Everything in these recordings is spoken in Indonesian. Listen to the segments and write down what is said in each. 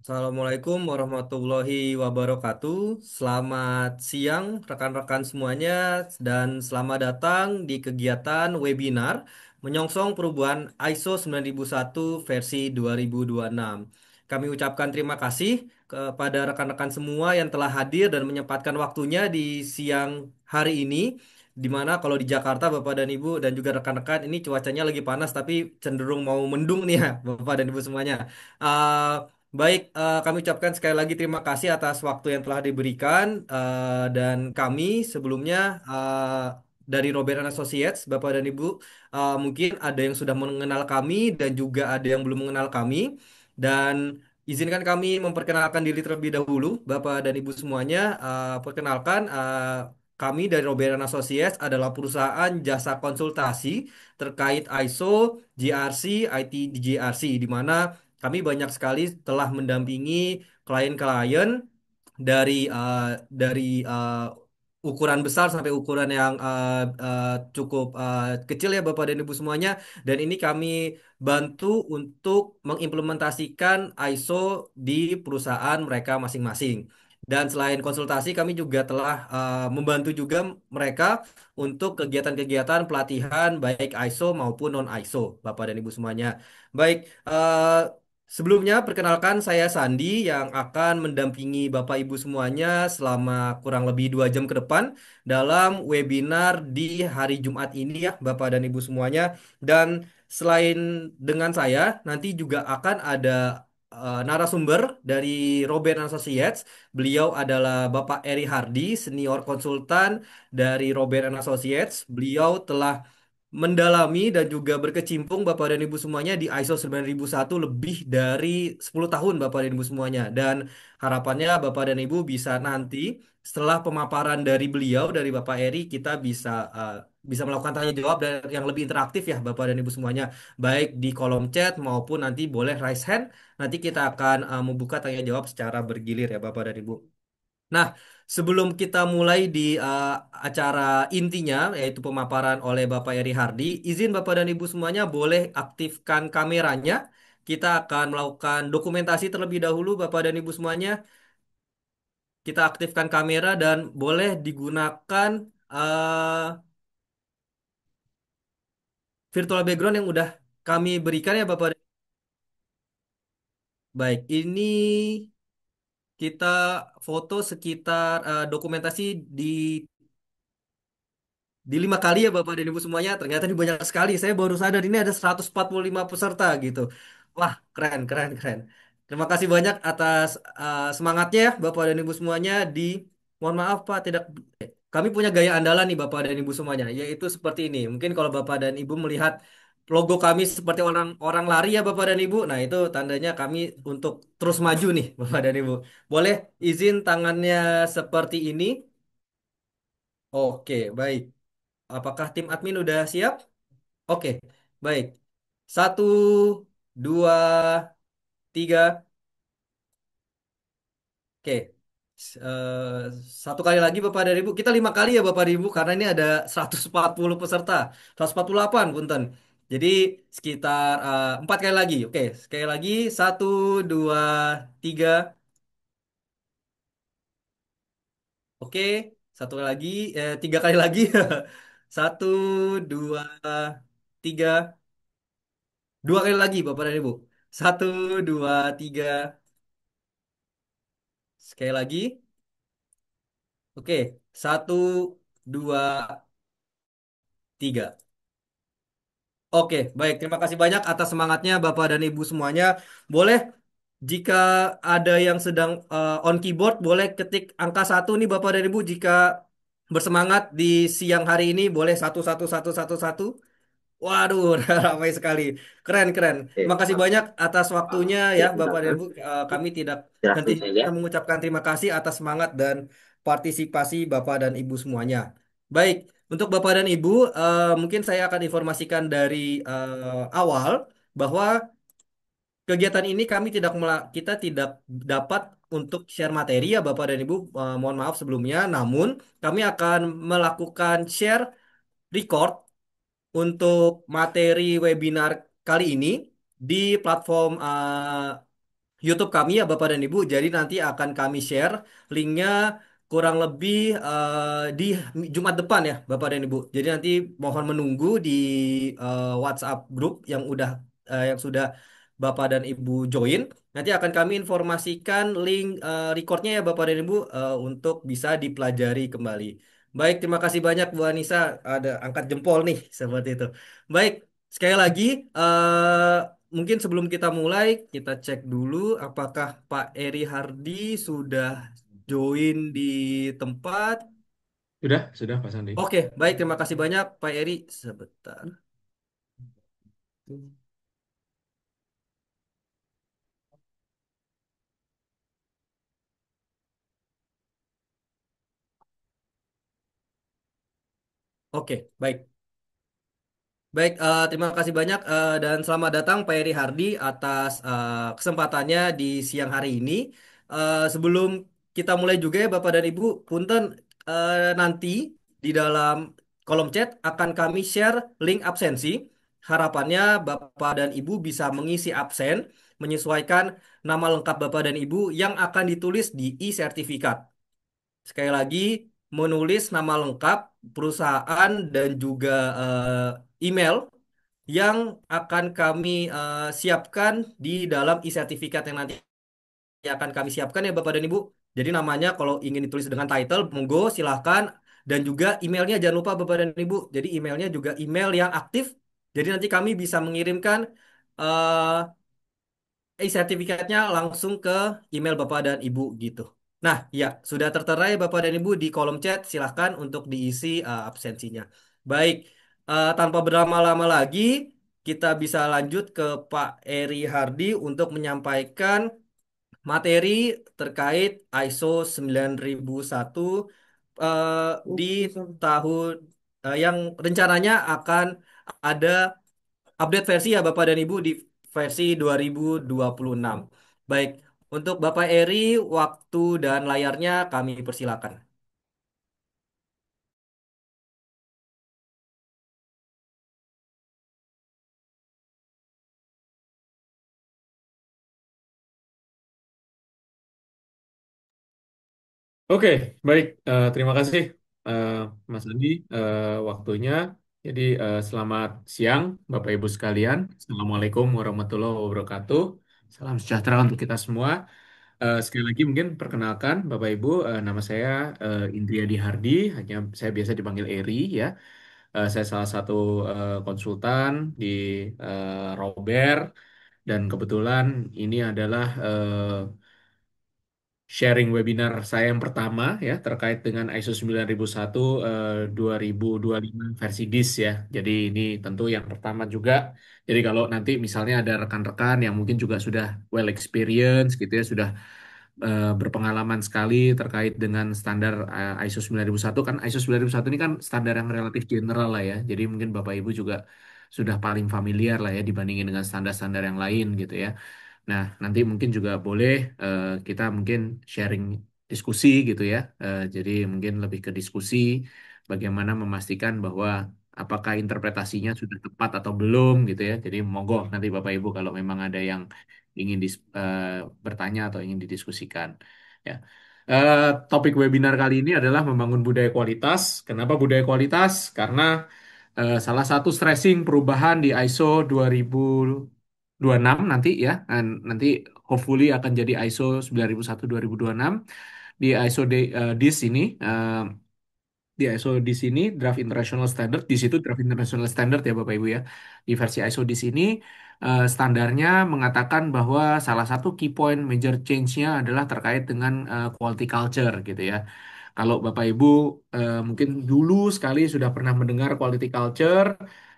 Assalamualaikum warahmatullahi wabarakatuh. Selamat siang rekan-rekan semuanya dan selamat datang di kegiatan webinar menyongsong perubahan ISO 9001 versi 2026. Kami ucapkan terima kasih kepada rekan-rekan semua yang telah hadir dan menyempatkan waktunya di siang hari ini. Di mana kalau di Jakarta Bapak dan Ibu dan juga rekan-rekan ini cuacanya lagi panas tapi cenderung mau mendung nih ya Bapak dan Ibu semuanya. Baik, kami ucapkan sekali lagi terima kasih atas waktu yang telah diberikan dan kami sebelumnya dari Robert and Associates, Bapak dan Ibu, mungkin ada yang sudah mengenal kami dan juga ada yang belum mengenal kami dan izinkan kami memperkenalkan diri terlebih dahulu, Bapak dan Ibu semuanya. Perkenalkan, kami dari Robert and Associates adalah perusahaan jasa konsultasi terkait ISO, GRC, IT di GRC, di mana kami banyak sekali telah mendampingi klien-klien dari ukuran besar sampai ukuran yang cukup kecil ya Bapak dan Ibu semuanya. Dan ini kami bantu untuk mengimplementasikan ISO di perusahaan mereka masing-masing. Dan selain konsultasi, kami juga telah membantu juga mereka untuk kegiatan-kegiatan pelatihan baik ISO maupun non-ISO, Bapak dan Ibu semuanya. Baik, sebelumnya, perkenalkan saya Sandi yang akan mendampingi Bapak Ibu semuanya selama kurang lebih 2 jam ke depan dalam webinar di hari Jumat ini ya Bapak dan Ibu semuanya. Dan selain dengan saya, nanti juga akan ada narasumber dari Robert Associates. Beliau adalah Bapak Eri Hardy, senior konsultan dari Robert Associates. Beliau telah mendalami dan juga berkecimpung Bapak dan Ibu semuanya di ISO 9001 lebih dari 10 tahun Bapak dan Ibu semuanya. Dan harapannya Bapak dan Ibu bisa nanti setelah pemaparan dari beliau dari Bapak Eri kita bisa melakukan tanya jawab dan yang lebih interaktif ya Bapak dan Ibu semuanya, baik di kolom chat maupun nanti boleh raise hand. Nanti kita akan membuka tanya jawab secara bergilir ya Bapak dan Ibu. Nah, sebelum kita mulai di acara intinya, yaitu pemaparan oleh Bapak Eri Hardi, izin Bapak dan Ibu semuanya boleh aktifkan kameranya. Kita akan melakukan dokumentasi terlebih dahulu, Bapak dan Ibu semuanya. Kita aktifkan kamera dan boleh digunakan eh, virtual background yang udah kami berikan ya, Bapak. Baik, ini kita foto sekitar dokumentasi di 5 kali ya Bapak dan Ibu semuanya. Ternyata ini banyak sekali. Saya baru sadar ini ada 145 peserta gitu. Wah, keren, keren, keren. Terima kasih banyak atas semangatnya ya Bapak dan Ibu semuanya di mohon maaf Pak, tidak kami punya gaya andalan nih Bapak dan Ibu semuanya, yaitu seperti ini. Mungkin kalau Bapak dan Ibu melihat logo kami seperti orang-orang lari ya Bapak dan Ibu. Nah, itu tandanya kami untuk terus maju nih Bapak dan Ibu. Boleh izin tangannya seperti ini? Oke, baik. Apakah tim admin udah siap? Oke, baik. Satu, dua, tiga. Oke. Satu kali lagi Bapak dan Ibu. Kita 5 kali ya Bapak dan Ibu. Karena ini ada 140 peserta. 148 punten. Jadi sekitar 4 kali lagi. Oke, sekali lagi. Satu, dua, tiga. Oke. Satu kali lagi. 3 kali lagi. Satu, dua, tiga. 2 kali lagi Bapak dan Ibu. Satu, dua, tiga. Sekali lagi. Oke. Satu, dua, tiga. Oke, baik. Terima kasih banyak atas semangatnya Bapak dan Ibu semuanya. Boleh jika ada yang sedang on keyboard, boleh ketik angka 1 nih Bapak dan Ibu jika bersemangat di siang hari ini. Boleh 11111. Waduh, ramai sekali. Keren, keren. Oke, Terima kasih banyak atas waktunya ya, ya Bapak dan silakan. Ibu. Kami tidak Silahkan saja. henti-hentinya mengucapkan terima kasih atas semangat dan partisipasi Bapak dan Ibu semuanya. Baik, untuk Bapak dan Ibu, mungkin saya akan informasikan dari awal bahwa kegiatan ini kita tidak dapat untuk share materi ya Bapak dan Ibu. Mohon maaf sebelumnya, namun kami akan melakukan share record untuk materi webinar kali ini di platform YouTube kami ya Bapak dan Ibu. Jadi nanti akan kami share linknya kurang lebih di Jumat depan ya Bapak dan Ibu. Jadi nanti mohon menunggu di WhatsApp grup yang sudah Bapak dan Ibu join. Nanti akan kami informasikan link recordnya ya Bapak dan Ibu untuk bisa dipelajari kembali. Baik, terima kasih banyak Bu Anissa. Ada angkat jempol nih seperti itu. Baik, sekali lagi mungkin sebelum kita mulai kita cek dulu apakah Pak Eri Hardi sudah join di tempat. Sudah Pak Sandi. Oke, baik, terima kasih banyak Pak Eri. Sebentar. Oke, baik. Baik, terima kasih banyak dan selamat datang Pak Eri Hardi atas kesempatannya di siang hari ini. Sebelum kita mulai juga ya Bapak dan Ibu, punten nanti di dalam kolom chat akan kami share link absensi. Harapannya Bapak dan Ibu bisa mengisi absen menyesuaikan nama lengkap Bapak dan Ibu yang akan ditulis di e-sertifikat. Sekali lagi, menulis nama lengkap, perusahaan, dan juga email yang akan kami siapkan di dalam e-sertifikat yang nanti akan kami siapkan ya Bapak dan Ibu. Jadi namanya kalau ingin ditulis dengan title, monggo silahkan. Dan juga emailnya jangan lupa Bapak dan Ibu. Jadi emailnya juga email yang aktif. Jadi nanti kami bisa mengirimkan eh, sertifikatnya langsung ke email Bapak dan Ibu gitu. Nah, ya, sudah tertera ya Bapak dan Ibu di kolom chat. Silahkan untuk diisi absensinya. Baik, tanpa berlama-lama lagi, kita bisa lanjut ke Pak Eri Hardi untuk menyampaikan materi terkait ISO 9001 di tahun yang rencananya akan ada update versi ya Bapak dan Ibu di versi 2026. Baik, untuk Bapak Eri, waktu dan layarnya kami persilakan. Oke, baik. Terima kasih eh, Mas Andi waktunya. Jadi selamat siang Bapak Ibu sekalian. Assalamualaikum warahmatullahi wabarakatuh. Salam sejahtera untuk kita semua. Sekali lagi mungkin perkenalkan Bapak Ibu, nama saya Indriadi Hardi. Hanya saya biasa dipanggil Eri ya. Saya salah satu konsultan di Robert dan kebetulan ini adalah sharing webinar saya yang pertama ya terkait dengan ISO 9001 2025 versi DIS ya. Jadi ini tentu yang pertama juga. Jadi kalau nanti misalnya ada rekan-rekan yang mungkin juga sudah well experience gitu ya, sudah berpengalaman sekali terkait dengan standar ISO 9001 kan ISO 9001 ini kan standar yang relatif general lah ya. Jadi mungkin Bapak Ibu juga sudah paling familiar lah ya dibandingin dengan standar-standar yang lain gitu ya. Nah, nanti mungkin juga boleh kita mungkin sharing diskusi gitu ya. Jadi mungkin lebih ke diskusi bagaimana memastikan bahwa apakah interpretasinya sudah tepat atau belum gitu ya. Jadi monggo nanti Bapak Ibu kalau memang ada yang ingin bertanya atau ingin didiskusikan. Ya. Topik webinar kali ini adalah membangun budaya kualitas. Kenapa budaya kualitas? Karena salah satu stressing perubahan di ISO 2026 nanti ya, nanti hopefully akan jadi ISO 9001 2026 di ISO DIS ini. Di ISO di sini draft international standard di situ draft international standard ya Bapak Ibu ya di versi ISO di sini standarnya mengatakan bahwa salah satu key point major change-nya adalah terkait dengan quality culture gitu ya. Kalau Bapak Ibu mungkin dulu sekali sudah pernah mendengar quality culture,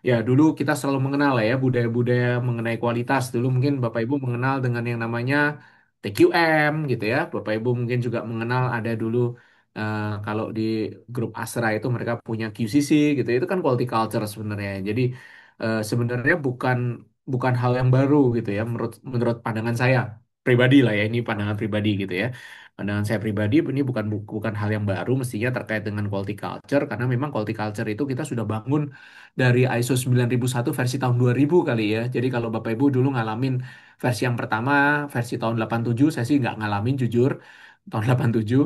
ya dulu kita selalu mengenal lah ya budaya-budaya mengenai kualitas. Dulu mungkin Bapak Ibu mengenal dengan yang namanya TQM gitu ya. Bapak Ibu mungkin juga mengenal ada dulu kalau di grup Astra itu mereka punya QCC gitu. Itu kan quality culture sebenarnya. Jadi sebenarnya bukan bukan hal yang baru gitu ya menurut menurut pandangan saya pribadi lah ya ini pandangan pribadi gitu ya. Pandangan saya pribadi ini bukan hal yang baru mestinya terkait dengan quality culture karena memang quality culture itu kita sudah bangun dari ISO 9001 versi tahun 2000 kali ya. Jadi kalau Bapak Ibu dulu ngalamin versi yang pertama, versi tahun 87, saya sih nggak ngalamin jujur. Tahun 87,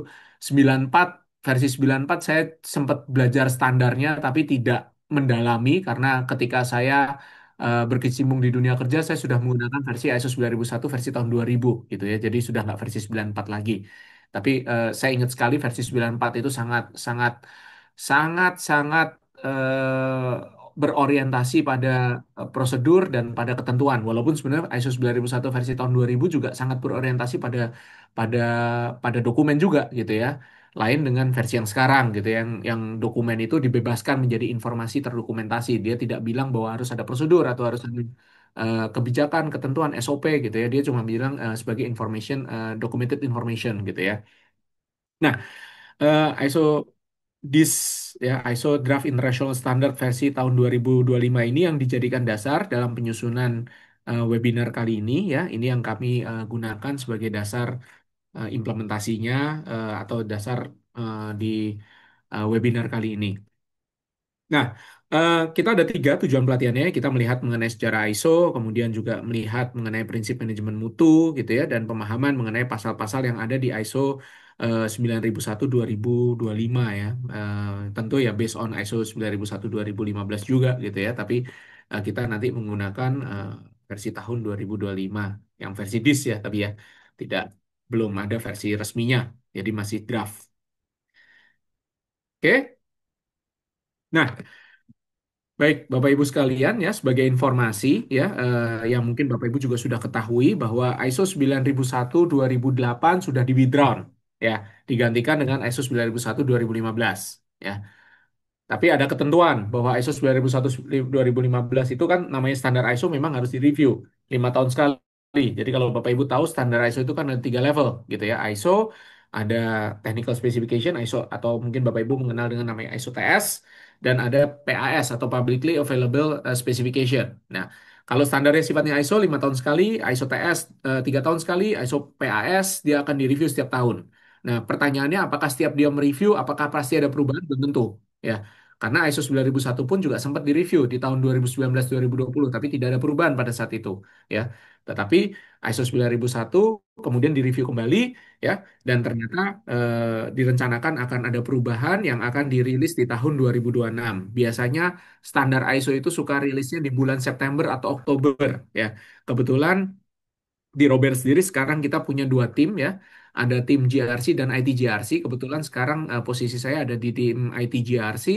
94, versi 94 saya sempat belajar standarnya tapi tidak mendalami karena ketika saya berkecimpung di dunia kerja, saya sudah menggunakan versi ISO 9001 versi tahun 2000 gitu ya. Jadi sudah nggak versi 94 lagi. Tapi saya ingat sekali versi 94 itu sangat sangat sangat sangat eh, berorientasi pada prosedur dan pada ketentuan. Walaupun sebenarnya ISO 9001 versi tahun 2000 juga sangat berorientasi pada pada pada dokumen juga gitu ya. Lain dengan versi yang sekarang gitu ya, yang dokumen itu dibebaskan menjadi informasi terdokumentasi. Dia tidak bilang bahwa harus ada prosedur atau harus ada kebijakan, ketentuan SOP gitu ya. Dia cuma bilang sebagai information, documented information gitu ya. Nah, ISO DIS ya, ISO Draft International Standard versi tahun 2025 ini yang dijadikan dasar dalam penyusunan webinar kali ini ya. Ini yang kami gunakan sebagai dasar implementasinya atau dasar di webinar kali ini. Nah, kita ada tiga tujuan pelatihannya. Kita melihat mengenai sejarah ISO, kemudian juga melihat mengenai prinsip manajemen mutu, gitu ya, dan pemahaman mengenai pasal-pasal yang ada di ISO 9001 2025 ya. Tentu ya based on ISO 9001 2015 juga, gitu ya. Tapi kita nanti menggunakan versi tahun 2025, yang versi DIS ya, tapi ya tidak belum ada versi resminya, jadi masih draft. Oke. Nah, baik, Bapak Ibu sekalian ya, sebagai informasi ya, yang mungkin Bapak Ibu juga sudah ketahui bahwa ISO 9001 2008 sudah di withdrawn ya, digantikan dengan ISO 9001 2015 ya. Tapi ada ketentuan bahwa ISO 9001 2015 itu kan namanya standar ISO memang harus direview 5 tahun sekali. Jadi kalau Bapak Ibu tahu standar ISO itu kan ada 3 level gitu ya. ISO ada technical specification ISO atau mungkin Bapak Ibu mengenal dengan namanya ISO TS dan ada PAS atau publicly available specification. Nah, kalau standarnya sifatnya ISO 5 tahun sekali, ISO TS 3 tahun sekali, ISO PAS dia akan direview setiap tahun. Nah, pertanyaannya apakah setiap dia mereview, apakah pasti ada perubahan? Belum tentu. Ya, karena ISO 9001 pun juga sempat direview di tahun 2019-2020, tapi tidak ada perubahan pada saat itu, ya. Tetapi ISO 9001 kemudian direview kembali, ya, dan ternyata direncanakan akan ada perubahan yang akan dirilis di tahun 2026. Biasanya standar ISO itu suka rilisnya di bulan September atau Oktober, ya. Kebetulan di Robert sendiri sekarang kita punya 2 tim ya. Ada tim GRC dan IT GRC. Kebetulan sekarang posisi saya ada di tim IT GRC,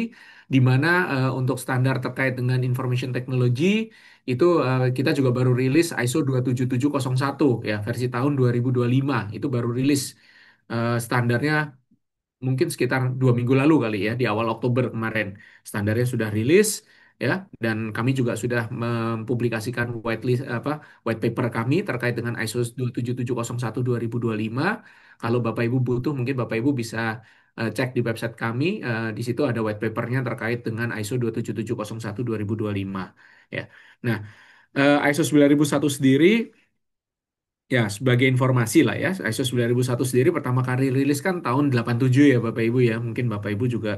di mana untuk standar terkait dengan information technology itu kita juga baru rilis ISO 27701 ya versi tahun 2025 itu baru rilis standarnya mungkin sekitar 2 minggu lalu kali ya di awal Oktober kemarin standarnya sudah rilis ya dan kami juga sudah mempublikasikan white paper kami terkait dengan ISO 27701 2025. Kalau Bapak Ibu butuh mungkin Bapak Ibu bisa cek di website kami. Di situ ada white papernya terkait dengan ISO 27701 2025 ya. Nah, ISO 9001 sendiri ya, sebagai informasi lah ya, ISO 9001 sendiri pertama kali rilis kan tahun 87 ya Bapak Ibu ya. Mungkin Bapak Ibu juga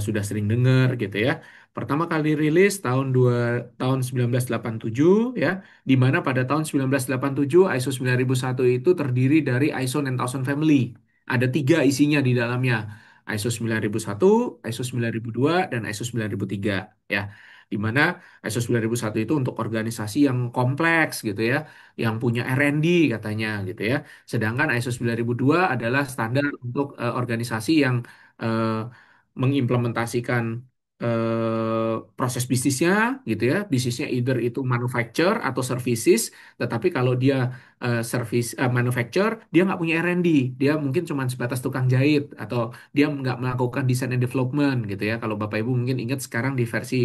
sudah sering dengar gitu ya. Pertama kali rilis tahun 1987 ya, di mana pada tahun 1987 ISO 9001 itu terdiri dari ISO 9000 family. Ada 3 isinya di dalamnya. ISO 9001, ISO 9002, dan ISO 9003 ya. Di mana ISO 9001 itu untuk organisasi yang kompleks gitu ya yang punya R&D katanya gitu ya. Sedangkan ISO 9002 adalah standar untuk organisasi yang eh, mengimplementasikan proses bisnisnya gitu ya. Bisnisnya either itu manufacture atau services, tetapi kalau dia manufacture, dia nggak punya R&D. Dia mungkin cuma sebatas tukang jahit atau dia nggak melakukan design and development gitu ya. Kalau Bapak Ibu mungkin ingat sekarang di versi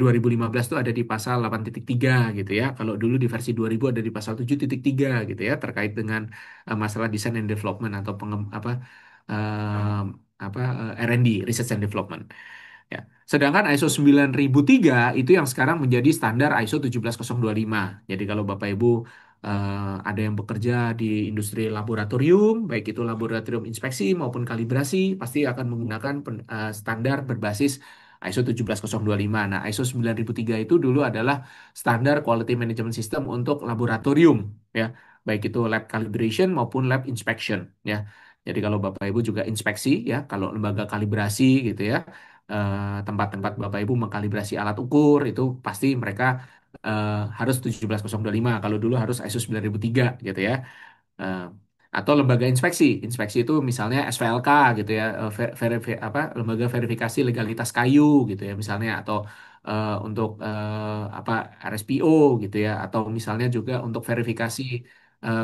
2015 itu ada di pasal 8.3 gitu ya. Kalau dulu di versi 2000 ada di pasal 7.3 gitu ya terkait dengan masalah design and development atau eh, R&D, research and development. Ya. Sedangkan ISO 9003 itu yang sekarang menjadi standar ISO 17025. Jadi kalau Bapak Ibu ada yang bekerja di industri laboratorium, baik itu laboratorium inspeksi maupun kalibrasi, pasti akan menggunakan standar berbasis ISO 17025. Nah, ISO 9003 itu dulu adalah standar quality management system untuk laboratorium, ya, baik itu lab calibration maupun lab inspection, ya. Jadi kalau Bapak Ibu juga inspeksi, ya, kalau lembaga kalibrasi gitu ya, tempat-tempat Bapak Ibu mengkalibrasi alat ukur itu pasti mereka harus 17025. Kalau dulu harus ISO 9003 gitu ya. Eh, atau lembaga inspeksi. Inspeksi itu misalnya SVLK gitu ya, lembaga verifikasi legalitas kayu gitu ya misalnya, atau untuk apa, RSPO gitu ya, atau misalnya juga untuk verifikasi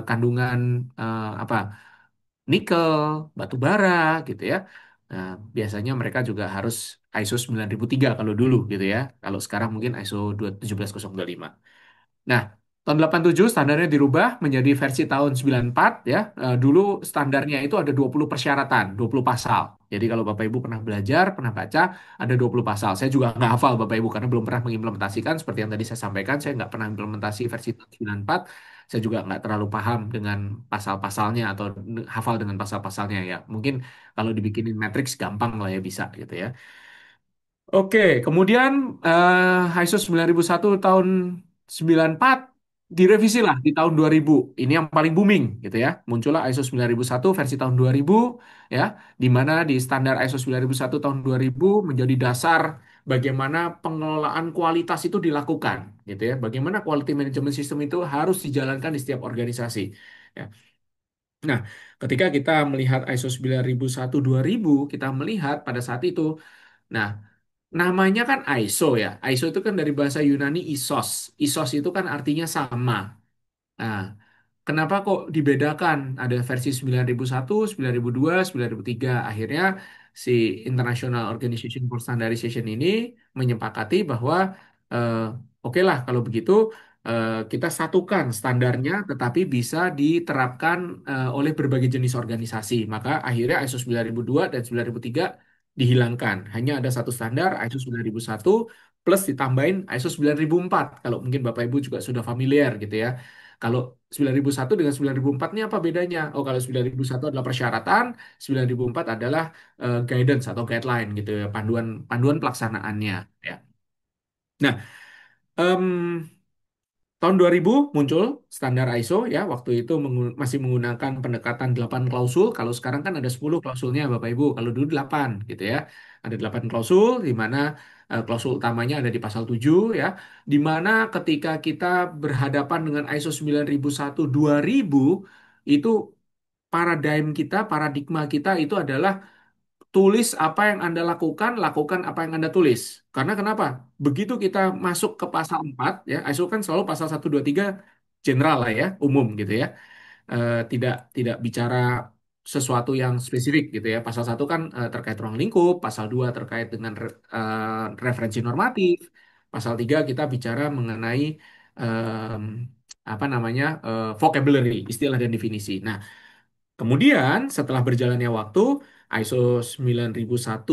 kandungan apa, nikel, batu bara gitu ya. Nah, biasanya mereka juga harus ISO 9003 kalau dulu gitu ya. Kalau sekarang mungkin ISO 17025. Nah, tahun 87 standarnya dirubah menjadi versi tahun 94 ya. Dulu standarnya itu ada 20 persyaratan, 20 pasal. Jadi kalau Bapak Ibu pernah belajar, pernah baca, ada 20 pasal. Saya juga nggak hafal Bapak Ibu karena belum pernah mengimplementasikan. Seperti yang tadi saya sampaikan, saya nggak pernah implementasi versi tahun 94. Saya juga nggak terlalu paham dengan pasal-pasalnya atau hafal dengan pasal-pasalnya ya. Mungkin kalau dibikinin matriks gampang lah ya, bisa gitu ya. Oke, kemudian ISO 9001 tahun 94 direvisi lah di tahun 2000. Ini yang paling booming gitu ya. Muncullah ISO 9001 versi tahun 2000 ya, di mana di standar ISO 9001 tahun 2000 menjadi dasar bagaimana pengelolaan kualitas itu dilakukan gitu ya. Bagaimana quality management system itu harus dijalankan di setiap organisasi. Ya. Nah, ketika kita melihat ISO 9001 2000, kita melihat pada saat itu, nah, namanya kan ISO ya. ISO itu kan dari bahasa Yunani isos. Isos itu kan artinya sama. Nah, kenapa kok dibedakan? Ada versi 9001, 9002, 9003. Akhirnya si International Organization for Standardization ini menyepakati bahwa eh, oke lah kalau begitu kita satukan standarnya tetapi bisa diterapkan oleh berbagai jenis organisasi. Maka akhirnya ISO 9002 dan 9003 dihilangkan. Hanya ada satu standar ISO 9001 plus ditambahin ISO 9004. Kalau mungkin Bapak Ibu juga sudah familiar gitu ya. Kalau 9001 dengan 9004 ini apa bedanya? Oh, kalau 9001 adalah persyaratan, 9004 adalah guidance atau guideline gitu ya, panduan panduan pelaksanaannya ya. Nah, em, tahun 2000 muncul standar ISO ya, waktu itu masih menggunakan pendekatan 8 klausul. Kalau sekarang kan ada 10 klausulnya Bapak Ibu, kalau dulu 8 gitu ya. Ada 8 klausul di mana klausul utamanya ada di pasal 7 ya, di mana ketika kita berhadapan dengan ISO 9001 2000 itu paradigma kita itu adalah tulis apa yang Anda lakukan, lakukan apa yang Anda tulis. Karena kenapa? Begitu kita masuk ke pasal 4, ya, ISO kan selalu pasal 1, 2, 3 general lah ya, umum gitu ya. Tidak bicara sesuatu yang spesifik gitu ya. Pasal 1 kan terkait ruang lingkup, pasal 2 terkait dengan referensi normatif, pasal 3 kita bicara mengenai em, apa namanya, vocabulary, istilah dan definisi. Nah, kemudian setelah berjalannya waktu, ISO 9001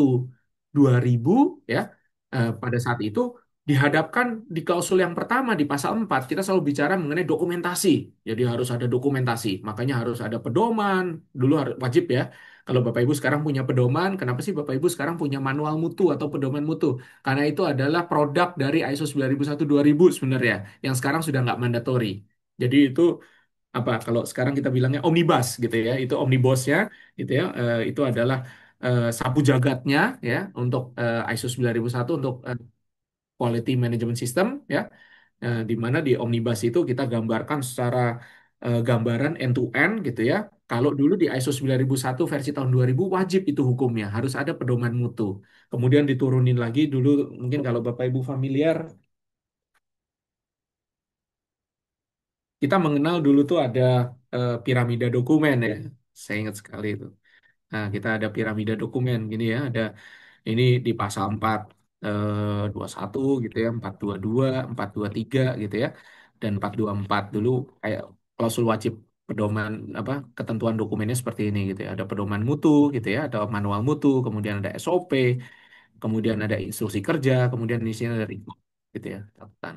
2000 ya, pada saat itu dihadapkan di klausul yang pertama di pasal 4 kita selalu bicara mengenai dokumentasi. Jadi harus ada dokumentasi. Makanya harus ada pedoman. Dulu harus wajib ya. Kalau Bapak Ibu sekarang punya pedoman, kenapa sih Bapak Ibu sekarang punya manual mutu atau pedoman mutu? Karena itu adalah produk dari ISO 9001 2000 sebenarnya yang sekarang sudah nggak mandatory. Jadi itu apa, kalau sekarang kita bilangnya omnibus gitu ya, itu omnibusnya gitu ya, itu adalah sapu jagatnya ya untuk ISO 9001 untuk quality management system ya. Di mana di omnibus itu kita gambarkan secara gambaran end to end gitu ya. Kalau dulu di ISO 9001 versi tahun 2000 wajib itu hukumnya harus ada pedoman mutu. Kemudian diturunin lagi dulu, mungkin kalau Bapak Ibu familiar, kita mengenal dulu tuh ada piramida dokumen ya. Saya ingat sekali itu. Nah, kita ada piramida dokumen gini ya, ada ini di pasal 4 21 gitu ya, 422, 423 gitu ya. Dan 424 dulu kayak klausul wajib pedoman apa, ketentuan dokumennya seperti ini gitu ya. Ada pedoman mutu gitu ya, ada manual mutu, kemudian ada SOP. kemudian ada instruksi kerja, kemudian di sini ada report, gitu ya, catatan.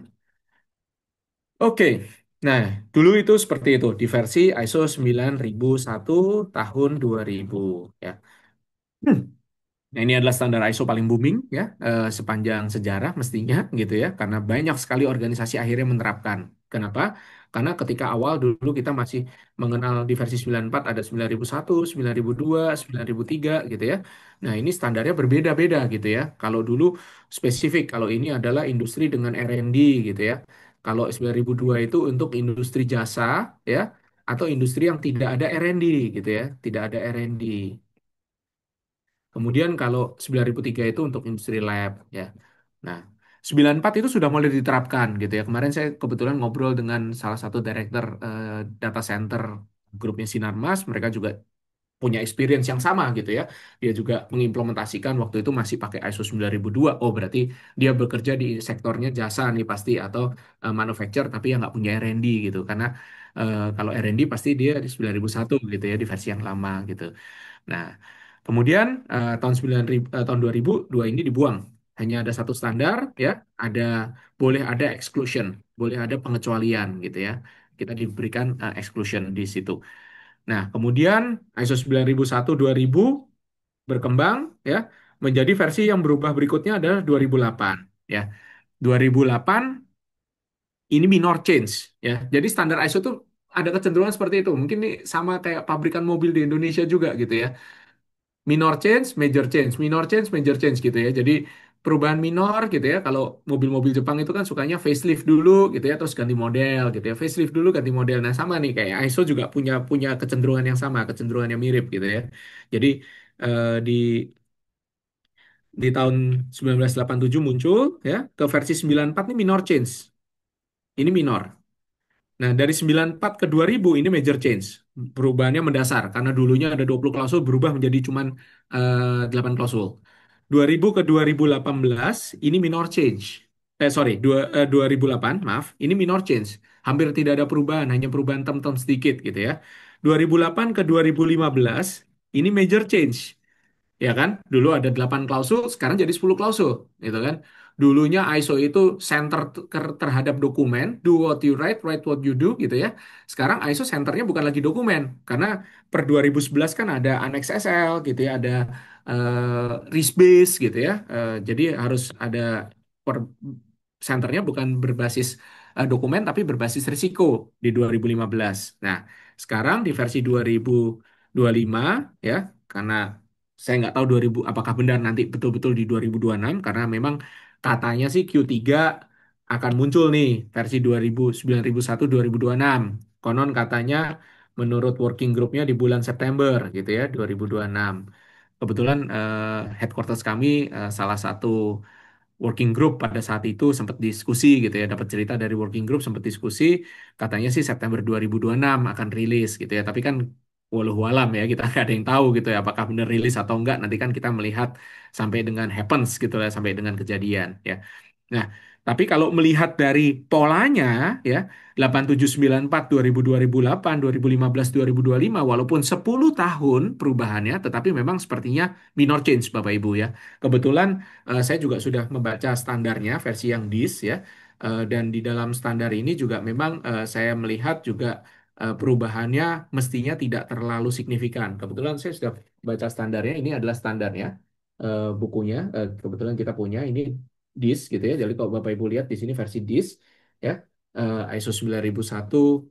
Oke, nah dulu itu seperti itu di versi ISO 9001 tahun 2000 ya. Nah, ini adalah standar ISO paling booming ya sepanjang sejarah mestinya gitu ya karena banyak sekali organisasi akhirnya menerapkan. Kenapa? Karena ketika awal dulu kita masih mengenal di versi 94 ada 9001, 9002, 9003 gitu ya. Nah, ini standarnya berbeda-beda gitu ya. Kalau dulu spesifik, kalau ini adalah industri dengan R&D gitu ya. Kalau 9002 itu untuk industri jasa ya atau industri yang tidak ada R&D gitu ya, tidak ada R&D. Kemudian kalau 9003 itu untuk industri lab ya. Nah, 94 itu sudah mulai diterapkan gitu ya. Kemarin saya kebetulan ngobrol dengan salah satu director data center grupnya Sinarmas, mereka juga punya experience yang sama gitu ya. Dia juga mengimplementasikan waktu itu masih pakai ISO 9002. Oh, berarti dia bekerja di sektornya jasa nih pasti atau manufacture tapi yang nggak punya R&D gitu. Karena kalau R&D pasti dia di 9001 gitu ya di versi yang lama gitu. Nah, kemudian tahun 2002 ini dibuang. Hanya ada satu standar ya, ada boleh ada exclusion, boleh ada pengecualian gitu ya. Kita diberikan exclusion di situ. Nah, kemudian ISO 9001 2000 berkembang ya menjadi versi yang berubah berikutnya adalah 2008 ya. 2008 ini minor change ya. Jadi standar ISO itu ada kecenderungan seperti itu. Mungkin ini sama kayak pabrikan mobil di Indonesia juga gitu ya, minor change, major change, minor change, major change gitu ya. Jadi perubahan minor gitu ya. Kalau mobil-mobil Jepang itu kan sukanya facelift dulu gitu ya, terus ganti model gitu ya. Facelift dulu ganti model. Nah, sama nih kayak ISO juga punya punya kecenderungan yang sama, kecenderungan yang mirip gitu ya. Jadi di tahun 1987 muncul ya ke versi 94 ini minor change. Ini minor. Nah, dari 94 ke 2000 ini major change. Perubahannya mendasar karena dulunya ada 20 klausul berubah menjadi cuman 8 klausul. 2000 ke 2018 ini minor change. Sorry, 2008, maaf, ini minor change. Hampir tidak ada perubahan, hanya perubahan term-term sedikit gitu ya. 2008 ke 2015 ini major change. Ya kan? Dulu ada 8 klausul, sekarang jadi 10 klausul, gitu kan? Dulunya ISO itu center terhadap dokumen, do what you write, write what you do, gitu ya. Sekarang ISO centernya bukan lagi dokumen, karena per 2011 kan ada Annex SL, gitu ya, ada risk base, gitu ya. Jadi harus ada per centernya bukan berbasis dokumen, tapi berbasis risiko di 2015. Nah, sekarang di versi 2025, ya, karena saya nggak tahu 2000 apakah benar nanti betul-betul di 2026 karena memang katanya sih Q3 akan muncul nih versi 2000 9001 2026. Konon katanya menurut working groupnya di bulan September gitu ya 2026. Kebetulan headquarters kami salah satu working group pada saat itu sempat diskusi gitu ya, dapat cerita dari working group sempat diskusi, katanya sih September 2026 akan rilis gitu ya, tapi kan walau alam ya, kita nggak ada yang tahu gitu ya, apakah benar rilis atau enggak, nanti kan kita melihat sampai dengan happens gitu ya, sampai dengan kejadian ya. Nah, tapi kalau melihat dari polanya ya, 8794, 2000, 2008, 2015, 2025, walaupun 10 tahun perubahannya, tetapi memang sepertinya minor change Bapak Ibu ya. Kebetulan saya juga sudah membaca standarnya versi yang DIS ya. Dan di dalam standar ini juga memang saya melihat juga perubahannya mestinya tidak terlalu signifikan. Kebetulan saya sudah baca standarnya, ini adalah standarnya bukunya. Kebetulan kita punya ini DIS gitu ya. Jadi kalau Bapak Ibu lihat di sini versi DIS ya, ISO 9001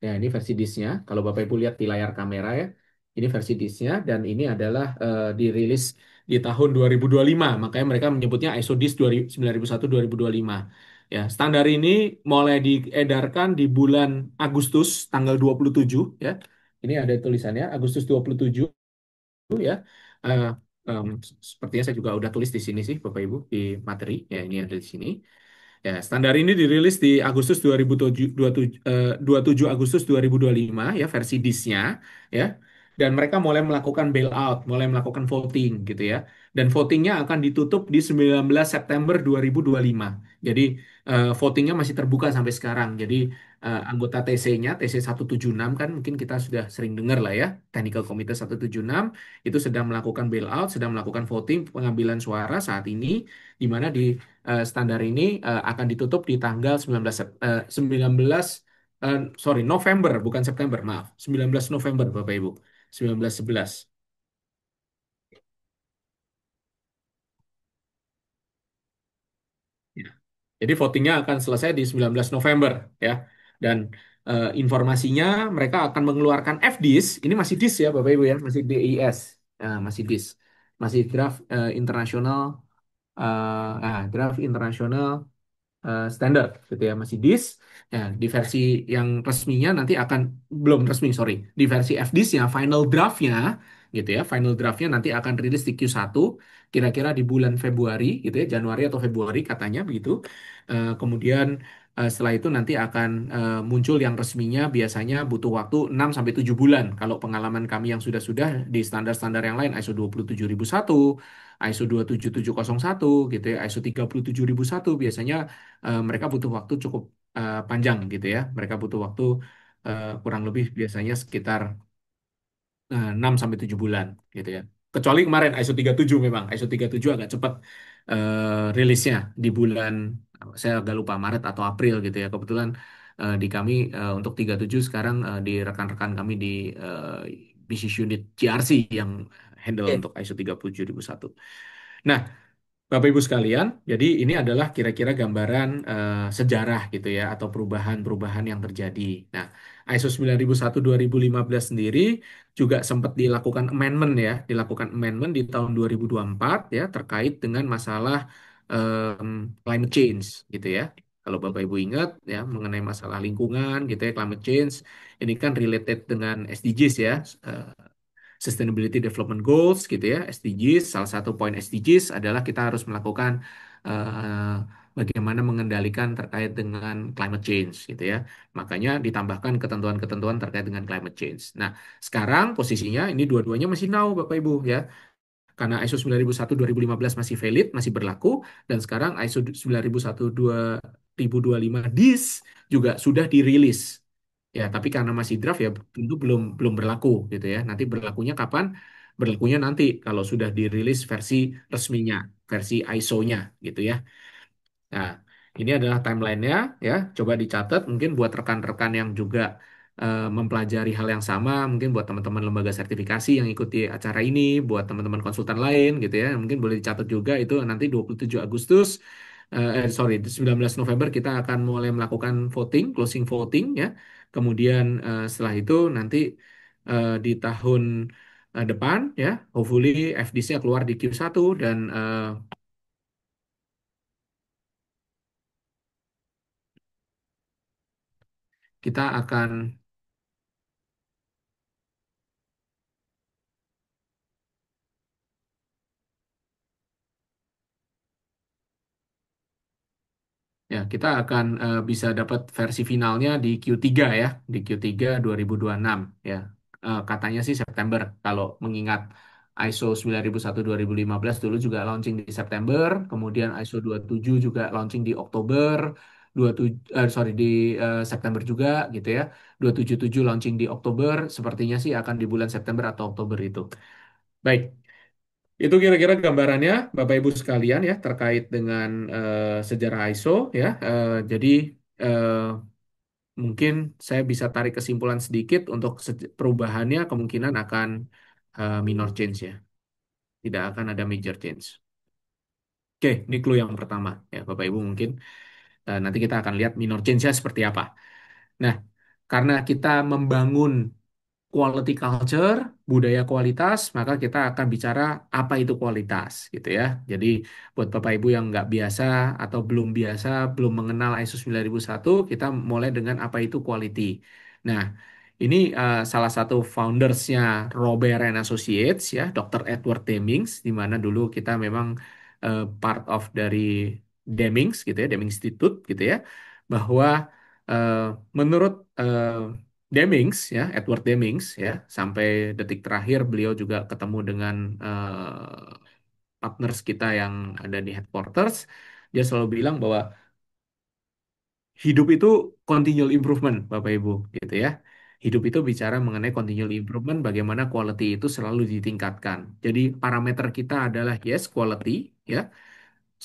ya, ini versi disknya. Kalau Bapak Ibu lihat di layar kamera ya, ini versi disknya dan ini adalah dirilis di tahun 2025. Makanya mereka menyebutnya ISO disk 9001 2025. Ya, standar ini mulai diedarkan di bulan Agustus tanggal 27 ya. Ini ada tulisannya Agustus 27 ya. Eh, sepertinya saya juga udah tulis di sini sih Bapak Ibu di materi. Ya, ini ada di sini. Ya, standar ini dirilis di Agustus 2007, 27 Agustus 2025 ya versi DIS-nya ya. dan mereka mulai melakukan bailout, mulai melakukan voting gitu ya. Dan votingnya akan ditutup di 19 September 2025. Jadi votingnya masih terbuka sampai sekarang. Jadi anggota TC-nya, TC 176 kan mungkin kita sudah sering dengar lah ya, Technical Committee 176 itu sedang melakukan bailout, sedang melakukan voting pengambilan suara saat ini, di mana di standar ini akan ditutup di tanggal 19 19 sorry November bukan September, maaf, 19 November Bapak Ibu. 1911. Ya. Jadi votingnya akan selesai di 19 November ya. Dan informasinya mereka akan mengeluarkan FDIS, ini masih DIS ya Bapak Ibu ya, masih DIS. Masih DIS. Masih draft internasional draft internasional standar gitu ya, masih DIS ya. Di versi yang resminya nanti akan, belum resmi sorry, di versi FDIS-nya final draftnya gitu ya, final draftnya nanti akan rilis di Q1 kira-kira di bulan Februari gitu ya, Januari atau Februari katanya begitu. Kemudian setelah itu nanti akan muncul yang resminya, biasanya butuh waktu 6 sampai 7 bulan kalau pengalaman kami yang sudah-sudah di standar-standar yang lain, ISO 27001, ISO 27701 gitu ya, ISO 37001, biasanya mereka butuh waktu cukup panjang gitu ya. Mereka butuh waktu kurang lebih biasanya sekitar 6 sampai 7 bulan gitu ya. Kecuali kemarin ISO 37, memang ISO 37 agak cepat rilisnya di bulan, saya agak lupa, Maret atau April gitu ya. Kebetulan di kami untuk 37 sekarang di rekan-rekan kami di eh, Business Unit GRC yang handle Oke. untuk ISO 37001. Nah, Bapak Ibu sekalian, jadi ini adalah kira-kira gambaran sejarah gitu ya, atau perubahan-perubahan yang terjadi. Nah, ISO 9001 2015 sendiri juga sempat dilakukan amendment ya, dilakukan amendment di tahun 2024 ya, terkait dengan masalah climate change gitu ya. Kalau Bapak Ibu ingat ya, mengenai masalah lingkungan gitu ya, climate change ini kan related dengan SDGs ya, eh, Sustainability Development Goals gitu ya, SDGs. Salah satu poin SDGs adalah kita harus melakukan eh, bagaimana mengendalikan terkait dengan climate change gitu ya. Makanya ditambahkan ketentuan-ketentuan terkait dengan climate change. Nah, sekarang posisinya ini dua-duanya masih now Bapak Ibu ya. Karena ISO 9001 2015 masih valid, masih berlaku, dan sekarang ISO 9001 2025 DIS juga sudah dirilis. Ya, tapi karena masih draft ya tentu belum belum berlaku gitu ya. Nanti berlakunya kapan? Berlakunya nanti kalau sudah dirilis versi resminya, versi ISO-nya gitu ya. Nah, ini adalah timelinenya ya. Coba dicatat mungkin buat rekan-rekan yang juga mempelajari hal yang sama, mungkin buat teman-teman lembaga sertifikasi yang ikuti acara ini, buat teman-teman konsultan lain gitu ya. Mungkin boleh dicatat juga itu nanti 27 Agustus sorry 19 November kita akan mulai melakukan voting, closing voting ya. Kemudian setelah itu nanti di tahun depan ya, hopefully FDC-nya keluar di Q1 dan kita akan, ya, kita akan bisa dapat versi finalnya di Q3 ya, di Q3 2026 ya. Katanya sih September kalau mengingat ISO 9001 2015 dulu juga launching di September, kemudian ISO 27 juga launching di Oktober, 27 sorry di September juga gitu ya. 277 launching di Oktober, sepertinya sih akan di bulan September atau Oktober itu. Baik, itu kira-kira gambarannya Bapak Ibu sekalian ya terkait dengan sejarah ISO ya. Jadi eh, mungkin saya bisa tarik kesimpulan sedikit untuk perubahannya kemungkinan akan minor change ya. Tidak akan ada major change. Oke, ini clue yang pertama ya Bapak Ibu mungkin. Nanti kita akan lihat minor change-nya seperti apa. Nah, karena kita membangun quality culture, budaya kualitas, maka kita akan bicara apa itu kualitas, gitu ya. Jadi buat Bapak Ibu yang nggak biasa atau belum biasa, belum mengenal ISO 9001, kita mulai dengan apa itu quality. Nah, ini salah satu foundersnya Robert and Associates ya, Dr. Edward Demings, di mana dulu kita memang part of dari Demings gitu ya, Deming Institute gitu ya, bahwa eh, menurut Demings ya, Edward Demings ya, sampai detik terakhir beliau juga ketemu dengan partners kita yang ada di headquarters. Dia selalu bilang bahwa hidup itu continual improvement, Bapak Ibu, gitu ya. Hidup itu bicara mengenai continual improvement, bagaimana quality itu selalu ditingkatkan. Jadi parameter kita adalah yes, quality, ya.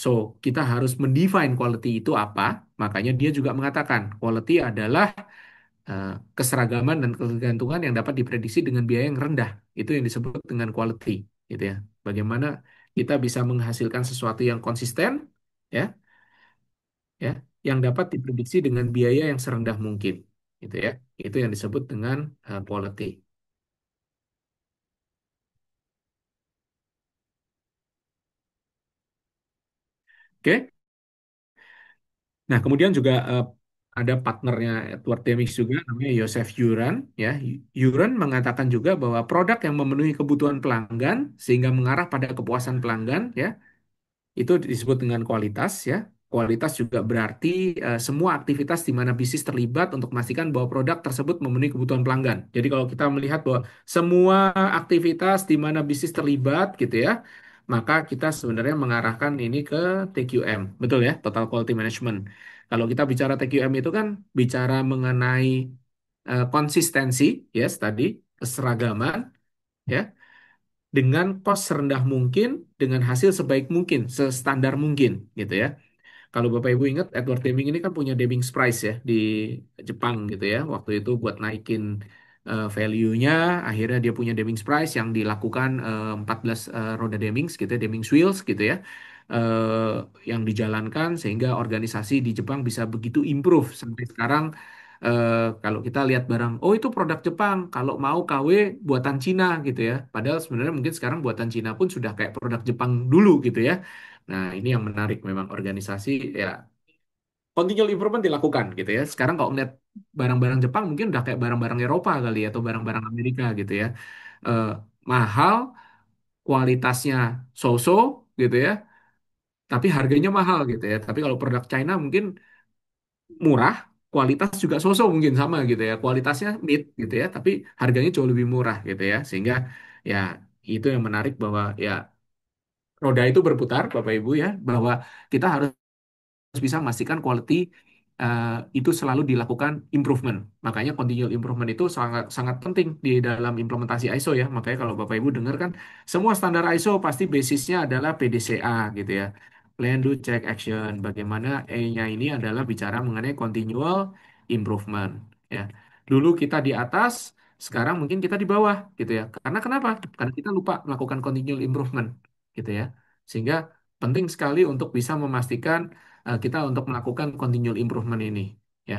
So, kita harus mendefine quality itu apa. Makanya dia juga mengatakan quality adalah eh, keseragaman dan ketergantungan yang dapat diprediksi dengan biaya yang rendah. Itu yang disebut dengan quality, gitu ya. Bagaimana kita bisa menghasilkan sesuatu yang konsisten, ya, ya, yang dapat diprediksi dengan biaya yang serendah mungkin, gitu ya. Itu yang disebut dengan quality. Oke. Nah, kemudian juga ada partnernya Edward Demings juga namanya Joseph Yuran ya. Yuran mengatakan juga bahwa produk yang memenuhi kebutuhan pelanggan sehingga mengarah pada kepuasan pelanggan ya, itu disebut dengan kualitas ya. Kualitas juga berarti semua aktivitas di mana bisnis terlibat untuk memastikan bahwa produk tersebut memenuhi kebutuhan pelanggan. Jadi kalau kita melihat bahwa semua aktivitas di mana bisnis terlibat gitu ya, maka kita sebenarnya mengarahkan ini ke TQM. Betul ya, Total Quality Management. Kalau kita bicara TQM itu kan bicara mengenai konsistensi, yes tadi, keseragaman, ya, dengan cost serendah mungkin, dengan hasil sebaik mungkin, sestandar mungkin, gitu ya. Kalau Bapak Ibu ingat, Edward Deming ini kan punya Deming's Prize ya di Jepang gitu ya. Waktu itu buat naikin value-nya, akhirnya dia punya Deming's Prize yang dilakukan 14 roda Deming's gitu ya, Deming's Wheels gitu ya. eh, yang dijalankan sehingga organisasi di Jepang bisa begitu improve sampai sekarang. Kalau kita lihat barang, oh itu produk Jepang, kalau mau KW buatan Cina gitu ya. Padahal sebenarnya mungkin sekarang buatan Cina pun sudah kayak produk Jepang dulu gitu ya. Nah, ini yang menarik memang organisasi ya continual improvement dilakukan gitu ya. Sekarang kalau ngeliat barang-barang Jepang mungkin udah kayak barang-barang Eropa kali ya atau barang-barang Amerika gitu ya. Eh, mahal, kualitasnya so-so gitu ya, tapi harganya mahal gitu ya. Tapi kalau produk China mungkin murah, kualitas juga so-so mungkin sama gitu ya. Kualitasnya mid gitu ya, tapi harganya jauh lebih murah gitu ya. Sehingga ya itu yang menarik bahwa ya roda itu berputar Bapak Ibu ya, bahwa kita harus bisa memastikan quality eh, itu selalu dilakukan improvement. Makanya continual improvement itu sangat sangat penting di dalam implementasi ISO ya. Makanya kalau Bapak Ibu dengar kan semua standar ISO pasti basisnya adalah PDCA gitu ya. Plan, do, check, action. Bagaimana E-nya ini adalah bicara mengenai continual improvement ya. Dulu kita di atas, sekarang mungkin kita di bawah gitu ya. Karena kenapa? Karena kita lupa melakukan continual improvement gitu ya. Sehingga penting sekali untuk bisa memastikan kita untuk melakukan continual improvement ini ya.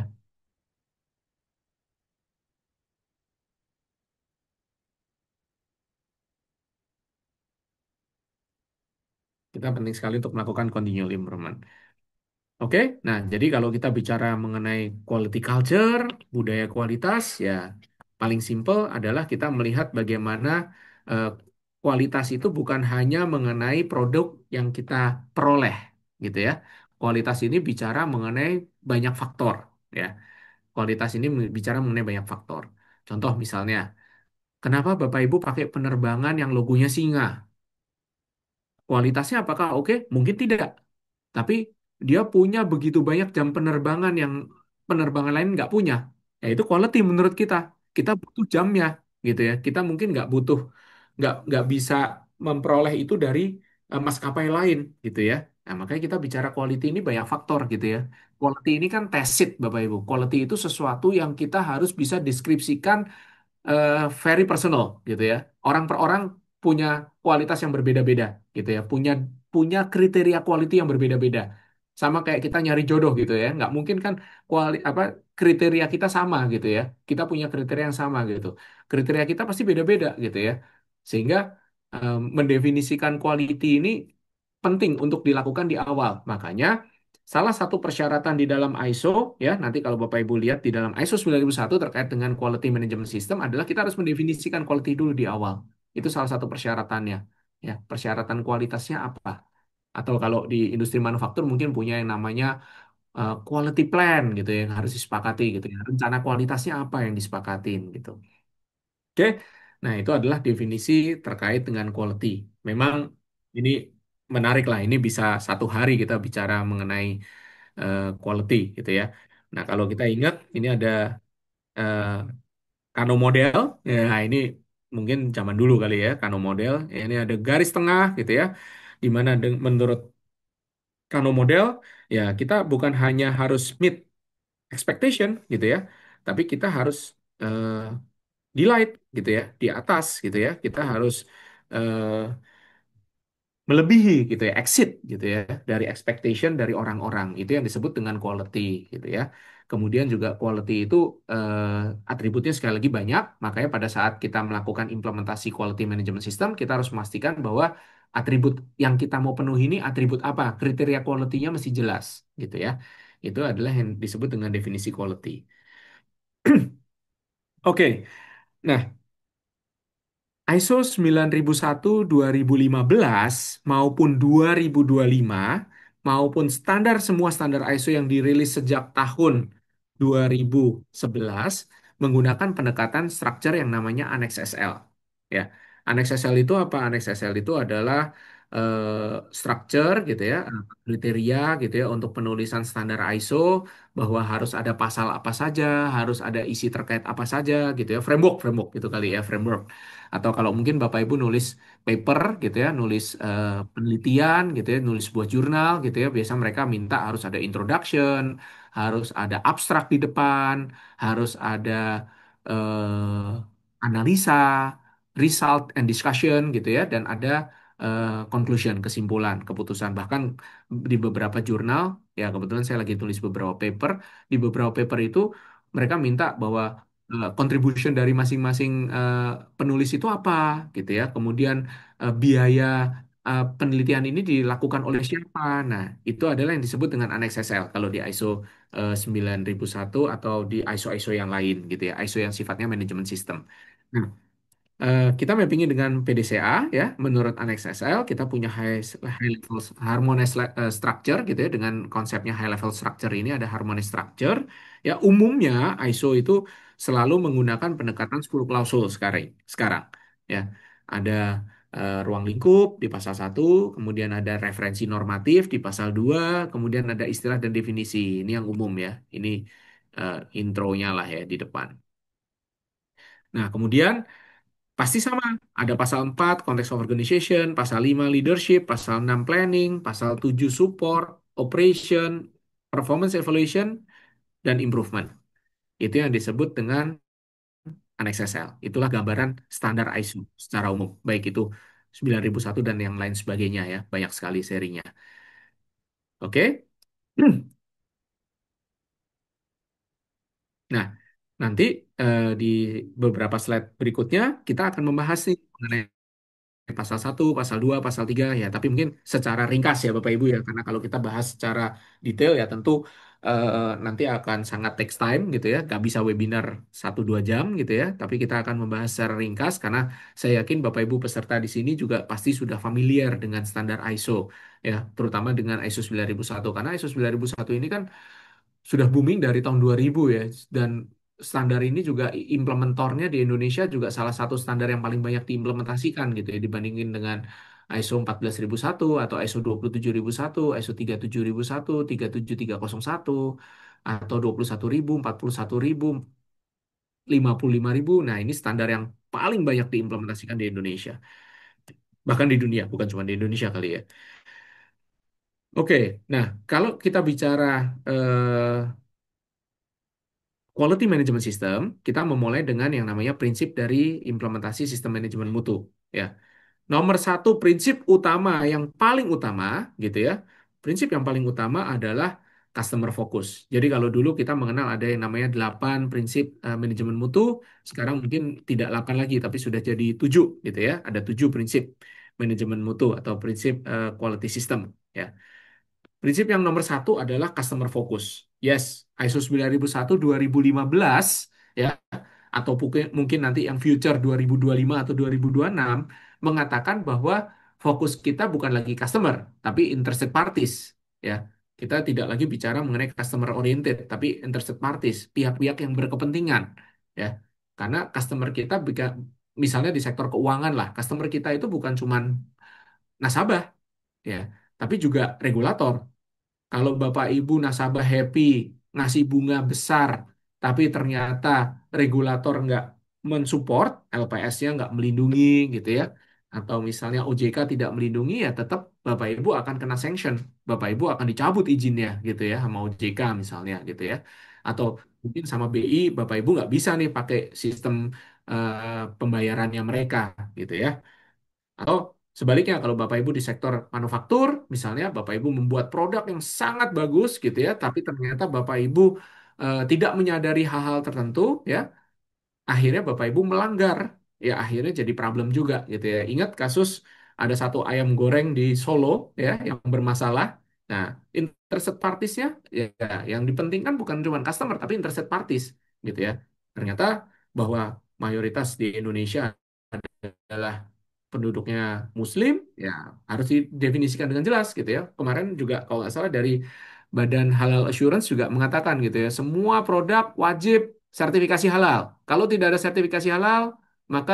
Kita penting sekali untuk melakukan continual improvement. Oke, nah jadi kalau kita bicara mengenai quality culture, budaya kualitas ya paling simple adalah kita melihat bagaimana eh, kualitas itu bukan hanya mengenai produk yang kita peroleh gitu ya. Kualitas ini bicara mengenai banyak faktor ya. Kualitas ini bicara mengenai banyak faktor. Contoh misalnya, kenapa Bapak Ibu pakai penerbangan yang logonya singa? Kualitasnya apakah oke? Mungkin tidak. Tapi dia punya begitu banyak jam penerbangan yang penerbangan lain nggak punya. Ya itu quality menurut kita. Kita butuh jamnya, gitu ya. Kita mungkin nggak bisa memperoleh itu dari maskapai lain, gitu ya. Nah, makanya kita bicara quality ini banyak faktor, gitu ya. Quality ini kan tacit, Bapak Ibu. Quality itu sesuatu yang kita harus bisa deskripsikan very personal gitu ya. Orang per orang punya kualitas yang berbeda-beda gitu ya. Punya punya kriteria quality yang berbeda-beda. Sama kayak kita nyari jodoh gitu ya. Nggak mungkin kan apa kriteria kita sama gitu ya. Kita punya kriteria yang sama gitu. Kriteria kita pasti beda-beda gitu ya. Sehingga mendefinisikan quality ini penting untuk dilakukan di awal. Makanya salah satu persyaratan di dalam ISO, ya, nanti kalau Bapak Ibu lihat di dalam ISO 9001 terkait dengan Quality Management System adalah kita harus mendefinisikan quality dulu di awal. Itu salah satu persyaratannya. Ya, persyaratan kualitasnya apa? Atau kalau di industri manufaktur mungkin punya yang namanya quality plan gitu ya, yang harus disepakati gitu ya. Rencana kualitasnya apa yang disepakatin gitu. Oke, nah itu adalah definisi terkait dengan quality. Memang ini menarik lah, ini bisa satu hari kita bicara mengenai quality gitu ya. Nah kalau kita ingat ini ada eh, Kano model, ya ini mungkin zaman dulu kali ya, Kano model. Ya, ini ada garis tengah gitu ya, di mana menurut Kano model ya kita bukan hanya harus meet expectation gitu ya, tapi kita harus eh, delight gitu ya, di atas gitu ya. Kita harus eh, melebihi gitu ya, exceed gitu ya dari expectation dari orang-orang. Itu yang disebut dengan quality gitu ya. Kemudian juga quality itu atributnya sekali lagi banyak, makanya pada saat kita melakukan implementasi quality management system, kita harus memastikan bahwa atribut yang kita mau penuhi ini atribut apa, kriteria quality-nya mesti jelas gitu ya. Itu adalah yang disebut dengan definisi quality. Oke, nah ISO 9001 2015 maupun 2025 maupun standar semua standar ISO yang dirilis sejak tahun 2011 menggunakan pendekatan structure yang namanya Annex SL. Ya, Annex SL itu apa? Annex SL itu adalah structure gitu ya, kriteria gitu ya untuk penulisan standar ISO bahwa harus ada pasal apa saja, harus ada isi terkait apa saja gitu ya, framework framework gitu kali ya, framework. Atau kalau mungkin Bapak Ibu nulis paper gitu ya, nulis penelitian gitu ya, nulis sebuah jurnal gitu ya, biasa mereka minta harus ada introduction, harus ada abstrak di depan, harus ada analisa, result and discussion gitu ya, dan ada conclusion, kesimpulan, keputusan. Bahkan di beberapa jurnal, ya kebetulan saya lagi tulis beberapa paper, di beberapa paper itu mereka minta bahwa contribution dari masing-masing penulis itu apa gitu ya. Kemudian biaya penelitian ini dilakukan oleh siapa. Nah, itu adalah yang disebut dengan Annex SL kalau di ISO 9001 atau di ISO-ISO yang lain gitu ya. ISO yang sifatnya manajemen sistem. Nah, kita mappingnya dengan PDCA ya. Menurut Annex SL kita punya high level harmonious structure gitu ya, dengan konsepnya high level structure ini ada harmonious structure. Ya umumnya ISO itu selalu menggunakan pendekatan 10 klausul sekarang ya. Ada ruang lingkup di pasal 1, kemudian ada referensi normatif di pasal 2, kemudian ada istilah dan definisi. Ini yang umum ya. Ini intronya lah ya di depan. Nah, kemudian pasti sama. Ada pasal 4 konteks of organization, pasal 5 leadership, pasal 6 planning, pasal 7 support, operation, performance evaluation, dan improvement. Itu yang disebut dengan Annex SL. Itulah gambaran standar ISO secara umum. Baik itu 9001 dan yang lain sebagainya ya. Banyak sekali serinya. Oke? Nah, nanti di beberapa slide berikutnya kita akan membahas nih mengenai pasal 1, pasal 2, pasal 3 ya, tapi mungkin secara ringkas ya Bapak Ibu ya, karena kalau kita bahas secara detail ya tentu nanti akan sangat takes time gitu ya, nggak bisa webinar 1-2 jam gitu ya, tapi kita akan membahas secara ringkas karena saya yakin Bapak Ibu peserta di sini juga pasti sudah familiar dengan standar ISO ya, terutama dengan ISO 9001 karena ISO 9001 ini kan sudah booming dari tahun 2000 ya, dan standar ini juga implementornya di Indonesia juga salah satu standar yang paling banyak diimplementasikan gitu ya dibandingin dengan ISO 14001 atau ISO 27001, ISO 37001, 37301 atau 21000, 41000, 55000. Nah, ini standar yang paling banyak diimplementasikan di Indonesia. Bahkan di dunia, bukan cuma di Indonesia kali ya. Oke, nah kalau kita bicara eh, Quality Management System, kita memulai dengan yang namanya prinsip dari implementasi sistem manajemen mutu. Ya, nomor satu prinsip utama yang paling utama, gitu ya. Prinsip yang paling utama adalah customer focus. Jadi kalau dulu kita mengenal ada yang namanya 8 prinsip manajemen mutu, sekarang mungkin tidak 8 lagi, tapi sudah jadi 7, gitu ya. Ada 7 prinsip manajemen mutu atau prinsip quality system. Ya. Prinsip yang nomor satu adalah customer focus. Yes, ISO 9001 2015 ya, atau mungkin nanti yang future 2025 atau 2026 mengatakan bahwa fokus kita bukan lagi customer, tapi interested parties ya. Kita tidak lagi bicara mengenai customer oriented, tapi interested parties, pihak-pihak yang berkepentingan, ya. Karena customer kita, misalnya di sektor keuangan lah, customer kita itu bukan cuman nasabah, ya, tapi juga regulator. Kalau Bapak Ibu nasabah happy, ngasih bunga besar, tapi ternyata regulator nggak mensupport, LPS-nya nggak melindungi gitu ya, atau misalnya OJK tidak melindungi, ya tetap Bapak Ibu akan kena sanction. Bapak Ibu akan dicabut izinnya gitu ya, sama OJK misalnya gitu ya. Atau mungkin sama BI, Bapak Ibu nggak bisa nih pakai sistem pembayarannya mereka gitu ya. Atau sebaliknya, kalau Bapak Ibu di sektor manufaktur, misalnya Bapak Ibu membuat produk yang sangat bagus gitu ya, tapi ternyata Bapak Ibu tidak menyadari hal-hal tertentu, ya, akhirnya Bapak Ibu melanggar, ya akhirnya jadi problem juga gitu ya. Ingat kasus ada satu ayam goreng di Solo ya yang bermasalah. Nah, interested parties-nya ya yang dipentingkan bukan cuma customer tapi interested parties gitu ya. Ternyata bahwa mayoritas di Indonesia adalah penduduknya Muslim, ya harus didefinisikan dengan jelas gitu ya. Kemarin juga kalau nggak salah dari Badan Halal Assurance juga mengatakan gitu ya, semua produk wajib sertifikasi halal. Kalau tidak ada sertifikasi halal, maka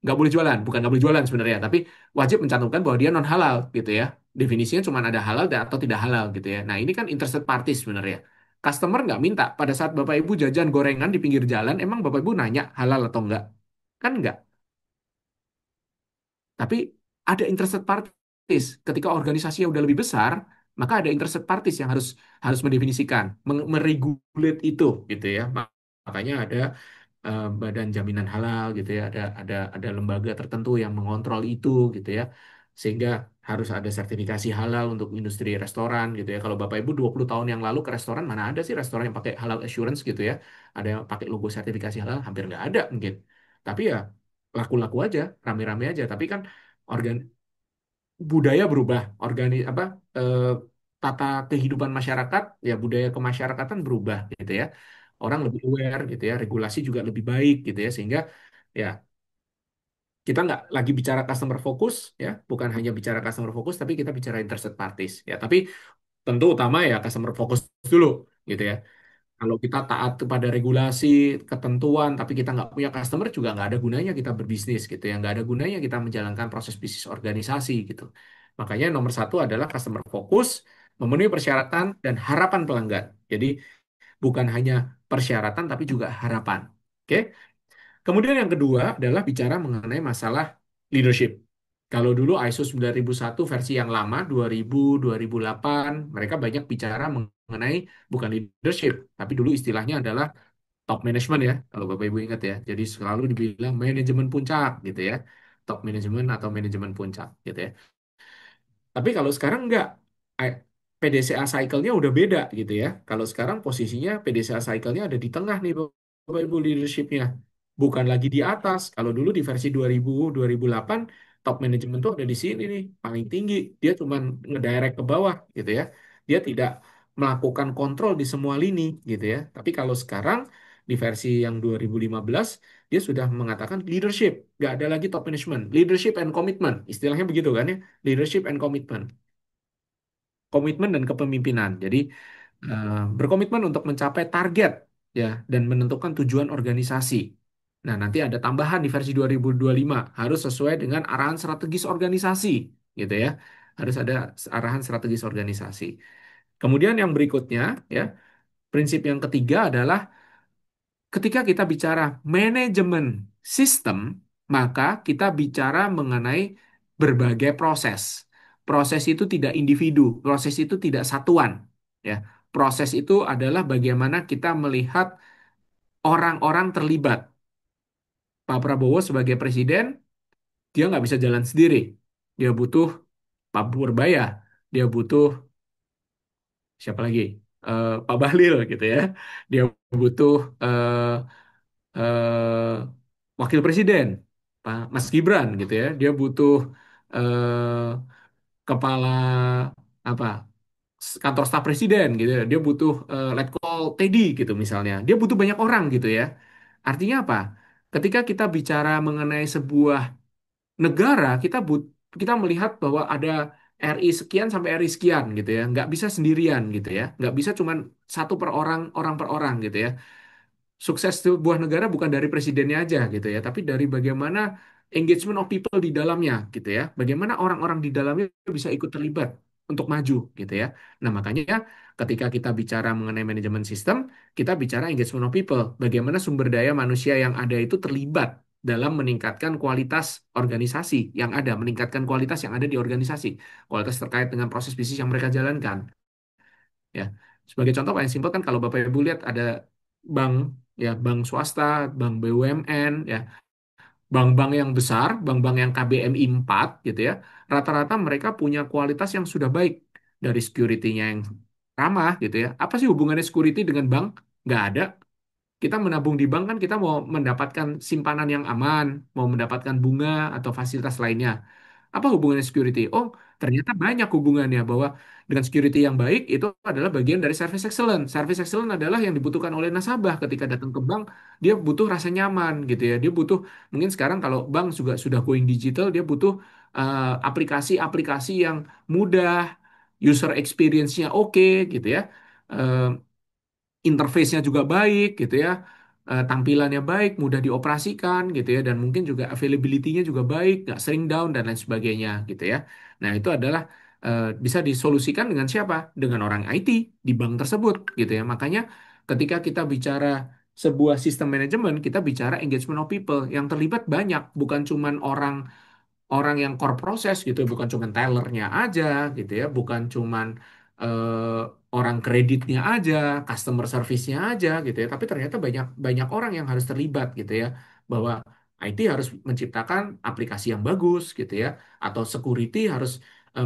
nggak boleh jualan. Bukan nggak boleh jualan sebenarnya, tapi wajib mencantumkan bahwa dia non halal gitu ya. Definisinya cuma ada halal dan atau tidak halal gitu ya. Nah ini kan interested party sebenarnya. Customer nggak minta pada saat Bapak Ibu jajan gorengan di pinggir jalan, emang Bapak Ibu nanya halal atau enggak? Kan enggak. Tapi ada interested parties. Ketika organisasinya udah lebih besar, maka ada interested parties yang harus harus mendefinisikan, meregulate itu gitu ya. Makanya ada badan jaminan halal gitu ya, ada lembaga tertentu yang mengontrol itu gitu ya. Sehingga harus ada sertifikasi halal untuk industri restoran gitu ya. Kalau Bapak Ibu 20 tahun yang lalu ke restoran, mana ada sih restoran yang pakai halal assurance gitu ya. Ada yang pakai logo sertifikasi halal, hampir nggak ada mungkin. Tapi ya laku-laku aja, rame-rame aja. Tapi kan organ budaya berubah, apa eh, tata kehidupan masyarakat, ya budaya kemasyarakatan berubah gitu ya. Orang lebih aware gitu ya, regulasi juga lebih baik gitu ya, sehingga ya kita nggak lagi bicara customer focus ya, bukan hanya bicara customer focus, tapi kita bicara interested parties ya. Tapi tentu utama ya customer focus dulu gitu ya. Kalau kita taat kepada regulasi, ketentuan, tapi kita nggak punya customer juga nggak ada gunanya kita berbisnis gitu ya. Nggak ada gunanya kita menjalankan proses bisnis organisasi gitu. Makanya nomor satu adalah customer focus, memenuhi persyaratan dan harapan pelanggan. Jadi bukan hanya persyaratan tapi juga harapan. Oke? Kemudian yang kedua adalah bicara mengenai masalah leadership. Kalau dulu ISO 9001 versi yang lama 2000 2008 mereka banyak bicara mengenai bukan leadership, tapi dulu istilahnya adalah top management ya, kalau Bapak Ibu ingat ya. Jadi selalu dibilang manajemen puncak gitu ya. Top management atau manajemen puncak gitu ya. Tapi kalau sekarang enggak, I- PDCA cycle-nya udah beda gitu ya. Kalau sekarang posisinya PDCA cycle-nya ada di tengah nih Bapak Ibu leadership-nya. Bukan lagi di atas. Kalau dulu di versi 2000, 2008, top management tuh ada di sini nih, paling tinggi. Dia cuma ngedirect ke bawah gitu ya. Dia tidak melakukan kontrol di semua lini gitu ya. Tapi kalau sekarang di versi yang 2015, dia sudah mengatakan leadership. Nggak ada lagi top management. Leadership and commitment. Istilahnya begitu kan ya, leadership and commitment, komitmen dan kepemimpinan. Jadi berkomitmen untuk mencapai target ya dan menentukan tujuan organisasi. Nah, nanti ada tambahan di versi 2025 harus sesuai dengan arahan strategis organisasi gitu ya. Harus ada arahan strategis organisasi. Kemudian yang berikutnya ya, prinsip yang ketiga adalah ketika kita bicara manajemen sistem, maka kita bicara mengenai berbagai proses. Proses itu tidak individu, proses itu tidak satuan. Ya, proses itu adalah bagaimana kita melihat orang-orang terlibat. Pak Prabowo sebagai presiden, dia nggak bisa jalan sendiri. Dia butuh Pak Purbaya, dia butuh siapa lagi? Pak Bahlil gitu ya. Dia butuh eh, wakil presiden, Pak Mas Gibran gitu ya. Dia butuh kepala apa kantor staf presiden gitu ya. Dia butuh Letkol Teddy gitu misalnya. Dia butuh banyak orang gitu ya. Artinya apa? Ketika kita bicara mengenai sebuah negara, kita melihat bahwa ada RI sekian sampai RI sekian gitu ya, nggak bisa sendirian gitu ya, nggak bisa cuman satu per orang, orang per orang gitu ya. Sukses sebuah negara bukan dari presidennya aja gitu ya, tapi dari bagaimana engagement of people di dalamnya gitu ya. Bagaimana orang-orang di dalamnya bisa ikut terlibat untuk maju gitu ya. Nah, makanya ketika kita bicara mengenai manajemen sistem, kita bicara engagement of people. Bagaimana sumber daya manusia yang ada itu terlibat dalam meningkatkan kualitas organisasi yang ada, meningkatkan kualitas yang ada di organisasi, kualitas terkait dengan proses bisnis yang mereka jalankan. Ya, sebagai contoh paling simpel kan kalau Bapak Ibu lihat ada bank, ya bank swasta, bank BUMN, ya bank-bank yang besar, bank-bank yang KBMI 4 gitu ya, rata-rata mereka punya kualitas yang sudah baik dari security-nya yang ramah gitu ya. Apa sih hubungannya security dengan bank? Nggak ada. Kita menabung di bank kan kita mau mendapatkan simpanan yang aman, mau mendapatkan bunga atau fasilitas lainnya. Apa hubungannya security? Oh, ternyata banyak hubungannya bahwa dengan security yang baik itu adalah bagian dari service excellence. Service excellence adalah yang dibutuhkan oleh nasabah ketika datang ke bank, dia butuh rasa nyaman gitu ya. Dia butuh mungkin sekarang kalau bank juga sudah going digital, dia butuh aplikasi-aplikasi yang mudah, user experience-nya oke gitu ya. Eh, Interface-nya juga baik gitu ya. Tampilannya baik, mudah dioperasikan gitu ya, dan mungkin juga availability-nya juga baik, nggak sering down dan lain sebagainya gitu ya. Nah, itu adalah bisa disolusikan dengan siapa? Dengan orang IT di bank tersebut gitu ya. Makanya ketika kita bicara sebuah sistem manajemen, kita bicara engagement of people yang terlibat banyak, bukan cuman orang yang core proses gitu, bukan cuman tellernya aja gitu ya, bukan cuman orang kreditnya aja, customer service-nya aja gitu ya, tapi ternyata banyak banyak orang yang harus terlibat gitu ya, bahwa IT harus menciptakan aplikasi yang bagus gitu ya, atau security harus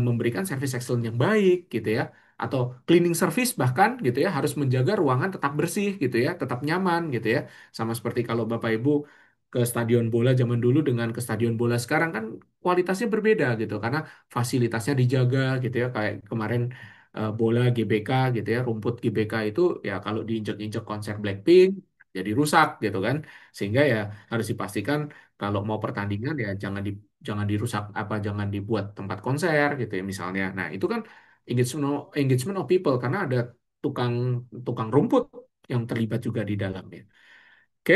memberikan service excellence yang baik gitu ya, atau cleaning service bahkan gitu ya, harus menjaga ruangan tetap bersih gitu ya, tetap nyaman gitu ya, sama seperti kalau Bapak Ibu ke stadion bola zaman dulu dengan ke stadion bola sekarang kan kualitasnya berbeda gitu karena fasilitasnya dijaga gitu ya kayak kemarin bola GBK gitu ya rumput GBK itu ya kalau diinjek-injek konser Blackpink jadi rusak gitu kan sehingga ya harus dipastikan kalau mau pertandingan ya jangan dirusak apa jangan dibuat tempat konser gitu ya misalnya nah itu kan engagement of people karena ada tukang tukang rumput yang terlibat juga di dalamnya. Oke.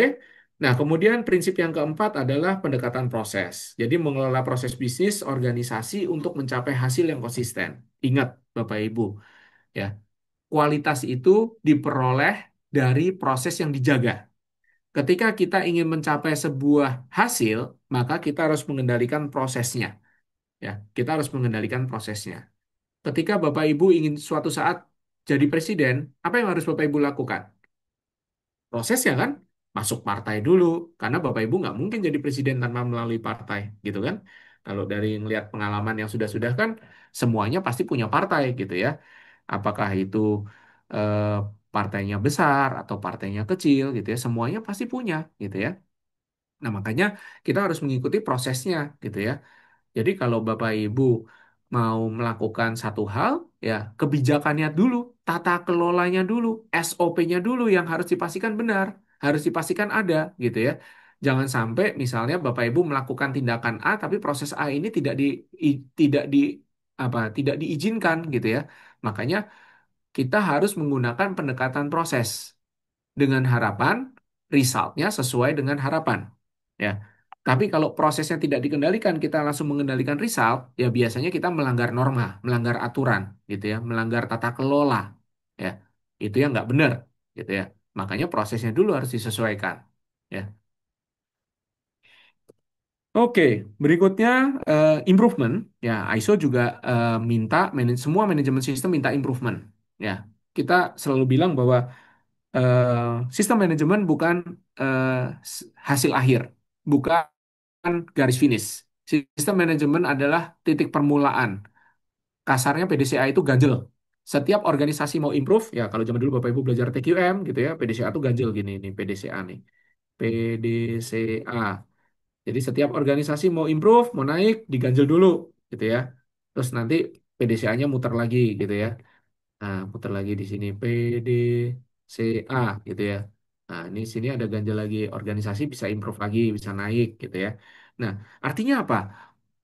Nah, kemudian prinsip yang keempat adalah pendekatan proses. Jadi mengelola proses bisnis organisasi untuk mencapai hasil yang konsisten. Ingat, Bapak Ibu, ya, kualitas itu diperoleh dari proses yang dijaga. Ketika kita ingin mencapai sebuah hasil, maka kita harus mengendalikan prosesnya. Ya, kita harus mengendalikan prosesnya. Ketika Bapak Ibu ingin suatu saat jadi presiden, apa yang harus Bapak Ibu lakukan? Prosesnya kan masuk partai dulu karena Bapak Ibu nggak mungkin jadi presiden tanpa melalui partai gitu kan kalau dari ngelihat pengalaman yang sudah-sudah kan semuanya pasti punya partai gitu ya apakah itu eh, partainya besar atau partainya kecil gitu ya semuanya pasti punya gitu ya nah makanya kita harus mengikuti prosesnya gitu ya jadi kalau Bapak Ibu mau melakukan satu hal, ya kebijakannya dulu, tata kelolanya dulu, SOP-nya dulu yang harus dipastikan benar, harus dipastikan ada, gitu ya. Jangan sampai misalnya Bapak Ibu melakukan tindakan A, tapi proses A ini tidak di tidak diizinkan, gitu ya. Makanya kita harus menggunakan pendekatan proses dengan harapan resultnya sesuai dengan harapan. Ya. Tapi kalau prosesnya tidak dikendalikan, kita langsung mengendalikan result, ya biasanya kita melanggar norma, melanggar aturan, gitu ya, melanggar tata kelola, ya. Itu yang nggak benar, gitu ya. Makanya prosesnya dulu harus disesuaikan, ya. Oke, berikutnya improvement, ya ISO juga minta semua manajemen sistem minta improvement, ya. Kita selalu bilang bahwa sistem manajemen bukan eh, hasil akhir, bukan garis finish. Sistem manajemen adalah titik permulaan. Kasarnya PDCA itu ganjel. Setiap organisasi mau improve, ya kalau zaman dulu Bapak Ibu belajar TQM gitu ya, PDCA itu ganjel gini nih, PDCA nih. PDCA. Jadi setiap organisasi mau improve, mau naik, diganjel dulu gitu ya. Terus nanti PDCA-nya muter lagi gitu ya. Nah, putar lagi di sini PDCA gitu ya. Nah, ini sini ada ganjil lagi organisasi bisa improve lagi, bisa naik gitu ya. Nah, artinya apa?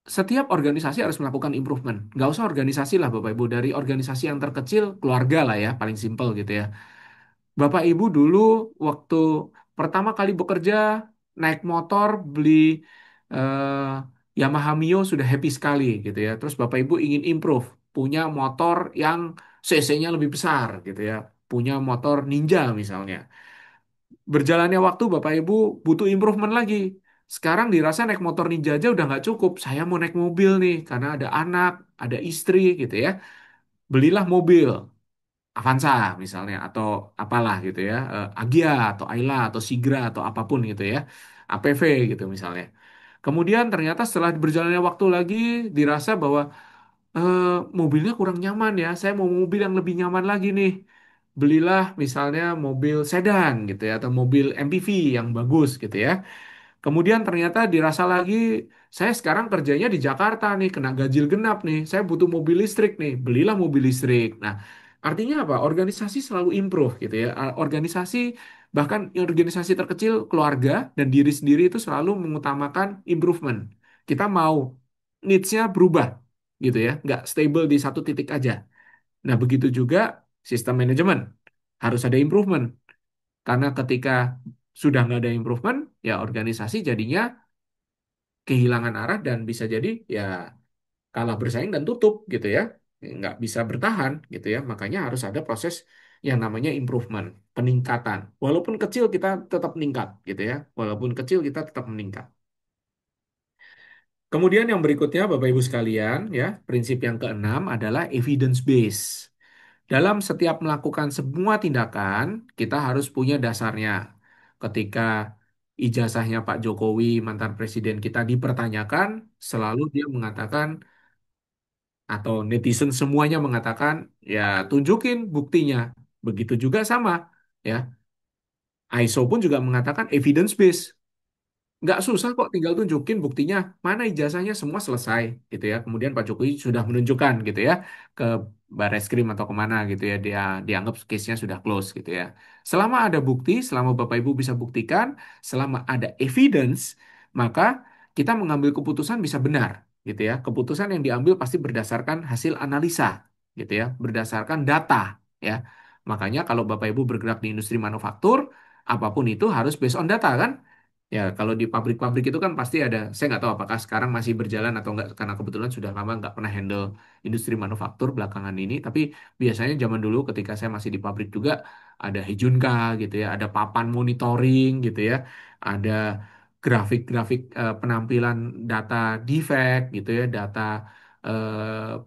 setiap organisasi harus melakukan improvement. Nggak usah organisasi lah Bapak Ibu, dari organisasi yang terkecil, keluarga lah ya, paling simpel gitu ya. Bapak Ibu dulu waktu pertama kali bekerja, naik motor, beli Yamaha Mio sudah happy sekali gitu ya. Terus Bapak Ibu ingin improve, punya motor yang cc-nya lebih besar gitu ya. Punya motor Ninja misalnya. Berjalannya waktu Bapak Ibu butuh improvement lagi. Sekarang dirasa naik motor Ninja aja udah nggak cukup. Saya mau naik mobil nih karena ada anak, ada istri gitu ya. Belilah mobil. Avanza misalnya atau apalah gitu ya, Agya atau Ayla atau Sigra atau apapun gitu ya, APV gitu misalnya. Kemudian ternyata setelah berjalannya waktu lagi dirasa bahwa eh, mobilnya kurang nyaman ya, saya mau mobil yang lebih nyaman lagi nih. Belilah misalnya mobil sedan gitu ya atau mobil MPV yang bagus gitu ya. Kemudian ternyata dirasa lagi, saya sekarang kerjanya di Jakarta nih, kena ganjil genap nih, saya butuh mobil listrik nih, belilah mobil listrik. Nah, artinya apa? Organisasi selalu improve gitu ya. Organisasi, bahkan organisasi terkecil, keluarga dan diri sendiri itu selalu mengutamakan improvement. Kita mau needs-nya berubah gitu ya, nggak stable di satu titik aja. Nah, begitu juga sistem manajemen. Harus ada improvement. Karena ketika sudah nggak ada improvement, ya organisasi jadinya kehilangan arah dan bisa jadi ya kalah bersaing dan tutup gitu ya, nggak bisa bertahan gitu ya. Makanya harus ada proses yang namanya improvement, peningkatan. Walaupun kecil kita tetap meningkat gitu ya, walaupun kecil kita tetap meningkat. Kemudian yang berikutnya Bapak Ibu sekalian ya, prinsip yang keenam adalah evidence base. Dalam setiap melakukan semua tindakan, kita harus punya dasarnya. Ketika ijazahnya Pak Jokowi, mantan presiden kita dipertanyakan, selalu dia mengatakan, atau netizen semuanya mengatakan, ya tunjukin buktinya. Begitu juga sama, ya. ISO pun juga mengatakan evidence based. Nggak susah kok, tinggal tunjukin buktinya. Mana ijazahnya semua selesai gitu ya. Kemudian Pak Jokowi sudah menunjukkan gitu ya ke Barreskrim atau kemana gitu ya. Dia dianggap case-nya sudah close gitu ya. Selama ada bukti, selama Bapak Ibu bisa buktikan, selama ada evidence, maka kita mengambil keputusan bisa benar gitu ya. Keputusan yang diambil pasti berdasarkan hasil analisa gitu ya, berdasarkan data ya. Makanya kalau Bapak Ibu bergerak di industri manufaktur, apapun itu harus based on data kan. Ya, kalau di pabrik-pabrik itu kan pasti ada, saya nggak tahu apakah sekarang masih berjalan atau nggak, karena kebetulan sudah lama nggak pernah handle industri manufaktur belakangan ini, tapi biasanya zaman dulu ketika saya masih di pabrik juga, ada Hejunka gitu ya, ada papan monitoring gitu ya, ada grafik-grafik penampilan data defect gitu ya, data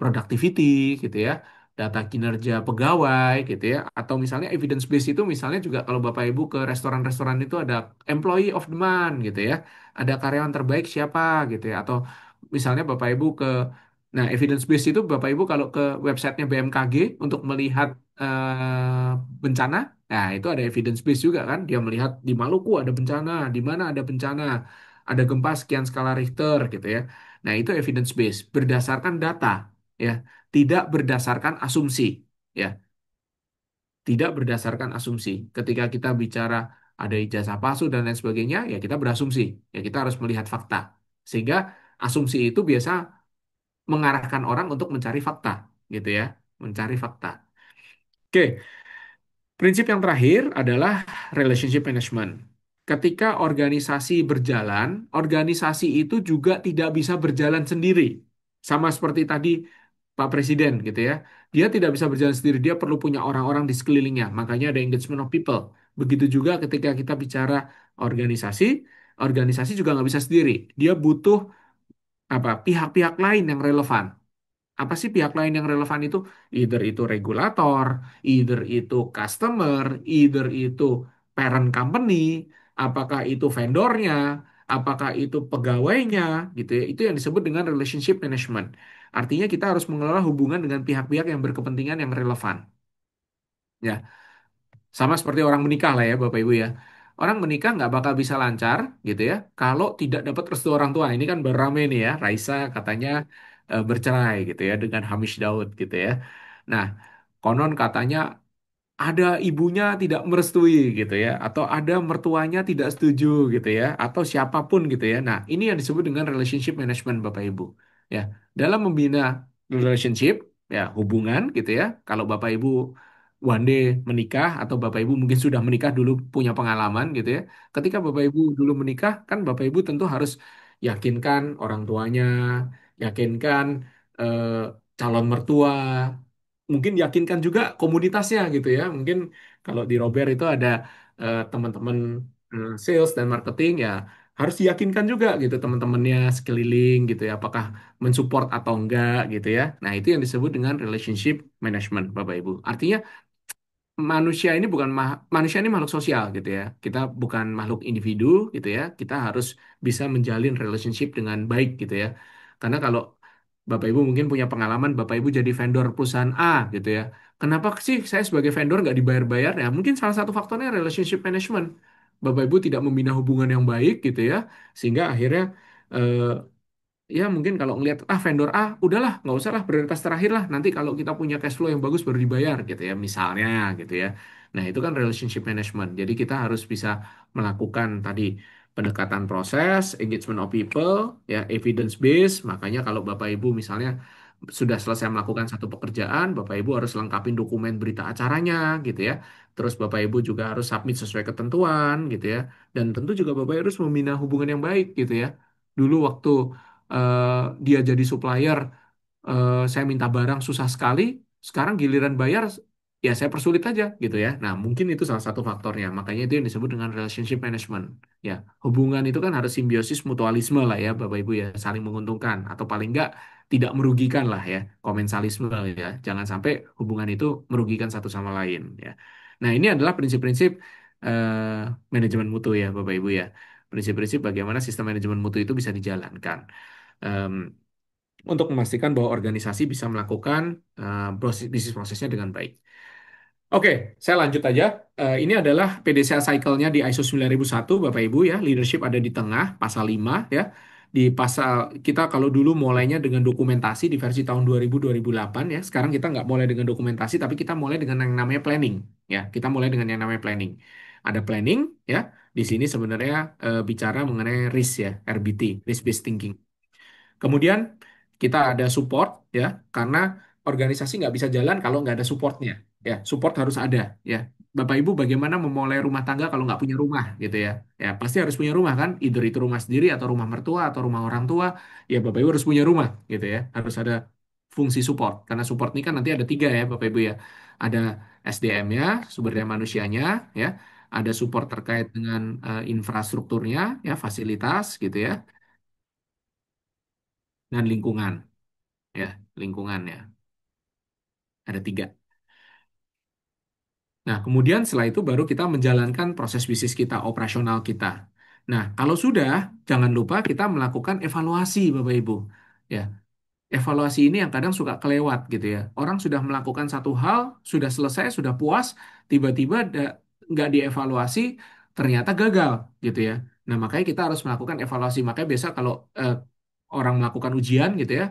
productivity gitu ya, data kinerja pegawai gitu ya, atau misalnya evidence base itu misalnya juga kalau Bapak Ibu ke restoran-restoran itu ada employee of the month gitu ya, ada karyawan terbaik siapa gitu ya, atau misalnya Bapak Ibu ke, nah evidence base itu Bapak Ibu kalau ke websitenya BMKG untuk melihat bencana, nah itu ada evidence base juga kan, dia melihat di Maluku ada bencana, di mana ada bencana, ada gempa sekian skala Richter gitu ya, nah itu evidence base berdasarkan data ya, tidak berdasarkan asumsi ya, tidak berdasarkan asumsi. Ketika kita bicara ada ijazah palsu dan lain sebagainya, ya kita berasumsi, ya kita harus melihat fakta. Sehingga asumsi itu biasa mengarahkan orang untuk mencari fakta, gitu ya, mencari fakta. Oke, prinsip yang terakhir adalah relationship management. Ketika organisasi berjalan, organisasi itu juga tidak bisa berjalan sendiri. Sama seperti tadi Pak Presiden gitu ya. Dia tidak bisa berjalan sendiri, dia perlu punya orang-orang di sekelilingnya. Makanya ada engagement of people. Begitu juga ketika kita bicara organisasi, organisasi juga nggak bisa sendiri. Dia butuh apa? Pihak-pihak lain yang relevan. Apa sih pihak lain yang relevan itu? Either itu regulator, either itu customer, either itu parent company, apakah itu vendornya, apakah itu pegawainya, gitu ya. Itu yang disebut dengan relationship management. Artinya kita harus mengelola hubungan dengan pihak-pihak yang berkepentingan yang relevan. Ya, sama seperti orang menikah lah ya, Bapak Ibu ya. Orang menikah nggak bakal bisa lancar gitu ya, kalau tidak dapat restu orang tua. Ini kan baru rame nih ya, Raisa katanya bercerai gitu ya dengan Hamish Daud gitu ya. Nah, konon katanya ada ibunya tidak merestui gitu ya, atau ada mertuanya tidak setuju gitu ya, atau siapapun gitu ya. Nah, ini yang disebut dengan relationship management Bapak Ibu. Ya, dalam membina relationship, ya hubungan gitu ya. Kalau Bapak Ibu one day menikah atau Bapak Ibu mungkin sudah menikah dulu punya pengalaman gitu ya. Ketika Bapak Ibu dulu menikah, kan Bapak Ibu tentu harus yakinkan orang tuanya, yakinkan eh, calon mertua, mungkin yakinkan juga komunitasnya gitu ya. Mungkin kalau di Robert itu ada teman-teman sales dan marketing ya harus diyakinkan juga gitu teman-temannya sekeliling gitu ya apakah mensupport atau enggak gitu ya. Nah, itu yang disebut dengan relationship management Bapak Ibu. Artinya manusia ini makhluk sosial gitu ya. Kita bukan makhluk individu gitu ya. Kita harus bisa menjalin relationship dengan baik gitu ya. Karena kalau Bapak Ibu mungkin punya pengalaman, Bapak Ibu jadi vendor perusahaan A gitu ya. Kenapa sih saya sebagai vendor nggak dibayar-bayar? Ya mungkin salah satu faktornya relationship management. Bapak Ibu tidak membina hubungan yang baik gitu ya, sehingga akhirnya eh, ya mungkin kalau ngelihat vendor A udahlah nggak usah lah prioritas terakhir lah nanti kalau kita punya cash flow yang bagus baru dibayar gitu ya misalnya gitu ya. Nah, itu kan relationship management, jadi kita harus bisa melakukan tadi pendekatan proses, engagement of people, ya evidence based. Makanya kalau Bapak Ibu misalnya sudah selesai melakukan satu pekerjaan, Bapak Ibu harus lengkapin dokumen berita acaranya gitu ya. Terus Bapak Ibu juga harus submit sesuai ketentuan gitu ya. Dan tentu juga Bapak Ibu harus membina hubungan yang baik gitu ya. Dulu waktu dia jadi supplier, saya minta barang susah sekali, sekarang giliran bayar, ya saya persulit aja gitu ya. Nah, mungkin itu salah satu faktornya. Makanya itu yang disebut dengan relationship management. Ya, hubungan itu kan harus simbiosis mutualisme lah ya, Bapak Ibu ya, saling menguntungkan atau paling enggak tidak merugikan lah ya, komensalisme ya. Jangan sampai hubungan itu merugikan satu sama lain ya. Nah, ini adalah prinsip-prinsip eh, manajemen mutu ya, Bapak Ibu ya. Prinsip-prinsip bagaimana sistem manajemen mutu itu bisa dijalankan. Em, untuk memastikan bahwa organisasi bisa melakukan bisnis prosesnya dengan baik. Oke, saya lanjut aja. Ini adalah PDCA cycle-nya di ISO 9001, Bapak Ibu ya. Leadership ada di tengah, pasal 5 ya. Di pasal kita kalau dulu mulainya dengan dokumentasi di versi tahun 2000-2008 ya. Sekarang kita nggak mulai dengan dokumentasi, tapi kita mulai dengan yang namanya planning ya. Kita mulai dengan yang namanya planning. Ada planning ya. Di sini sebenarnya bicara mengenai risk ya, RBT, risk based thinking. Kemudian kita ada support ya, karena organisasi nggak bisa jalan kalau nggak ada supportnya. Ya, support harus ada ya. Bapak Ibu bagaimana memulai rumah tangga kalau nggak punya rumah gitu ya? Ya pasti harus punya rumah kan, either itu rumah sendiri atau rumah mertua atau rumah orang tua. Ya Bapak Ibu harus punya rumah gitu ya. Harus ada fungsi support. Karena support ini kan nanti ada tiga ya Bapak Ibu ya. Ada SDM-nya, sumber daya manusianya ya. Ada support terkait dengan infrastrukturnya ya, fasilitas gitu ya, dan lingkungan ya, lingkungan ya. Ada tiga. Nah, kemudian setelah itu baru kita menjalankan proses bisnis kita, operasional kita. Nah, kalau sudah, jangan lupa kita melakukan evaluasi, Bapak Ibu. Ya, evaluasi ini yang kadang suka kelewat gitu ya. Orang sudah melakukan satu hal, sudah selesai, sudah puas, tiba-tiba nggak dievaluasi, ternyata gagal gitu ya. Nah, makanya kita harus melakukan evaluasi. Makanya biasa kalau orang melakukan ujian gitu ya,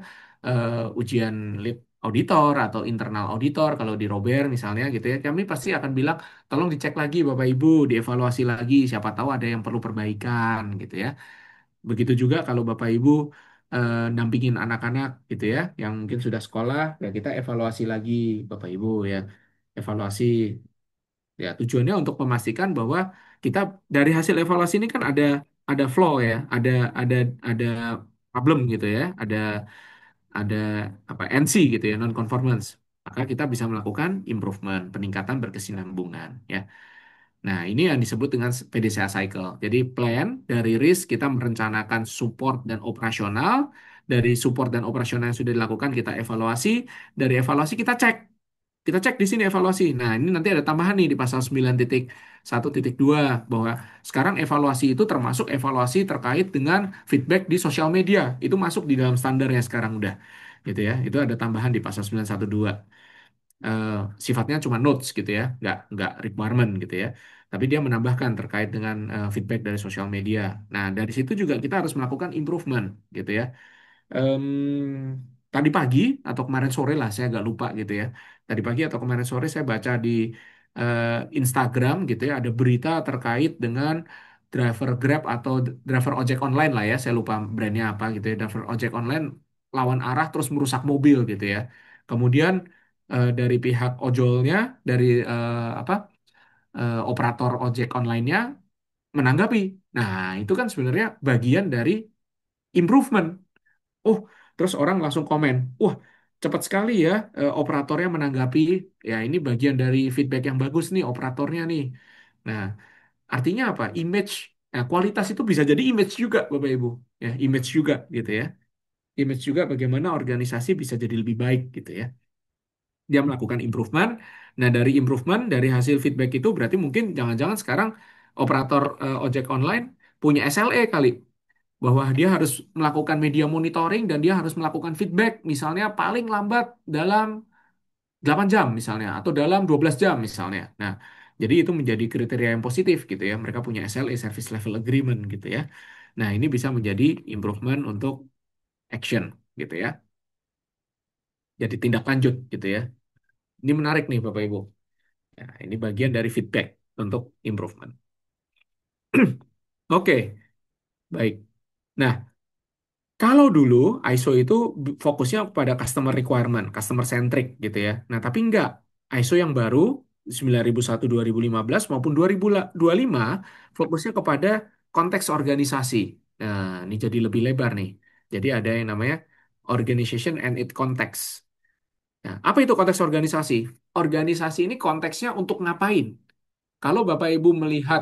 ujian lead auditor atau internal auditor, kalau di Robert misalnya gitu ya, kami pasti akan bilang, tolong dicek lagi Bapak Ibu, dievaluasi lagi, siapa tahu ada yang perlu perbaikan gitu ya. Begitu juga kalau Bapak Ibu dampingin anak-anak gitu ya, yang mungkin sudah sekolah, ya kita evaluasi lagi Bapak Ibu ya. Evaluasi ya tujuannya untuk memastikan bahwa kita dari hasil evaluasi ini kan ada flaw ya, ada ada problem gitu ya, ada apa NC gitu ya, non conformance. Maka kita bisa melakukan improvement, peningkatan berkesinambungan ya. Nah, ini yang disebut dengan PDCA cycle. Jadi plan dari risk kita merencanakan support dan operasional. Dari support dan operasional yang sudah dilakukan kita evaluasi. Dari evaluasi kita cek. Kita cek di sini evaluasi. Nah, ini nanti ada tambahan nih di pasal 9.1.2 bahwa sekarang evaluasi itu termasuk evaluasi terkait dengan feedback di sosial media. Itu masuk di dalam standarnya sekarang udah. Gitu ya. Itu ada tambahan di pasal 9.1.2, eh, sifatnya cuma notes gitu ya, nggak requirement gitu ya. Tapi dia menambahkan terkait dengan feedback dari sosial media. Nah, dari situ juga kita harus melakukan improvement gitu ya. Em, Tadi pagi atau kemarin sore lah, saya agak lupa gitu ya. Tadi pagi atau kemarin sore saya baca di Instagram gitu ya, ada berita terkait dengan driver Grab atau driver ojek online lah ya, saya lupa brandnya apa gitu ya, driver ojek online lawan arah terus merusak mobil gitu ya. Kemudian dari pihak ojolnya, dari apa operator ojek online-nya menanggapi. Nah, itu kan sebenarnya bagian dari improvement. Oh, terus orang langsung komen, wah cepat sekali ya operatornya menanggapi. Ya ini bagian dari feedback yang bagus nih operatornya nih. Nah, artinya apa? Image, nah, kualitas itu bisa jadi image juga, Bapak Ibu. Ya, image juga gitu ya. Image juga bagaimana organisasi bisa jadi lebih baik gitu ya. Dia melakukan improvement. Nah, dari improvement, dari hasil feedback itu berarti mungkin jangan-jangan sekarang operator ojek online punya SLE kali, bahwa dia harus melakukan media monitoring dan dia harus melakukan feedback misalnya paling lambat dalam 8 jam misalnya atau dalam 12 jam misalnya. Nah, jadi itu menjadi kriteria yang positif gitu ya. Mereka punya SLA, Service Level Agreement gitu ya. Nah, ini bisa menjadi improvement untuk action gitu ya. Jadi tindak lanjut gitu ya. Ini menarik nih Bapak Ibu. Nah, ini bagian dari feedback untuk improvement. Oke, baik. Nah, kalau dulu ISO itu fokusnya pada customer requirement, customer centric gitu ya. Nah, tapi enggak. ISO yang baru 9001 2015 maupun 2025 fokusnya kepada konteks organisasi. Nah, ini jadi lebih lebar nih. Jadi ada yang namanya organization and its context. Nah, apa itu konteks organisasi? Organisasi ini konteksnya untuk ngapain? Kalau Bapak Ibu melihat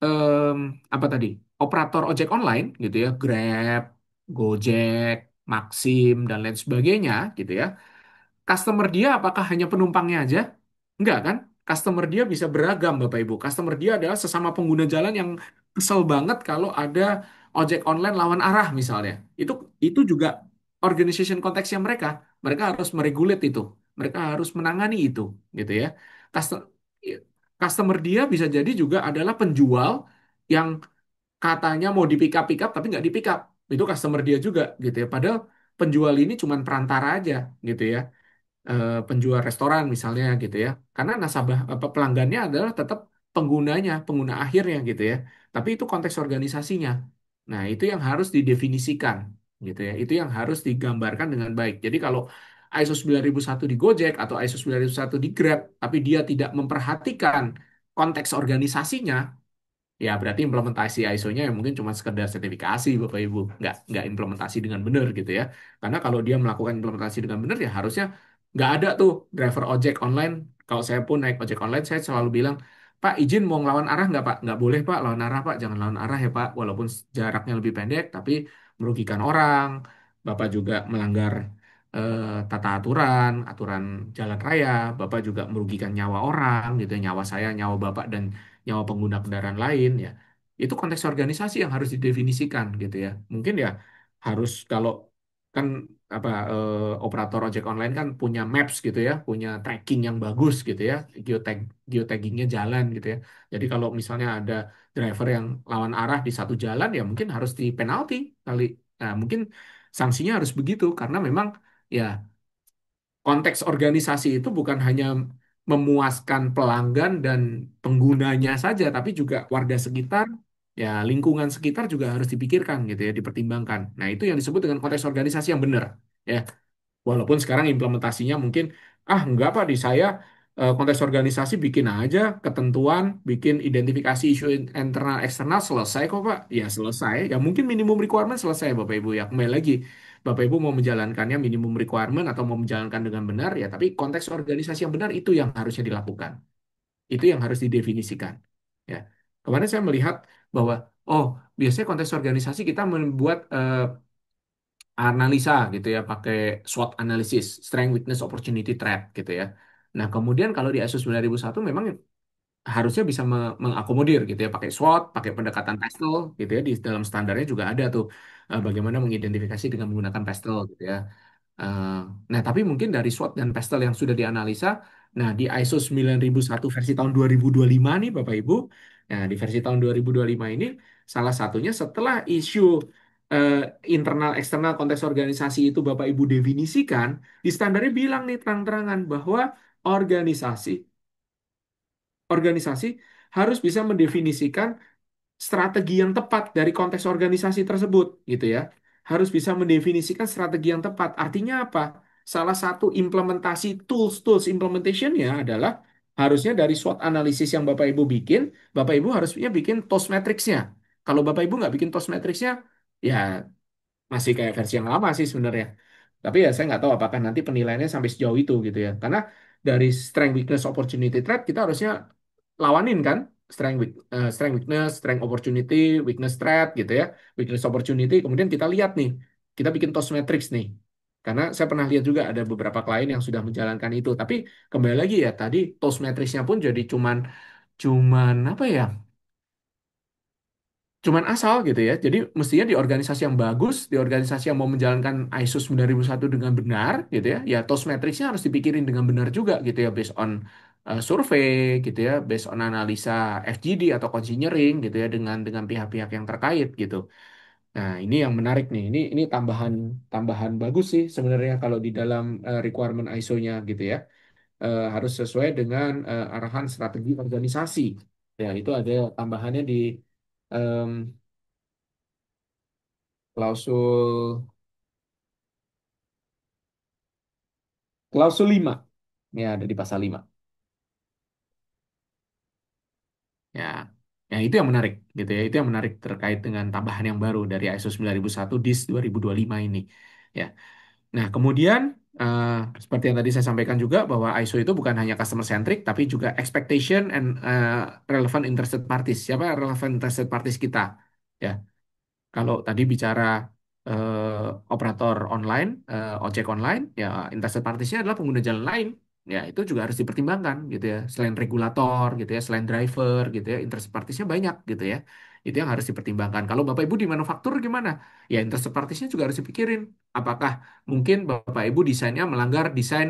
em, apa tadi, operator ojek online gitu ya, Grab, Gojek, Maxim dan lain sebagainya gitu ya. Customer dia apakah hanya penumpangnya aja? Enggak kan? Customer dia bisa beragam Bapak Ibu. Customer dia adalah sesama pengguna jalan yang kesel banget kalau ada ojek online lawan arah misalnya. Itu juga organization konteksnya mereka. Mereka harus meregulate itu. Mereka harus menangani itu gitu ya. Custom- Customer dia bisa jadi juga adalah penjual yang katanya mau di pick up tapi nggak di pick up. Itu customer dia juga gitu ya. Padahal penjual ini cuma perantara aja gitu ya, penjual restoran misalnya gitu ya. Karena nasabah apa pelanggannya adalah tetap penggunanya, pengguna akhirnya gitu ya. Tapi itu konteks organisasinya. Nah, itu yang harus didefinisikan gitu ya. Itu yang harus digambarkan dengan baik. Jadi kalau ISO 9001 di Gojek atau ISO 9001 di Grab, tapi dia tidak memperhatikan konteks organisasinya, ya berarti implementasi ISO-nya yang mungkin cuma sekedar sertifikasi Bapak Ibu, nggak implementasi dengan benar gitu ya. Karena kalau dia melakukan implementasi dengan benar ya harusnya nggak ada tuh driver ojek online. Kalau saya pun naik ojek online, saya selalu bilang, Pak izin mau ngelawan arah nggak Pak? Nggak boleh Pak, lawan arah Pak, jangan lawan arah ya Pak. Walaupun jaraknya lebih pendek, tapi merugikan orang. Bapak juga melanggar tata aturan, aturan jalan raya. Bapak juga merugikan nyawa orang gitu, ya. Nyawa saya, nyawa Bapak dan nyawa pengguna kendaraan lain ya. Itu konteks organisasi yang harus didefinisikan gitu ya. Mungkin ya harus kalau kan apa operator ojek online kan punya maps gitu ya, punya tracking yang bagus gitu ya, geotaggingnya jalan gitu ya. Jadi kalau misalnya ada driver yang lawan arah di satu jalan ya mungkin harus di penalti kali. Nah, mungkin sanksinya harus begitu karena memang ya konteks organisasi itu bukan hanya memuaskan pelanggan dan penggunanya saja, tapi juga warga sekitar, ya lingkungan sekitar juga harus dipikirkan gitu ya, dipertimbangkan. Nah, itu yang disebut dengan konteks organisasi yang benar. Ya, walaupun sekarang implementasinya mungkin, enggak Pak, di saya konteks organisasi bikin aja ketentuan, bikin identifikasi isu internal eksternal selesai kok Pak. Ya selesai. Ya mungkin minimum requirement selesai Bapak Ibu ya. Kembali lagi, Bapak Ibu mau menjalankannya minimum requirement atau mau menjalankan dengan benar ya, tapi konteks organisasi yang benar itu yang harusnya dilakukan. Itu yang harus didefinisikan. Ya. Kemarin saya melihat bahwa oh, biasanya konteks organisasi kita membuat analisa gitu ya, pakai SWOT analysis, Strength, Weakness, Opportunity, Threat gitu ya. Nah, kemudian kalau di ISO 9001 memang harusnya bisa mengakomodir gitu ya, pakai SWOT, pakai pendekatan PESTEL gitu ya, di dalam standarnya juga ada tuh bagaimana mengidentifikasi dengan menggunakan PESTEL gitu ya. Eh, nah, tapi mungkin dari SWOT dan PESTEL yang sudah dianalisa, nah di ISO 9001 versi tahun 2025 nih Bapak Ibu, nah di versi tahun 2025 ini salah satunya setelah isu eh, internal eksternal konteks organisasi itu Bapak Ibu definisikan, di standarnya bilang nih terang-terangan bahwa organisasi organisasi harus bisa mendefinisikan strategi yang tepat dari konteks organisasi tersebut, gitu ya. Harus bisa mendefinisikan strategi yang tepat. Artinya apa? Salah satu implementasi tools implementationnya adalah harusnya dari SWOT analisis yang Bapak Ibu bikin, Bapak Ibu harusnya bikin TOS matrixnya. Kalau Bapak Ibu nggak bikin TOS matrixnya, ya masih kayak versi yang lama sih sebenarnya. Tapi ya saya nggak tahu apakah nanti penilaiannya sampai sejauh itu gitu ya. Karena dari strength, weakness, opportunity, threat kita harusnya lawanin kan. Strength, weakness, strength, opportunity, weakness, threat gitu ya. Weakness, opportunity. Kemudian kita lihat nih, kita bikin TOS matrix nih. Karena saya pernah lihat juga ada beberapa klien yang sudah menjalankan itu. Tapi kembali lagi ya tadi TOS matrixnya pun jadi cuman apa ya? Cuman asal gitu ya. Jadi mestinya di organisasi yang bagus, di organisasi yang mau menjalankan ISO 9001 dengan benar gitu ya, ya TOS matrixnya harus dipikirin dengan benar juga gitu ya, based on survei gitu ya, based on analisa FGD atau consignoring gitu ya dengan pihak-pihak yang terkait gitu. Nah, ini yang menarik nih. Ini tambahan tambahan bagus sih sebenarnya kalau di dalam requirement ISO-nya gitu ya. Harus sesuai dengan arahan strategi organisasi. Ya, itu ada tambahannya di em, klausul klausul 5 ya ada di pasal 5 ya. Ya itu yang menarik gitu ya, itu yang menarik terkait dengan tambahan yang baru dari ISO 9001 DIS 2025 ini ya. Nah kemudian eh, seperti yang tadi saya sampaikan juga bahwa ISO itu bukan hanya customer centric tapi juga expectation and relevant interested parties. Siapa relevant interested parties kita ya? Kalau tadi bicara operator online, ojek online, ya interested parties-nya adalah pengguna jalan lain. Ya, itu juga harus dipertimbangkan gitu ya. Selain regulator gitu ya, selain driver gitu ya, interested parties-nya banyak gitu ya. Itu yang harus dipertimbangkan. Kalau Bapak Ibu di manufaktur gimana? Ya, interested parties-nya juga harus dipikirin. Apakah mungkin Bapak Ibu desainnya melanggar desain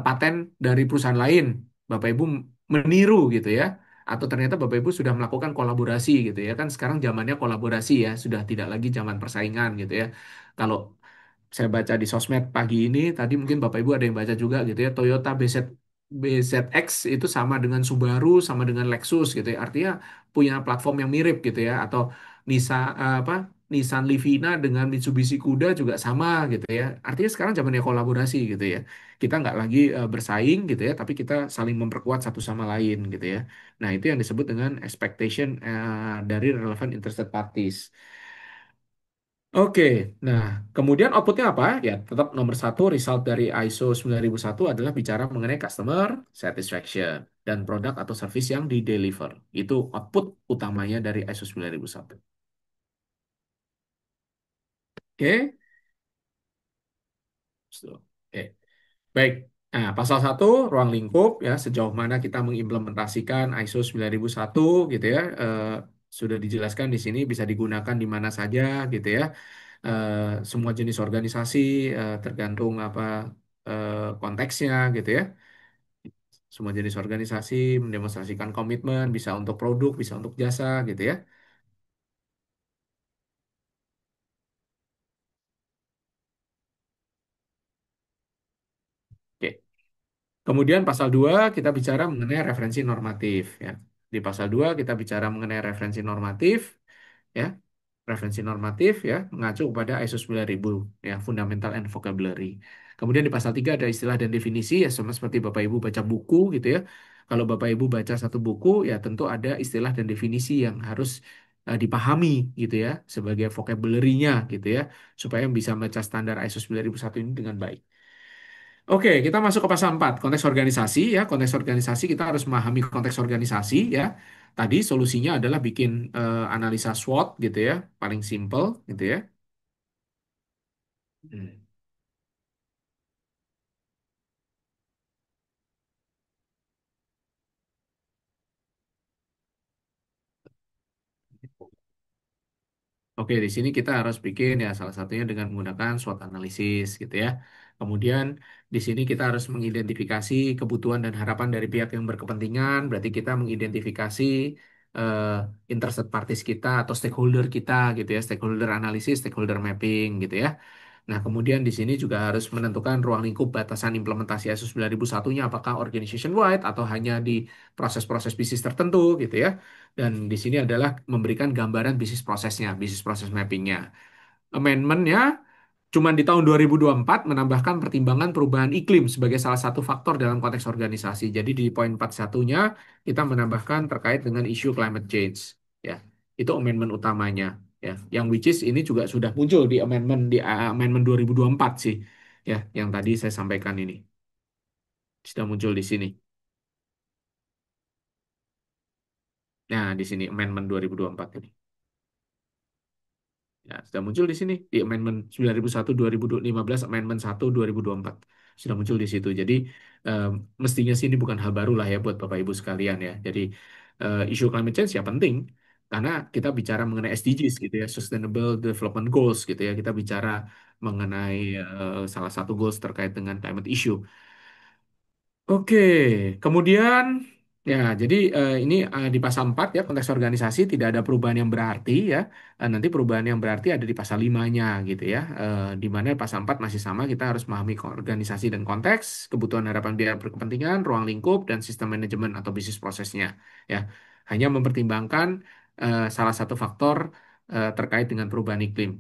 paten dari perusahaan lain, Bapak Ibu meniru gitu ya, atau ternyata Bapak Ibu sudah melakukan kolaborasi gitu ya, kan sekarang zamannya kolaborasi ya, sudah tidak lagi zaman persaingan gitu ya. Kalau saya baca di sosmed pagi ini, tadi mungkin Bapak Ibu ada yang baca juga gitu ya, Toyota BZX itu sama dengan Subaru, sama dengan Lexus gitu ya, artinya punya platform yang mirip gitu ya, atau Nissan Livina dengan Mitsubishi Kuda juga sama gitu ya. Artinya sekarang zamannya kolaborasi gitu ya. Kita nggak lagi bersaing gitu ya, tapi kita saling memperkuat satu sama lain gitu ya. Nah, itu yang disebut dengan expectation dari relevant interested parties. Oke, nah kemudian outputnya apa? Ya, tetap nomor satu result dari ISO 9001 adalah bicara mengenai customer satisfaction dan produk atau service yang di deliver. Itu output utamanya dari ISO 9001. Oke, oke. Baik. Nah, pasal satu ruang lingkup ya sejauh mana kita mengimplementasikan ISO 9001 gitu ya. Sudah dijelaskan di sini bisa digunakan di mana saja gitu ya. Semua jenis organisasi tergantung apa konteksnya gitu ya. Semua jenis organisasi mendemonstrasikan komitmen bisa untuk produk, bisa untuk jasa gitu ya. Oke. Kemudian pasal 2 kita bicara mengenai referensi normatif ya. Di pasal 2 kita bicara mengenai referensi normatif ya. Referensi normatif ya mengacu kepada ISO 9000 ya fundamental and vocabulary. Kemudian di pasal 3 ada istilah dan definisi ya sama seperti Bapak Ibu baca buku gitu ya. Kalau Bapak Ibu baca satu buku ya tentu ada istilah dan definisi yang harus dipahami gitu ya sebagai vocabulary-nya gitu ya supaya bisa membaca standar ISO 9001 ini dengan baik. Oke, kita masuk ke pasal 4, konteks organisasi ya. Konteks organisasi kita harus memahami konteks organisasi ya. Tadi solusinya adalah bikin analisa SWOT gitu ya, paling simple gitu ya. Hmm. Oke, di sini kita harus bikin ya salah satunya dengan menggunakan SWOT analisis gitu ya. Kemudian di sini kita harus mengidentifikasi kebutuhan dan harapan dari pihak yang berkepentingan. Berarti kita mengidentifikasi eh, interested parties kita atau stakeholder kita gitu ya, stakeholder analisis, stakeholder mapping gitu ya. Nah, kemudian di sini juga harus menentukan ruang lingkup batasan implementasi ISO 9001-nya apakah organization wide atau hanya di proses-proses bisnis tertentu gitu ya. Dan di sini adalah memberikan gambaran bisnis prosesnya, bisnis proses mappingnya. Amendmentnya cuma di tahun 2024 menambahkan pertimbangan perubahan iklim sebagai salah satu faktor dalam konteks organisasi. Jadi di poin 41-nya kita menambahkan terkait dengan isu climate change. Ya, itu amendment utamanya. Ya, yang which is ini juga sudah muncul di amendment 2024 sih. Ya, yang tadi saya sampaikan ini sudah muncul di sini. Nah, di sini amendment 2024 ini. Ya, sudah muncul di sini di Amendment 9001 2015 Amendment 1 2024 sudah muncul di situ. Jadi eh, mestinya sih ini bukan hal baru lah ya buat Bapak Ibu sekalian ya. Jadi isu climate change ya penting karena kita bicara mengenai SDGs gitu ya, Sustainable Development Goals gitu ya. Kita bicara mengenai salah satu goals terkait dengan climate issue. Oke, kemudian ya, jadi ini di pasal 4 ya konteks organisasi tidak ada perubahan yang berarti ya. Nanti perubahan yang berarti ada di pasal 5-nya gitu ya. Di mana pasal 4 masih sama kita harus memahami organisasi dan konteks, kebutuhan harapan biaya berkepentingan, ruang lingkup dan sistem manajemen atau bisnis prosesnya ya. Hanya mempertimbangkan salah satu faktor terkait dengan perubahan iklim.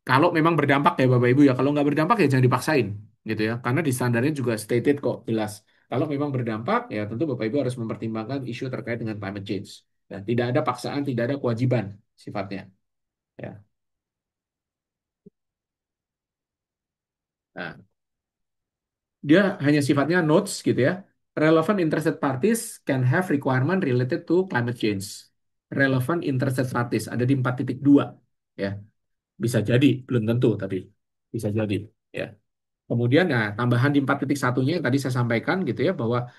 Kalau memang berdampak ya Bapak Ibu ya, kalau nggak berdampak ya jangan dipaksain gitu ya. Karena di standarnya juga stated kok jelas. Kalau memang berdampak, ya tentu Bapak Ibu harus mempertimbangkan isu terkait dengan climate change. Dan tidak ada paksaan, tidak ada kewajiban sifatnya. Ya. Nah, dia hanya sifatnya notes gitu ya. Relevant interested parties can have requirement related to climate change. Relevant interested parties ada di 4.2. Ya, bisa jadi, belum tentu tapi bisa jadi. Ya. Kemudian, nah, tambahan di 4.1-nya yang tadi saya sampaikan gitu ya, bahwa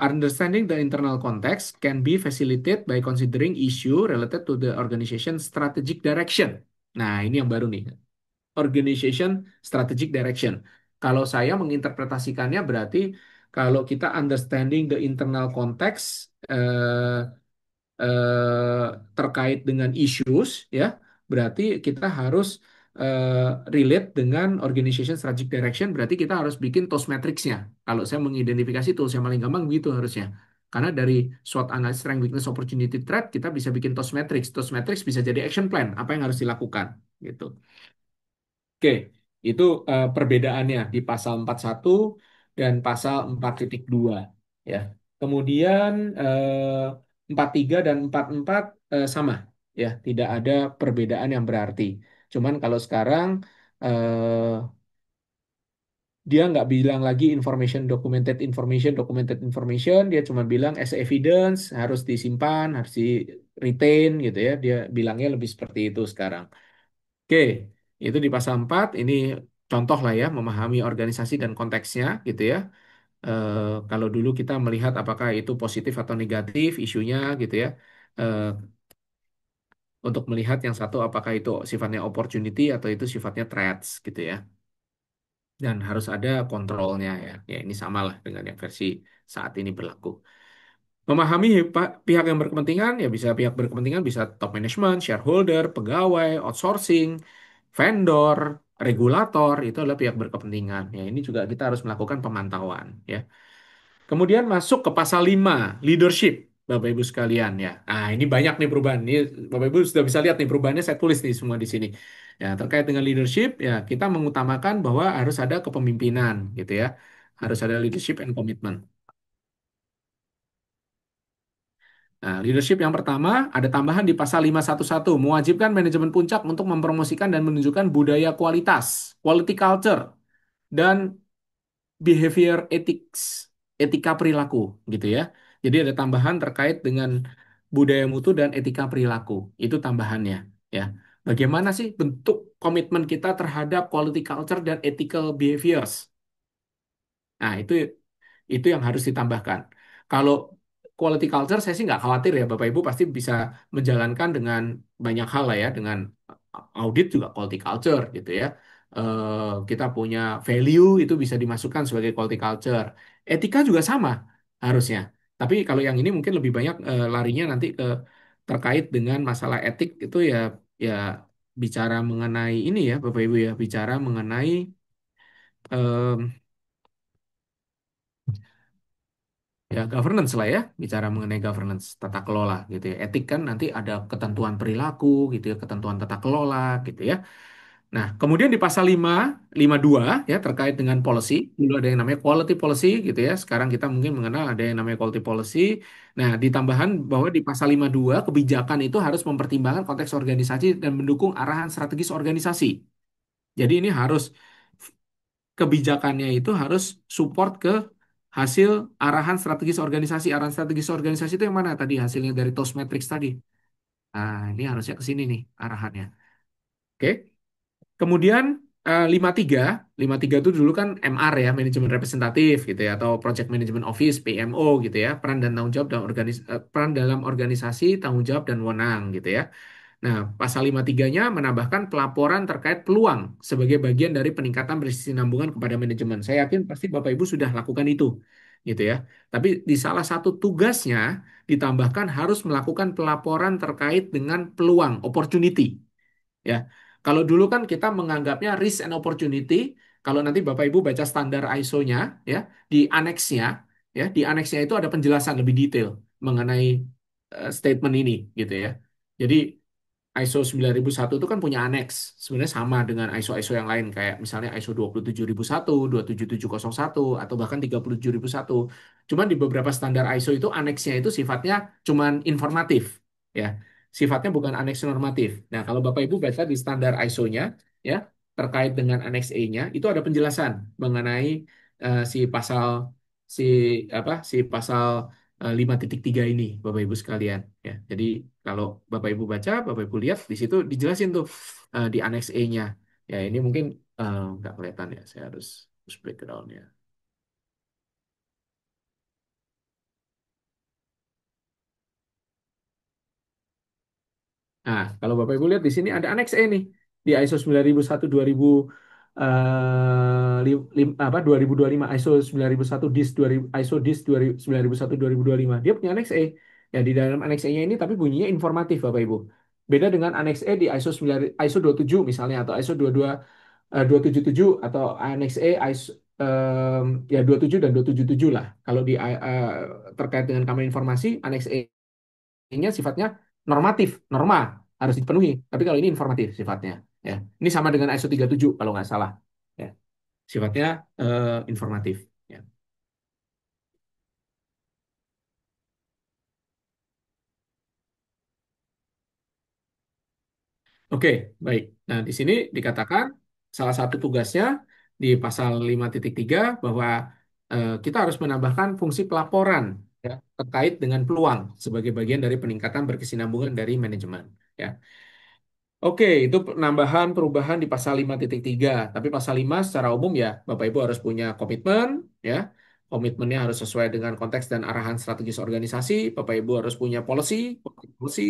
understanding the internal context can be facilitated by considering issue related to the organization strategic direction. Nah, ini yang baru nih, organization strategic direction. Kalau saya menginterpretasikannya berarti kalau kita understanding the internal context terkait dengan issues ya berarti kita harus relate dengan organization strategic direction berarti kita harus bikin TOS matrix-nya. Kalau saya mengidentifikasi tools yang paling gampang gitu harusnya. Karena dari SWOT analysis strength weakness opportunity threat kita bisa bikin TOS matrix. TOS matrix bisa jadi action plan apa yang harus dilakukan gitu. Oke, itu perbedaannya di pasal 41 dan pasal 4.2 ya. Kemudian 43 dan 44 sama ya, tidak ada perbedaan yang berarti. Cuman kalau sekarang dia nggak bilang lagi documented information, dia cuma bilang as evidence harus disimpan, harus di retain gitu ya. Dia bilangnya lebih seperti itu sekarang. Oke, itu di pasal 4 ini contoh lah ya memahami organisasi dan konteksnya gitu ya. Kalau dulu kita melihat apakah itu positif atau negatif isunya gitu ya. Eh, untuk melihat yang satu apakah itu sifatnya opportunity atau itu sifatnya threats gitu ya. Dan harus ada kontrolnya ya. Ya ini sama lah dengan yang versi saat ini berlaku. Memahami pihak yang berkepentingan, ya bisa pihak berkepentingan bisa top management, shareholder, pegawai, outsourcing, vendor, regulator, itu adalah pihak berkepentingan. Ya, ini juga kita harus melakukan pemantauan. Ya. Kemudian masuk ke pasal 5 leadership, Bapak Ibu sekalian. Ya. Nah, ini banyak nih perubahan. Ini Bapak Ibu sudah bisa lihat nih perubahannya saya tulis nih semua di sini. Ya, terkait dengan leadership, ya kita mengutamakan bahwa harus ada kepemimpinan, gitu ya. Harus ada leadership and commitment. Nah, leadership yang pertama ada tambahan di pasal 511 mewajibkan manajemen puncak untuk mempromosikan dan menunjukkan budaya kualitas, quality culture, dan behavior ethics, etika perilaku gitu ya. Jadi ada tambahan terkait dengan budaya mutu dan etika perilaku. Itu tambahannya ya. Bagaimana sih bentuk komitmen kita terhadap quality culture dan ethical behaviors? Nah, itu yang harus ditambahkan. Kalau quality culture, saya sih nggak khawatir ya, Bapak Ibu pasti bisa menjalankan dengan banyak hal lah ya, dengan audit juga quality culture gitu ya. Kita punya value itu bisa dimasukkan sebagai quality culture. Etika juga sama harusnya. Tapi kalau yang ini mungkin lebih banyak larinya nanti ke terkait dengan masalah etik itu ya bicara mengenai ini ya, Bapak Ibu ya, bicara mengenai em, ya governance lah ya, bicara mengenai governance tata kelola gitu ya. Etik kan nanti ada ketentuan perilaku gitu ya, ketentuan tata kelola gitu ya. Nah, kemudian di pasal 552 ya terkait dengan policy, dulu ada yang namanya quality policy gitu ya. Sekarang kita mungkin mengenal ada yang namanya quality policy. Nah, ditambahan bahwa di pasal 52 kebijakan itu harus mempertimbangkan konteks organisasi dan mendukung arahan strategis organisasi. Jadi ini harus kebijakannya itu harus support ke hasil arahan strategis organisasi. Arahan strategis organisasi itu yang mana tadi hasilnya dari Toastmatrix tadi. Nah, ini harusnya ke sini nih arahannya. Oke. Kemudian 53, 53 itu dulu kan MR ya, manajemen representatif gitu ya, atau Project Management Office, PMO gitu ya, peran dan tanggung jawab dalam peran dalam organisasi, tanggung jawab dan wewenang gitu ya. Nah, pasal 53-nya menambahkan pelaporan terkait peluang sebagai bagian dari peningkatan berkesinambungan kepada manajemen. Saya yakin pasti Bapak Ibu sudah lakukan itu gitu ya. Tapi di salah satu tugasnya ditambahkan harus melakukan pelaporan terkait dengan peluang, opportunity. Ya, kalau dulu kan kita menganggapnya risk and opportunity. Kalau nanti Bapak Ibu baca standar ISO-nya, ya, di aneksnya, di aneksnya itu ada penjelasan lebih detail mengenai statement ini, gitu ya. Jadi ISO 9001 itu kan punya aneks. Sebenarnya sama dengan ISO-ISO yang lain kayak misalnya ISO 27001, 27701 atau bahkan 37001. Cuman di beberapa standar ISO itu aneksnya itu sifatnya cuman informatif ya. Sifatnya bukan aneks normatif. Nah, kalau Bapak Ibu baca di standar ISO-nya ya terkait dengan aneks E-nya itu ada penjelasan mengenai si pasal si si pasal 5.3 ini Bapak Ibu sekalian ya. Jadi kalau Bapak Ibu baca, Bapak Ibu lihat di situ dijelasin tuh di aneks E-nya. Ya ini mungkin nggak kelihatan ya, saya harus push background-nya. Nah, kalau Bapak Ibu lihat di sini ada aneks E nih di ISO 9001 2000 2025 ISO 9001 DIS 2000 ISO DIS 2000 9001 2025. Dia punya aneks E. Ya di dalam aneks E-nya ini tapi bunyinya informatif Bapak Ibu. Beda dengan aneks E di ISO 9 ISO 27 misalnya atau ISO 22 277 atau aneks E ISO ya 27 dan 277 lah. Kalau di terkait dengan keamanan informasi aneks E-nya sifatnya normatif, norma harus dipenuhi. Tapi kalau ini informatif sifatnya. Ya, ini sama dengan ISO 37 kalau nggak salah. Ya, sifatnya informatif. Ya. Oke, baik. Nah, di sini dikatakan salah satu tugasnya di pasal 5.3 bahwa kita harus menambahkan fungsi pelaporan ya, terkait dengan peluang sebagai bagian dari peningkatan berkesinambungan dari manajemen. Ya. Oke, itu penambahan perubahan di pasal 5.3. Tapi pasal 5 secara umum ya, Bapak Ibu harus punya komitmen, ya. Komitmennya harus sesuai dengan konteks dan arahan strategis organisasi. Bapak Ibu harus punya policy, policy,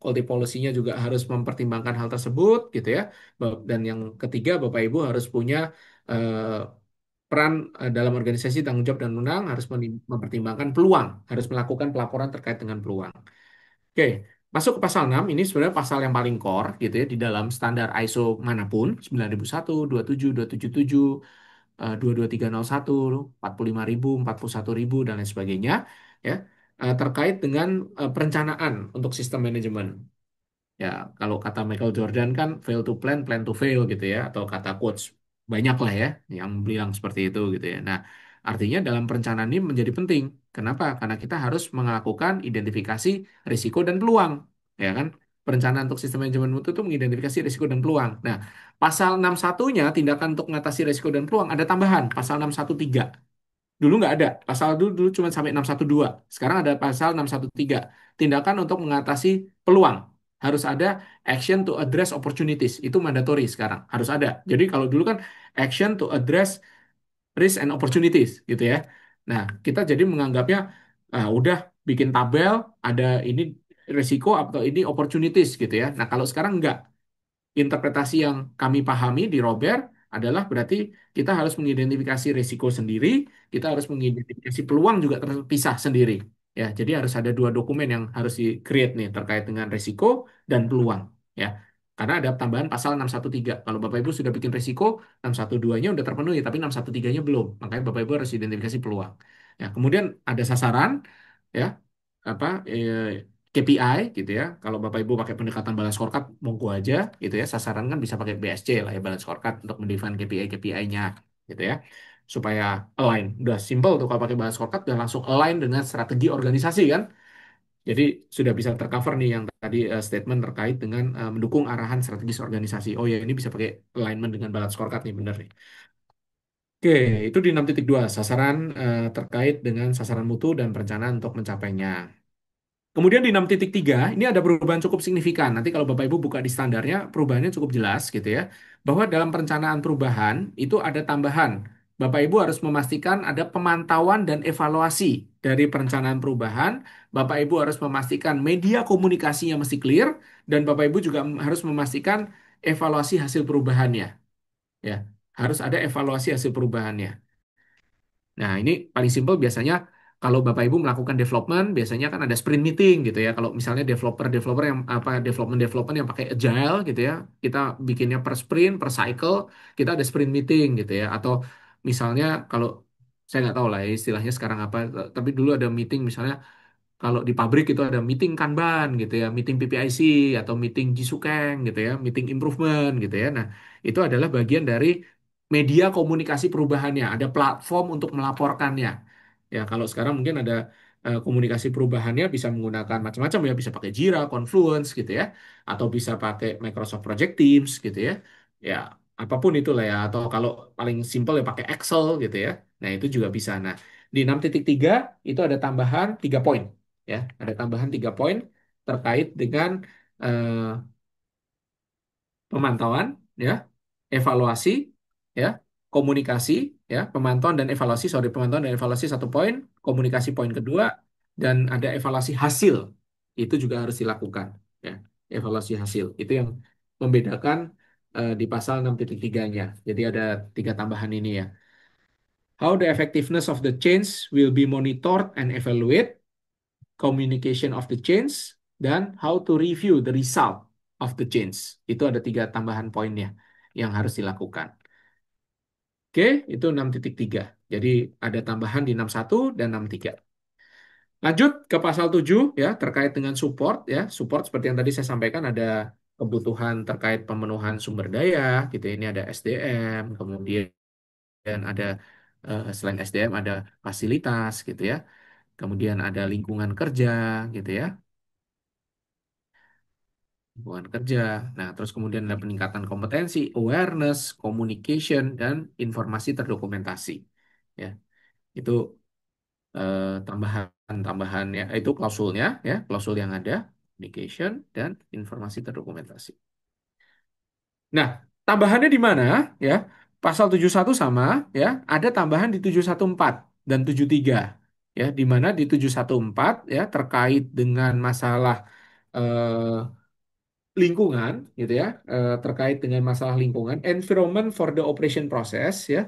quality policy-nya juga harus mempertimbangkan hal tersebut, gitu ya. Dan yang ketiga, Bapak Ibu harus punya eh, peran dalam organisasi tanggung jawab dan wewenang harus mempertimbangkan peluang, harus melakukan pelaporan terkait dengan peluang. Oke, masuk ke pasal 6 ini sebenarnya pasal yang paling core gitu ya di dalam standar ISO manapun 9001, 27, 277, 22301, 45000, 41000 dan lain sebagainya ya terkait dengan perencanaan untuk sistem manajemen. Ya, kalau kata Michael Jordan kan fail to plan, plan to fail gitu ya, atau kata quotes banyak lah ya yang bilang seperti itu gitu ya. Nah, artinya dalam perencanaan ini menjadi penting. Kenapa? Karena kita harus melakukan identifikasi risiko dan peluang, ya kan? Perencanaan untuk sistem manajemen mutu itu mengidentifikasi risiko dan peluang. Nah, pasal 61-nya tindakan untuk mengatasi risiko dan peluang ada tambahan, pasal 613. Dulu nggak ada. Pasal dulu cuma sampai 612. Sekarang ada pasal 613. Tindakan untuk mengatasi peluang. Harus ada action to address opportunities. Itu mandatory sekarang. Harus ada. Jadi kalau dulu kan action to address risk and opportunities gitu ya. Nah, kita jadi menganggapnya udah bikin tabel, ada ini risiko atau ini opportunities gitu ya. Nah, kalau sekarang nggak interpretasi yang kami pahami di Robert adalah berarti kita harus mengidentifikasi risiko sendiri, kita harus mengidentifikasi peluang juga terpisah sendiri. Ya, jadi harus ada dua dokumen yang harus di-create nih terkait dengan risiko dan peluang. Ya. Karena ada tambahan pasal 613. Kalau Bapak Ibu sudah bikin risiko, 612-nya udah terpenuhi, tapi 613-nya belum. Makanya Bapak Ibu harus identifikasi peluang. Ya, kemudian ada sasaran, ya, apa KPI gitu ya. Kalau Bapak Ibu pakai pendekatan balance scorecard, monggo aja gitu ya. Sasaran kan bisa pakai BSC lah ya, balance scorecard untuk mendefine KPI-KPI-nya gitu ya. Supaya align. Udah simple tuh kalau pakai balance scorecard, udah langsung align dengan strategi organisasi kan. Jadi sudah bisa tercover nih yang tadi statement terkait dengan mendukung arahan strategis organisasi. Oh ya, ini bisa pakai alignment dengan balance scorecard nih, bener nih. Oke, itu di 6.2 sasaran terkait dengan sasaran mutu dan perencanaan untuk mencapainya. Kemudian di 6.3 ini ada perubahan cukup signifikan. Nanti kalau Bapak Ibu buka di standarnya, perubahannya cukup jelas gitu ya. Bahwa dalam perencanaan perubahan itu ada tambahan. Bapak Ibu harus memastikan ada pemantauan dan evaluasi dari perencanaan perubahan. Bapak Ibu harus memastikan media komunikasinya mesti clear dan Bapak Ibu juga harus memastikan evaluasi hasil perubahannya. Ya, harus ada evaluasi hasil perubahannya. Nah, ini paling simpel biasanya kalau Bapak Ibu melakukan development, biasanya kan ada sprint meeting gitu ya. Kalau misalnya developer-developer yang apa development-development yang pakai agile gitu ya, kita bikinnya per sprint, per cycle, kita ada sprint meeting gitu ya. Atau misalnya kalau saya nggak tahu lah ya istilahnya sekarang apa, tapi dulu ada meeting misalnya kalau di pabrik itu ada meeting Kanban gitu ya, meeting PPIC atau meeting Jisukeng gitu ya, meeting improvement gitu ya. Nah, itu adalah bagian dari media komunikasi perubahannya, ada platform untuk melaporkannya. Ya, kalau sekarang mungkin ada komunikasi perubahannya bisa menggunakan macam-macam ya, bisa pakai Jira, Confluence gitu ya, atau bisa pakai Microsoft Project Teams gitu ya. Ya, apapun itulah ya, atau kalau paling simpel ya pakai Excel gitu ya. Nah, itu juga bisa. Nah, di 6.3 itu ada tambahan 3 poin ya, ada tambahan 3 poin terkait dengan eh, pemantauan, ya, evaluasi, ya, komunikasi, ya, pemantauan dan evaluasi, sorry, pemantauan dan evaluasi 1 poin, komunikasi poin kedua, dan ada evaluasi hasil, itu juga harus dilakukan, ya, evaluasi hasil, itu yang membedakan di pasal 6.3-nya. Jadi ada 3 tambahan ini ya. How the effectiveness of the change will be monitored and evaluated, communication of the change, dan how to review the result of the change. Itu ada 3 tambahan poinnya yang harus dilakukan. Oke, itu 6.3. Jadi ada tambahan di 61 dan 63. Lanjut ke pasal 7 ya, terkait dengan support ya. Support seperti yang tadi saya sampaikan ada kebutuhan terkait pemenuhan sumber daya gitu ya. Ini ada SDM, kemudian ada selain SDM ada fasilitas gitu ya. Kemudian ada lingkungan kerja gitu ya. Hubungan kerja. Nah, terus kemudian ada peningkatan kompetensi, awareness, communication, dan informasi terdokumentasi. Ya, itu tambahan-tambahan ya, itu klausulnya, ya, klausul yang ada, communication dan informasi terdokumentasi. Nah, tambahannya di mana? Ya, pasal 71 sama, ya, ada tambahan di 714 dan 73. Ya, di mana di 714 ya terkait dengan masalah eh, lingkungan gitu ya, terkait dengan masalah lingkungan environment for the operation process ya,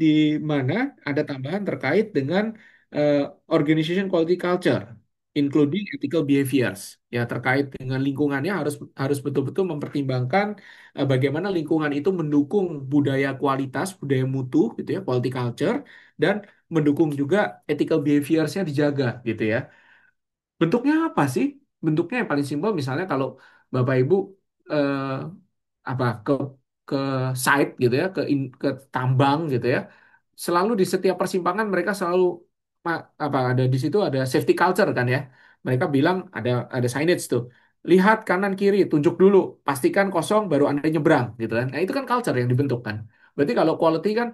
di mana ada tambahan terkait dengan eh, organization quality culture including ethical behaviors ya, terkait dengan lingkungannya harus harus betul-betul mempertimbangkan bagaimana lingkungan itu mendukung budaya kualitas, budaya mutu gitu ya, quality culture, dan mendukung juga ethical behaviorsnya dijaga gitu ya. Bentuknya apa sih? Bentuknya yang paling simpel misalnya kalau Bapak Ibu eh, apa ke site gitu ya, ke tambang gitu ya. Selalu di setiap persimpangan mereka selalu apa ada di situ ada safety culture kan ya. Mereka bilang ada signage tuh. Lihat kanan kiri, tunjuk dulu, pastikan kosong baru Anda nyebrang gitu kan. Nah, itu kan culture yang dibentuk kan. Berarti kalau quality kan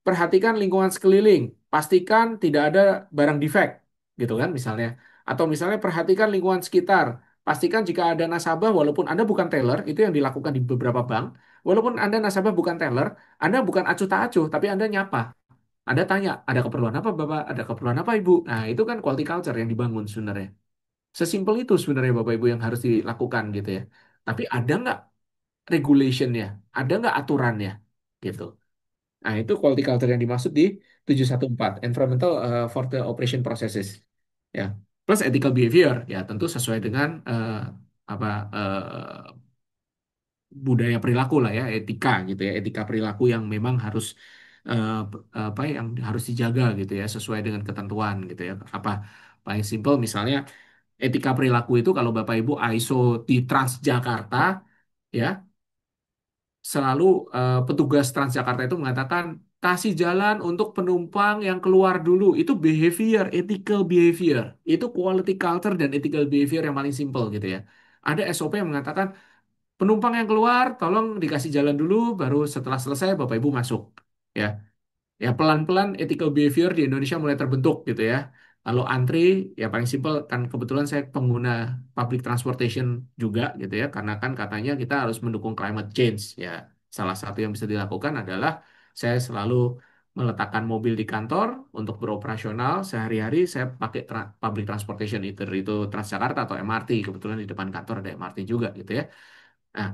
perhatikan lingkungan sekeliling, pastikan tidak ada barang defect gitu kan misalnya. Atau misalnya perhatikan lingkungan sekitar. Pastikan jika ada nasabah, walaupun Anda bukan teller, itu yang dilakukan di beberapa bank. Walaupun Anda nasabah bukan teller, Anda bukan acuh tak acuh, tapi Anda nyapa. Anda tanya, ada keperluan apa Bapak? Ada keperluan apa Ibu? Nah, itu kan quality culture yang dibangun sebenarnya. Sesimpel itu sebenarnya Bapak Ibu yang harus dilakukan gitu ya. Tapi ada nggak regulationnya? Ada nggak aturannya? Gitu. Nah, itu quality culture yang dimaksud di 714 environmental for the operation processes. Ya. Plus ethical behavior, ya tentu sesuai dengan apa budaya perilaku lah ya, etika gitu ya, etika perilaku yang memang harus apa yang harus dijaga gitu ya, sesuai dengan ketentuan gitu ya. Apa paling simpel misalnya etika perilaku itu kalau Bapak Ibu ISO di Transjakarta ya, selalu petugas Transjakarta itu mengatakan kasih jalan untuk penumpang yang keluar dulu. Itu behavior, ethical behavior. Itu quality culture dan ethical behavior yang paling simple gitu ya. Ada SOP yang mengatakan penumpang yang keluar tolong dikasih jalan dulu, baru setelah selesai Bapak Ibu masuk. Ya, ya pelan-pelan ethical behavior di Indonesia mulai terbentuk gitu ya. Kalau antri, ya paling simpel kan kebetulan saya pengguna public transportation juga gitu ya, karena kan katanya kita harus mendukung climate change ya. Salah satu yang bisa dilakukan adalah saya selalu meletakkan mobil di kantor untuk beroperasional sehari-hari saya pakai public transportation itu Transjakarta atau MRT. Kebetulan di depan kantor ada MRT juga gitu ya. Nah,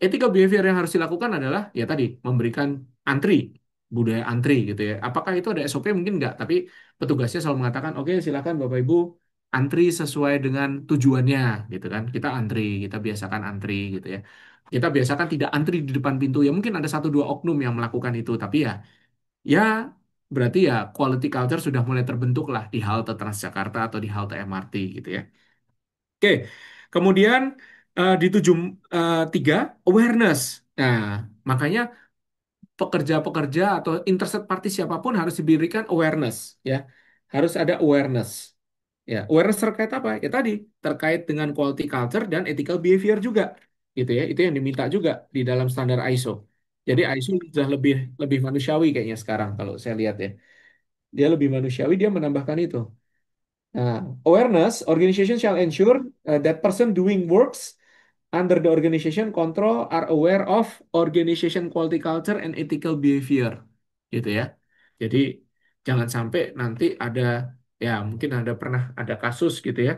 ethical behavior yang harus dilakukan adalah ya tadi memberikan antri, budaya antri gitu ya. Apakah itu ada SOP? Mungkin enggak, tapi petugasnya selalu mengatakan, oke silakan Bapak Ibu antri sesuai dengan tujuannya gitu kan. Kita antri, kita biasakan antri gitu ya. Kita biasakan tidak antri di depan pintu. Ya mungkin ada satu dua oknum yang melakukan itu, tapi ya berarti ya quality culture sudah mulai terbentuk lah di halte Transjakarta atau di halte MRT gitu ya. Oke, kemudian di 73 awareness. Nah, makanya pekerja-pekerja atau interested party siapapun harus diberikan awareness, ya. Harus ada awareness. Ya, awareness terkait apa? Ya tadi, terkait dengan quality culture dan ethical behavior juga. Gitu ya. Itu yang diminta juga di dalam standar ISO. Jadi ISO sudah lebih lebih manusiawi kayaknya sekarang kalau saya lihat ya. Dia lebih manusiawi, dia menambahkan itu. Nah, awareness, organization shall ensure that person doing works under the organization control are aware of organization quality culture and ethical behavior. Gitu ya. Jadi jangan sampai nanti ada ya mungkin ada pernah ada kasus gitu ya.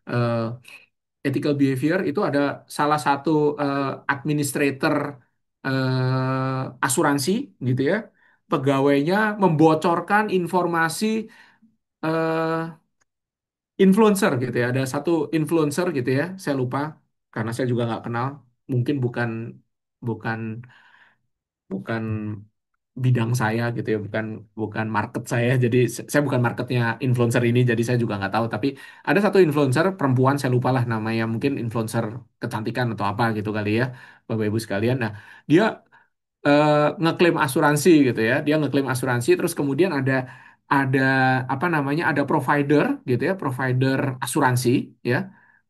eh, Ethical behavior itu ada salah satu administrator asuransi gitu ya. Pegawainya membocorkan informasi eh, influencer gitu ya. Ada satu influencer gitu ya. Saya lupa karena saya juga nggak kenal. Mungkin bukan bukan bukan bidang saya gitu ya, bukan bukan market saya. Jadi saya bukan marketnya influencer ini, jadi saya juga nggak tahu. Tapi ada satu influencer perempuan, saya lupa lah namanya, mungkin influencer kecantikan atau apa gitu kali ya, Bapak Ibu sekalian. Nah, dia eh, ngeklaim asuransi gitu ya. Dia ngeklaim asuransi terus kemudian ada apa namanya? Ada provider gitu ya, provider asuransi ya.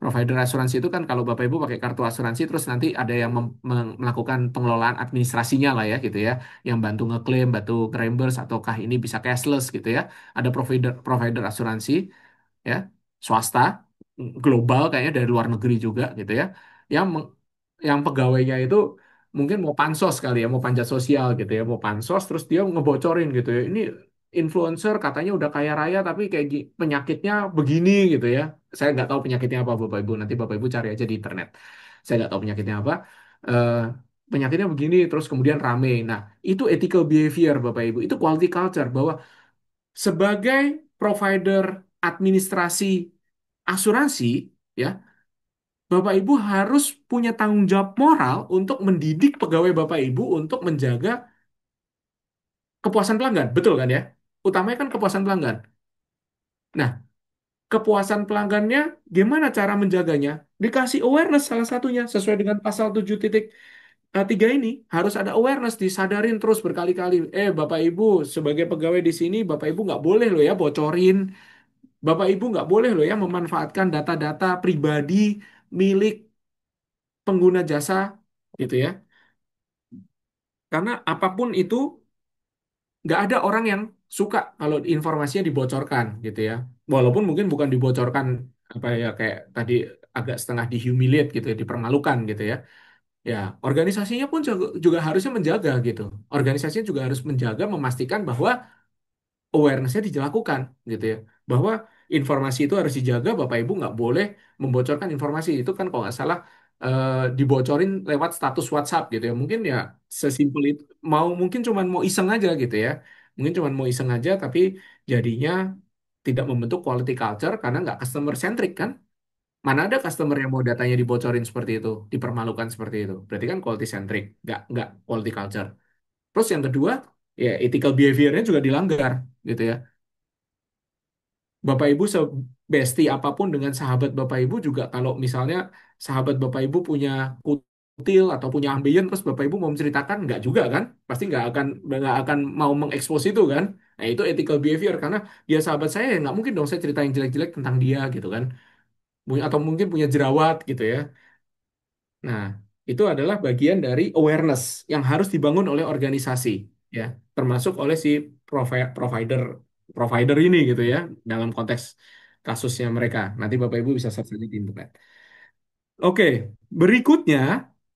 Provider asuransi itu kan kalau Bapak Ibu pakai kartu asuransi terus nanti ada yang melakukan pengelolaan administrasinya lah ya gitu ya, yang bantu ngeklaim, bantu reimburse ataukah ini bisa cashless gitu ya. Ada provider provider asuransi ya, swasta global kayaknya dari luar negeri juga gitu ya, yang yang pegawainya itu mungkin mau pansos kali ya, mau panjat sosial gitu ya, mau pansos terus dia ngebocorin gitu ya, ini influencer katanya udah kaya raya tapi kayak penyakitnya begini gitu ya. Saya nggak tahu penyakitnya apa Bapak Ibu, nanti Bapak Ibu cari aja di internet. Saya nggak tahu penyakitnya apa. Eh, Penyakitnya begini terus kemudian rame. Nah, itu ethical behavior Bapak Ibu, itu quality culture bahwa sebagai provider administrasi asuransi, ya, Bapak Ibu harus punya tanggung jawab moral untuk mendidik pegawai Bapak Ibu untuk menjaga kepuasan pelanggan. Betul kan ya? Utamanya kan kepuasan pelanggan. Nah, kepuasan pelanggannya gimana cara menjaganya? Dikasih awareness salah satunya sesuai dengan pasal 7.3 ini harus ada awareness, disadarin terus berkali-kali. Bapak Ibu sebagai pegawai di sini Bapak Ibu nggak boleh loh ya bocorin. Bapak Ibu nggak boleh loh ya memanfaatkan data-data pribadi milik pengguna jasa gitu ya. Karena apapun itu nggak ada orang yang suka kalau informasinya dibocorkan gitu ya. Walaupun mungkin bukan dibocorkan apa ya kayak tadi agak setengah dihumiliate gitu ya, dipermalukan gitu ya. Ya, organisasinya pun juga harusnya menjaga gitu. Organisasinya juga harus menjaga memastikan bahwa awareness-nya dilakukan gitu ya, bahwa informasi itu harus dijaga. Bapak Ibu nggak boleh membocorkan informasi itu kan kalau nggak salah dibocorin lewat status WhatsApp gitu ya, mungkin ya sesimpel itu, mungkin cuman mau iseng aja gitu ya, mungkin cuman mau iseng aja tapi jadinya tidak membentuk quality culture karena nggak customer centric kan. Mana ada customer yang mau datanya dibocorin seperti itu, dipermalukan seperti itu. Berarti kan quality centric, nggak quality culture. Terus yang kedua, ya ethical behavior-nya juga dilanggar, gitu ya. Bapak Ibu sebesti apapun dengan sahabat Bapak Ibu juga kalau misalnya sahabat Bapak Ibu punya kutil atau punya ambeien terus Bapak Ibu mau menceritakan nggak juga kan? Pasti nggak akan mau mengekspos itu kan? Nah itu ethical behavior karena dia sahabat saya ya nggak mungkin dong saya cerita yang jelek-jelek tentang dia gitu kan? Atau mungkin punya jerawat gitu ya. Nah, itu adalah bagian dari awareness yang harus dibangun oleh organisasi, ya, termasuk oleh si provider provider ini gitu ya, dalam konteks kasusnya mereka. Nanti Bapak Ibu bisa search aja di internet. Oke, berikutnya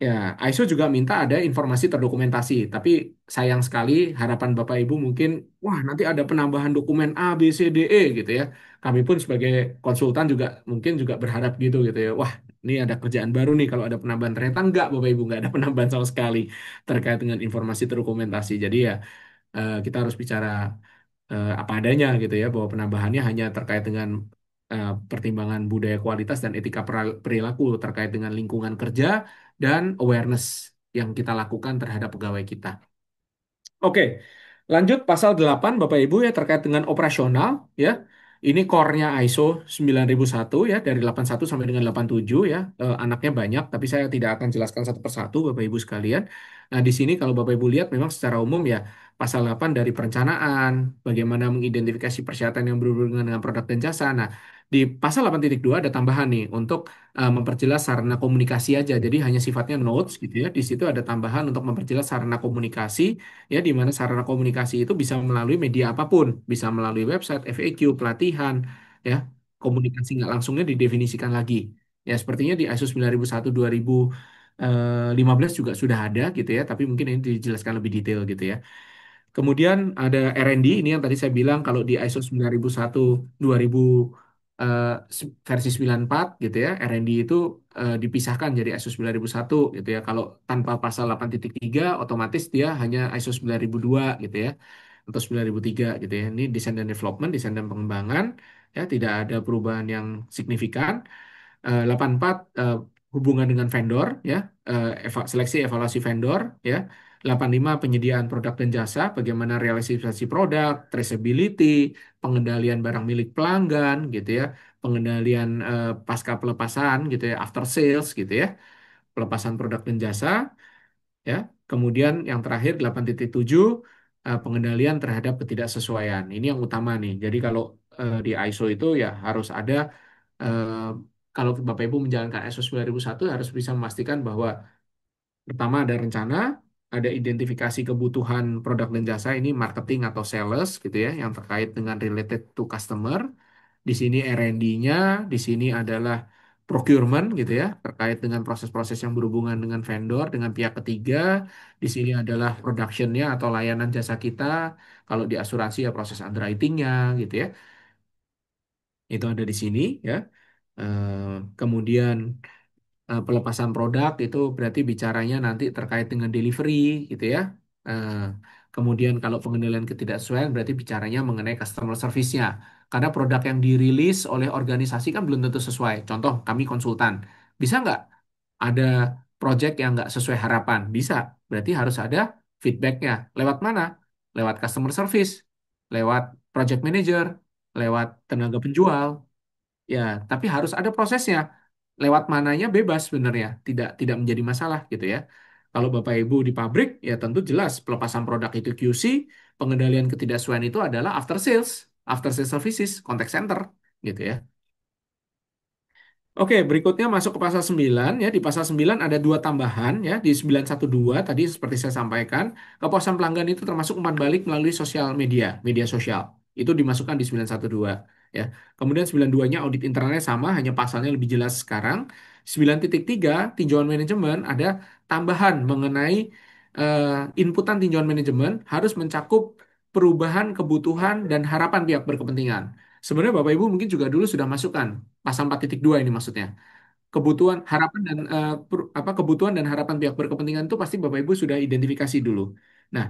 ya ISO juga minta ada informasi terdokumentasi, tapi sayang sekali harapan Bapak Ibu mungkin wah nanti ada penambahan dokumen A B C D E gitu ya. Kami pun sebagai konsultan juga mungkin juga berharap gitu ya. Wah, ini ada kerjaan baru nih kalau ada penambahan. Ternyata enggak Bapak Ibu enggak ada penambahan sama sekali terkait dengan informasi terdokumentasi. Jadi ya kita harus bicara apa adanya gitu ya bahwa penambahannya hanya terkait dengan pertimbangan budaya kualitas dan etika perilaku terkait dengan lingkungan kerja dan awareness yang kita lakukan terhadap pegawai kita. Oke, lanjut pasal 8 Bapak Ibu ya terkait dengan operasional ya. Ini core-nya ISO 9001 ya dari 81 sampai dengan 87 ya. Anaknya banyak tapi saya tidak akan jelaskan satu persatu Bapak Ibu sekalian. Nah, di sini kalau Bapak Ibu lihat memang secara umum ya pasal 8 dari perencanaan, bagaimana mengidentifikasi persyaratan yang berhubungan dengan produk dan jasa. Nah, di pasal 8.2 ada tambahan nih untuk memperjelas sarana komunikasi aja. Jadi hanya sifatnya notes gitu ya. Di situ ada tambahan untuk memperjelas sarana komunikasi ya di mana sarana komunikasi itu bisa melalui media apapun, bisa melalui website, FAQ, pelatihan, ya komunikasi nggak langsungnya didefinisikan lagi. Ya sepertinya di ISO 9001 2015 juga sudah ada gitu ya, tapi mungkin ini dijelaskan lebih detail gitu ya. Kemudian ada R&D, ini yang tadi saya bilang kalau di ISO 9001 2000 eh, versi 94 gitu ya, R&D itu dipisahkan jadi ISO 9001 gitu ya. Kalau tanpa pasal 8.3 otomatis dia hanya ISO 9002 gitu ya. Atau 9003 gitu ya. Ini desain dan development, desain dan pengembangan ya tidak ada perubahan yang signifikan. 84 hubungan dengan vendor ya, seleksi evaluasi vendor ya. 85 penyediaan produk dan jasa, bagaimana realisasi produk, traceability, pengendalian barang milik pelanggan gitu ya, pengendalian pasca pelepasan gitu ya, after sales gitu ya, pelepasan produk dan jasa ya. Kemudian yang terakhir 8.7 pengendalian terhadap ketidaksesuaian. Ini yang utama nih. Jadi kalau di ISO itu ya harus ada eh, kalau Bapak Ibu menjalankan ISO 9001 harus bisa memastikan bahwa pertama ada rencana, ada identifikasi kebutuhan produk dan jasa ini marketing atau sales gitu ya yang terkait dengan related to customer. Di sini R&D-nya, di sini adalah procurement gitu ya, terkait dengan proses-proses yang berhubungan dengan vendor, dengan pihak ketiga. Di sini adalah production-nya atau layanan jasa kita. Kalau di asuransi ya proses underwriting-nya gitu ya. Itu ada di sini ya. Kemudian pelepasan produk itu berarti bicaranya nanti terkait dengan delivery gitu ya. Eh, Kemudian kalau pengendalian ketidaksesuaian berarti bicaranya mengenai customer service-nya. Karena produk yang dirilis oleh organisasi kan belum tentu sesuai. Contoh, kami konsultan. Bisa nggak ada project yang nggak sesuai harapan? Bisa. Berarti harus ada feedback-nya. Lewat mana? Lewat customer service, lewat project manager, lewat tenaga penjual. Ya, tapi harus ada prosesnya. Lewat mananya bebas sebenarnya, tidak menjadi masalah gitu ya. Kalau Bapak Ibu di pabrik, ya tentu jelas pelepasan produk itu QC, pengendalian ketidaksesuaian itu adalah after sales services, contact center gitu ya. Oke, berikutnya masuk ke pasal 9 ya. Di pasal 9 ada dua tambahan ya. Di 912 tadi seperti saya sampaikan, kepuasan pelanggan itu termasuk umpan balik melalui sosial media, media sosial. Itu dimasukkan di 912 ya. Kemudian 92-nya audit internalnya sama, hanya pasalnya lebih jelas sekarang. 9.3 tinjauan manajemen ada tambahan mengenai inputan tinjauan manajemen harus mencakup perubahan kebutuhan dan harapan pihak berkepentingan. Sebenarnya Bapak Ibu mungkin juga dulu sudah masukkan pasal 4.2 ini maksudnya. Kebutuhan, harapan dan kebutuhan dan harapan pihak berkepentingan itu pasti Bapak Ibu sudah identifikasi dulu. Nah,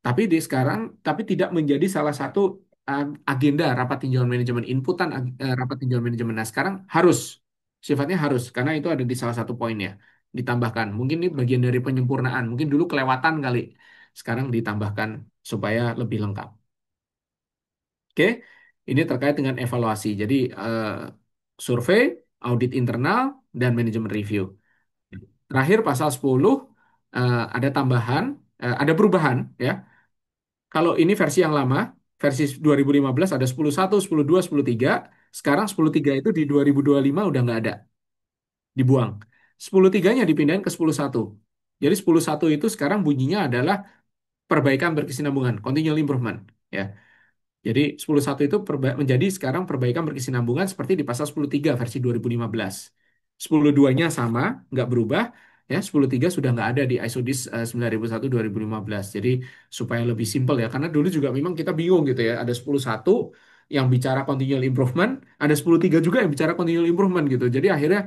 tapi di sekarang tapi tidak menjadi salah satu agenda rapat tinjauan manajemen, inputan rapat tinjauan manajemen. Nah, sekarang harus sifatnya harus karena itu ada di salah satu poinnya ditambahkan. Mungkin ini bagian dari penyempurnaan. Mungkin dulu kelewatan kali, sekarang ditambahkan supaya lebih lengkap. Oke, ini terkait dengan evaluasi. Jadi survei, audit internal, dan manajemen review. Terakhir pasal 10 ada tambahan, ada perubahan ya. Kalau ini versi yang lama, versi 2015 ada 10.1, 10.2, 10.3. Sekarang 10.3 itu di 2025 udah nggak ada, dibuang. 10.3-nya dipindahin ke 10.1. Jadi 10.1 itu sekarang bunyinya adalah perbaikan berkesinambungan, continual improvement. Ya. Jadi 10.1 itu menjadi sekarang perbaikan berkesinambungan seperti di pasal 10.3 versi 2015. 10.2-nya sama, nggak berubah. Ya, 10.3 sudah nggak ada di ISO-DIS 9001 2015. Jadi supaya lebih simpel ya, karena dulu juga memang kita bingung gitu ya. Ada 10.1 yang bicara continual improvement, ada 10.3 juga yang bicara continual improvement gitu. Jadi akhirnya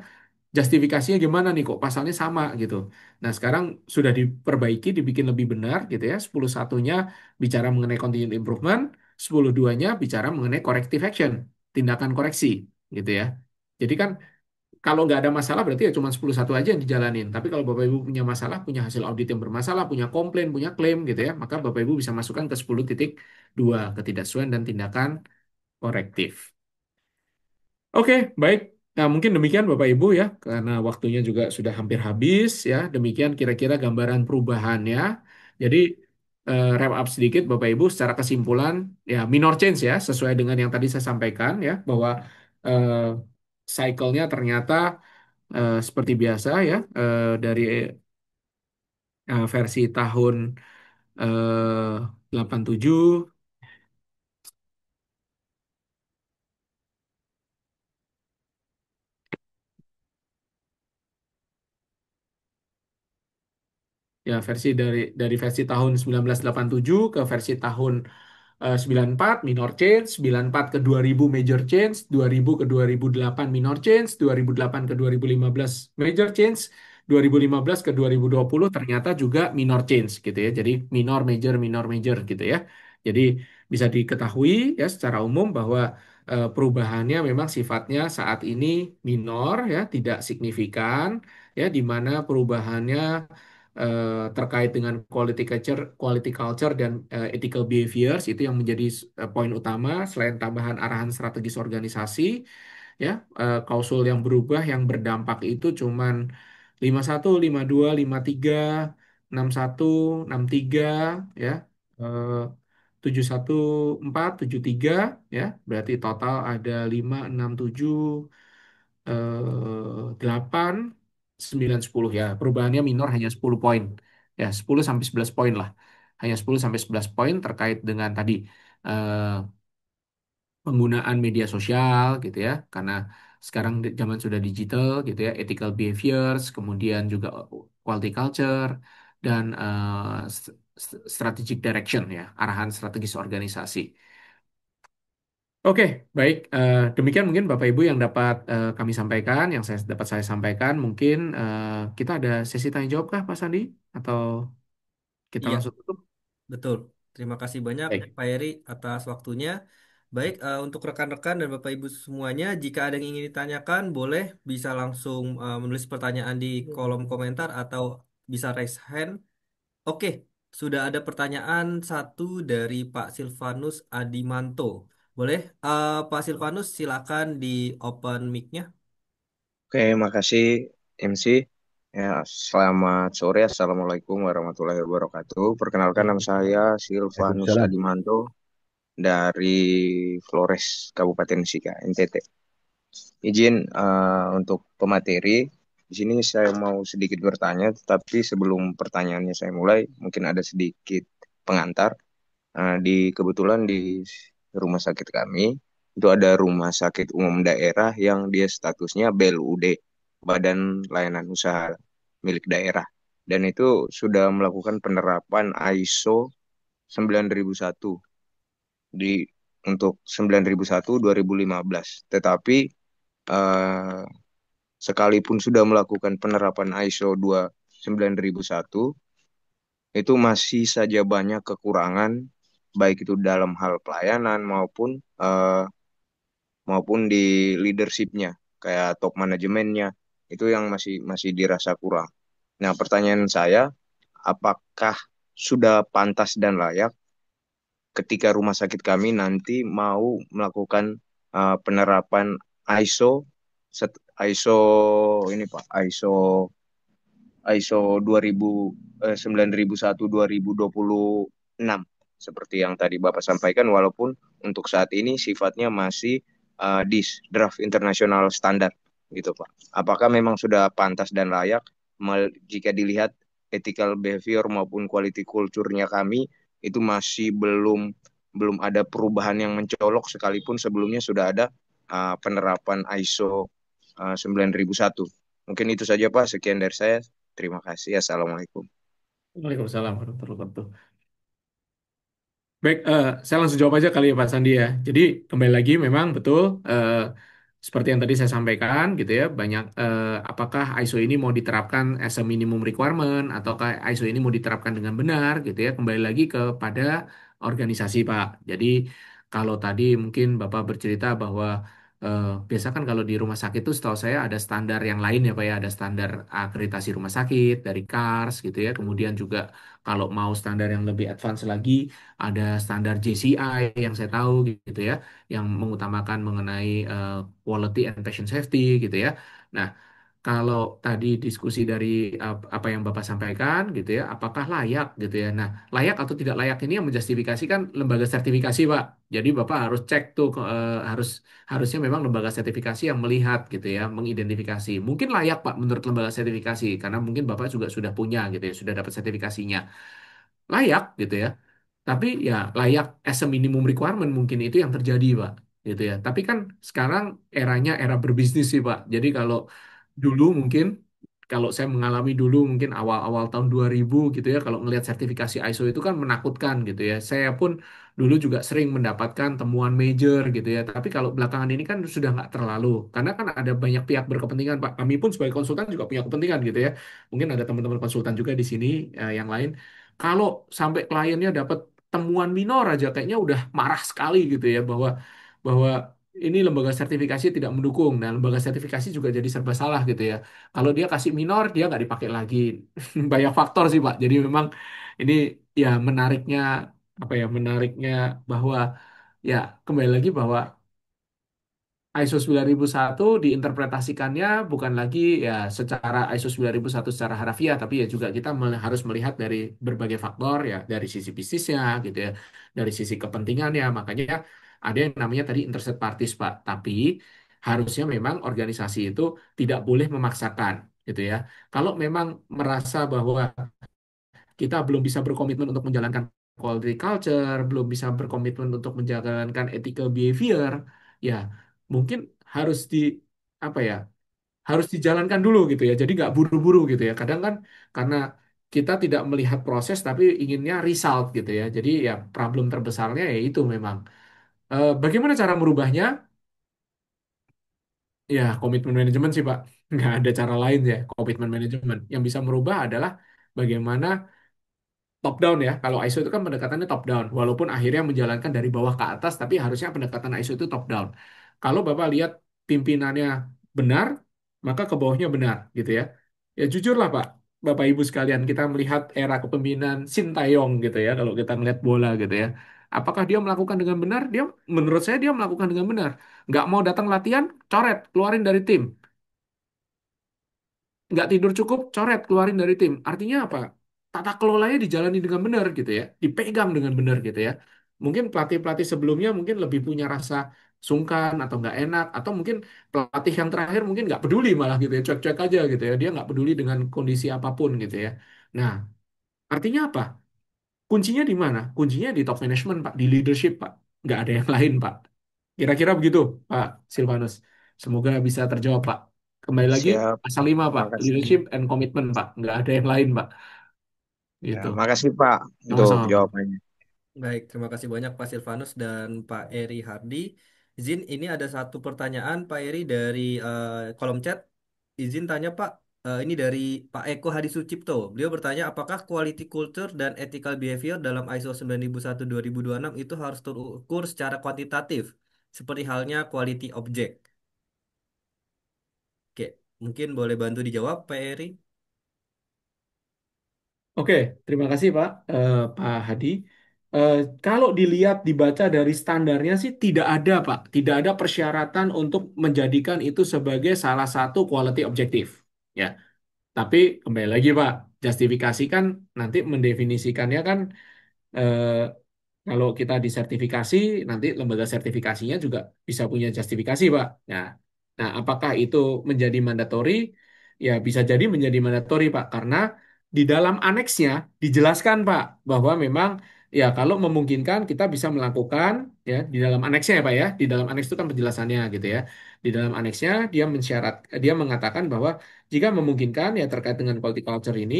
justifikasinya gimana nih kok pasalnya sama gitu. Nah, sekarang sudah diperbaiki, dibikin lebih benar gitu ya. 10.1-nya bicara mengenai continuous improvement, 10.2-nya bicara mengenai corrective action, tindakan koreksi gitu ya. Jadi kan kalau nggak ada masalah berarti ya cuma 10.1 aja yang dijalanin. Tapi kalau Bapak Ibu punya masalah, punya hasil audit yang bermasalah, punya komplain, punya klaim gitu ya, maka Bapak Ibu bisa masukkan ke 10.2 ketidaksesuaian dan tindakan korektif. Oke, baik. Nah, mungkin demikian Bapak Ibu ya, karena waktunya juga sudah hampir habis ya. Demikian kira-kira gambaran perubahannya. Jadi, wrap up sedikit Bapak Ibu secara kesimpulan, ya minor change ya, sesuai dengan yang tadi saya sampaikan ya, bahwa eh, cycle-nya ternyata seperti biasa ya, dari versi tahun 87. Ya, dari versi tahun 1987 ke versi tahun 94 minor change, 94 ke 2000 major change, 2000 ke 2008 minor change, 2008 ke 2015 major change, 2015 ke 2020 ternyata juga minor change gitu ya. Jadi minor major gitu ya. Jadi bisa diketahui ya secara umum bahwa perubahannya memang sifatnya saat ini minor ya, tidak signifikan ya, di mana perubahannya terkait dengan quality culture dan ethical behaviors itu yang menjadi poin utama selain tambahan arahan strategis organisasi ya. Klausul yang berubah yang berdampak itu cuman 51, 52, 53, 61, 63 ya. eh, 714, 73 ya. Berarti total ada 5, 6, 7 8, 9, 10 ya. Perubahannya minor hanya 10 poin. Ya, 10 sampai 11 poin lah. Hanya 10 sampai 11 poin terkait dengan tadi eh, penggunaan media sosial gitu ya. Karena sekarang zaman sudah digital gitu ya, ethical behaviors, kemudian juga quality culture dan strategic direction ya, arahan strategis organisasi. Oke, baik. Demikian mungkin Bapak Ibu yang dapat kami sampaikan, yang saya sampaikan. Mungkin kita ada sesi tanya jawab kah, Pak Sandi? Atau kita Iya, langsung tutup? betul. Terima kasih banyak Baik. Pak Eri atas waktunya. Baik, untuk rekan-rekan dan Bapak Ibu semuanya, jika ada yang ingin ditanyakan, boleh bisa langsung menulis pertanyaan di kolom komentar atau bisa raise hand. Oke, sudah ada pertanyaan satu dari Pak Silvanus Adimanto. Boleh, Pak Silvanus, silakan di open mic-nya. Oke, makasih MC. Ya, selamat sore. Assalamualaikum warahmatullahi wabarakatuh. Perkenalkan nama saya Silvanus Waalaikumsalam. Adimanto dari Flores, Kabupaten Sika, NTT. Izin untuk pemateri. Di sini saya mau sedikit bertanya, tetapi sebelum pertanyaannya saya mulai, mungkin ada sedikit pengantar. Kebetulan di rumah sakit kami itu ada rumah sakit umum daerah yang dia statusnya BLUD, Badan Layanan Usaha milik daerah. Dan itu sudah melakukan penerapan ISO 9001 di untuk 9001 2015. Tetapi eh, sekalipun sudah melakukan penerapan ISO 9001 itu masih saja banyak kekurangan baik itu dalam hal pelayanan maupun di leadershipnya. kayak top manajemennya itu yang masih masih dirasa kurang. Nah, pertanyaan saya, apakah sudah pantas dan layak ketika rumah sakit kami nanti mau melakukan penerapan ISO ISO ini Pak, ISO 2000 9001 2026 seperti yang tadi Bapak sampaikan, walaupun untuk saat ini sifatnya masih DIS draft internasional standar gitu Pak. Apakah memang sudah pantas dan layak jika dilihat ethical behavior maupun quality culture-nya kami itu masih belum belum ada perubahan yang mencolok, sekalipun sebelumnya sudah ada penerapan ISO 9001. Mungkin itu saja Pak, sekian dari saya. Terima kasih. Assalamualaikum. Waalaikumsalam warahmatullahi wabarakatuh. Baik, saya langsung jawab aja kali ya Pak Sandi ya. Jadi kembali lagi memang betul seperti yang tadi saya sampaikan gitu ya, banyak apakah ISO ini mau diterapkan as a minimum requirement ataukah ISO ini mau diterapkan dengan benar gitu ya. Kembali lagi kepada organisasi Pak. Jadi kalau tadi mungkin Bapak bercerita bahwa biasa kan kalau di rumah sakit itu setahu saya ada standar yang lain ya Pak ya, ada standar akreditasi rumah sakit dari CARS gitu ya. Kemudian juga kalau mau standar yang lebih advance lagi ada standar JCI yang saya tahu gitu ya, yang mengutamakan mengenai quality and patient safety gitu ya. Nah, kalau tadi diskusi dari apa yang Bapak sampaikan gitu ya, apakah layak gitu ya. Nah, layak atau tidak layak ini yang menjustifikasikan lembaga sertifikasi, Pak. Jadi Bapak harus cek tuh harusnya memang lembaga sertifikasi yang melihat gitu ya, mengidentifikasi. Mungkin layak, Pak, menurut lembaga sertifikasi karena mungkin Bapak juga sudah punya gitu ya, sudah dapat sertifikasinya. Layak gitu ya. Tapi ya layak as a minimum requirement mungkin itu yang terjadi, Pak. Gitu ya. Tapi kan sekarang eranya era berbisnis sih, Pak. Jadi kalau dulu mungkin kalau saya mengalami dulu mungkin awal-awal tahun 2000 gitu ya kalau ngelihat sertifikasi ISO itu kan menakutkan gitu ya. Saya pun dulu juga sering mendapatkan temuan major gitu ya. Tapi kalau belakangan ini kan sudah nggak terlalu karena kan ada banyak pihak berkepentingan, Pak. Kami pun sebagai konsultan juga punya kepentingan gitu ya. Mungkin ada teman-teman konsultan juga di sini yang lain. Kalau sampai kliennya dapat temuan minor aja kayaknya udah marah sekali gitu ya bahwa bahwa ini lembaga sertifikasi tidak mendukung. Nah, lembaga sertifikasi juga jadi serba salah gitu ya. Kalau dia kasih minor, dia nggak dipakai lagi. Banyak faktor sih, Pak. Jadi memang ini ya menariknya apa ya menariknya bahwa ya kembali lagi bahwa ISO 9001 diinterpretasikannya bukan lagi ya secara ISO 9001 secara harfiah, tapi ya juga kita harus melihat dari berbagai faktor ya, dari sisi bisnisnya gitu ya, dari sisi kepentingannya. Makanya ada yang namanya tadi interested parties, Pak. Tapi harusnya memang organisasi itu tidak boleh memaksakan gitu ya. Kalau memang merasa bahwa kita belum bisa berkomitmen untuk menjalankan quality culture, belum bisa berkomitmen untuk menjalankan ethical behavior, ya mungkin harus di apa ya, harus dijalankan dulu gitu ya. Jadi nggak buru-buru gitu ya. Kadang kan karena kita tidak melihat proses tapi inginnya result gitu ya. Jadi ya problem terbesarnya ya itu memang. Bagaimana cara merubahnya? Ya komitmen manajemen sih Pak. Nggak ada cara lain ya komitmen manajemen. Yang bisa merubah adalah bagaimana top down ya. Kalau ISO itu kan pendekatannya top down, walaupun akhirnya menjalankan dari bawah ke atas, tapi harusnya pendekatan ISO itu top down. Kalau Bapak lihat pimpinannya benar, maka ke bawahnya benar, gitu ya. Ya jujurlah Pak, Bapak Ibu sekalian, kita melihat era kepemimpinan Sintayong gitu ya, kalau kita melihat bola gitu ya. Apakah dia melakukan dengan benar? Dia, menurut saya dia melakukan dengan benar. Nggak mau datang latihan, coret, keluarin dari tim. Nggak tidur cukup, coret, keluarin dari tim. Artinya apa? Tata kelolanya dijalani dengan benar gitu ya, dipegang dengan benar gitu ya. Mungkin pelatih-pelatih sebelumnya mungkin lebih punya rasa sungkan atau nggak enak, atau mungkin pelatih yang terakhir mungkin nggak peduli malah gitu ya, cuek-cuek aja gitu ya. Dia nggak peduli dengan kondisi apapun gitu ya. Nah, artinya apa? Kuncinya di mana? Kuncinya di top management, Pak, di leadership, Pak. Nggak ada yang lain, Pak. Kira-kira begitu, Pak Silvanus. Semoga bisa terjawab, Pak. Kembali lagi, Siap. pasal 5, Pak. Makasih. Leadership and commitment, Pak. Nggak ada yang lain, Pak. Ya, Gitu. makasih Pak untuk Sama-sama, Pak. jawabannya. Baik, terima kasih banyak Pak Silvanus dan Pak Eri Hardi. Izin, ini ada satu pertanyaan Pak Eri dari kolom chat. Izin tanya Pak, ini dari Pak Eko Hadi Sucipto. Beliau bertanya, apakah quality culture dan ethical behavior dalam ISO 9001-2026 itu harus terukur secara kuantitatif, seperti halnya quality object? Oke, mungkin boleh bantu dijawab, Pak Eri. Oke, terima kasih Pak Hadi. Eh, Kalau dilihat dibaca dari standarnya sih tidak ada Pak, tidak ada persyaratan untuk menjadikan itu sebagai salah satu quality objektif. Ya, tapi kembali lagi Pak, justifikasi kan nanti mendefinisikannya kan eh, kalau kita disertifikasi, nanti lembaga sertifikasinya juga bisa punya justifikasi, Pak. Nah, apakah itu menjadi mandatory? Ya, bisa jadi menjadi mandatory, Pak, karena di dalam aneksnya dijelaskan, Pak, bahwa memang ya kalau memungkinkan kita bisa melakukan ya di dalam aneksnya ya, Pak ya. Di dalam aneks itu kan penjelasannya gitu ya. Di dalam aneksnya dia mengatakan bahwa jika memungkinkan ya terkait dengan quality culture ini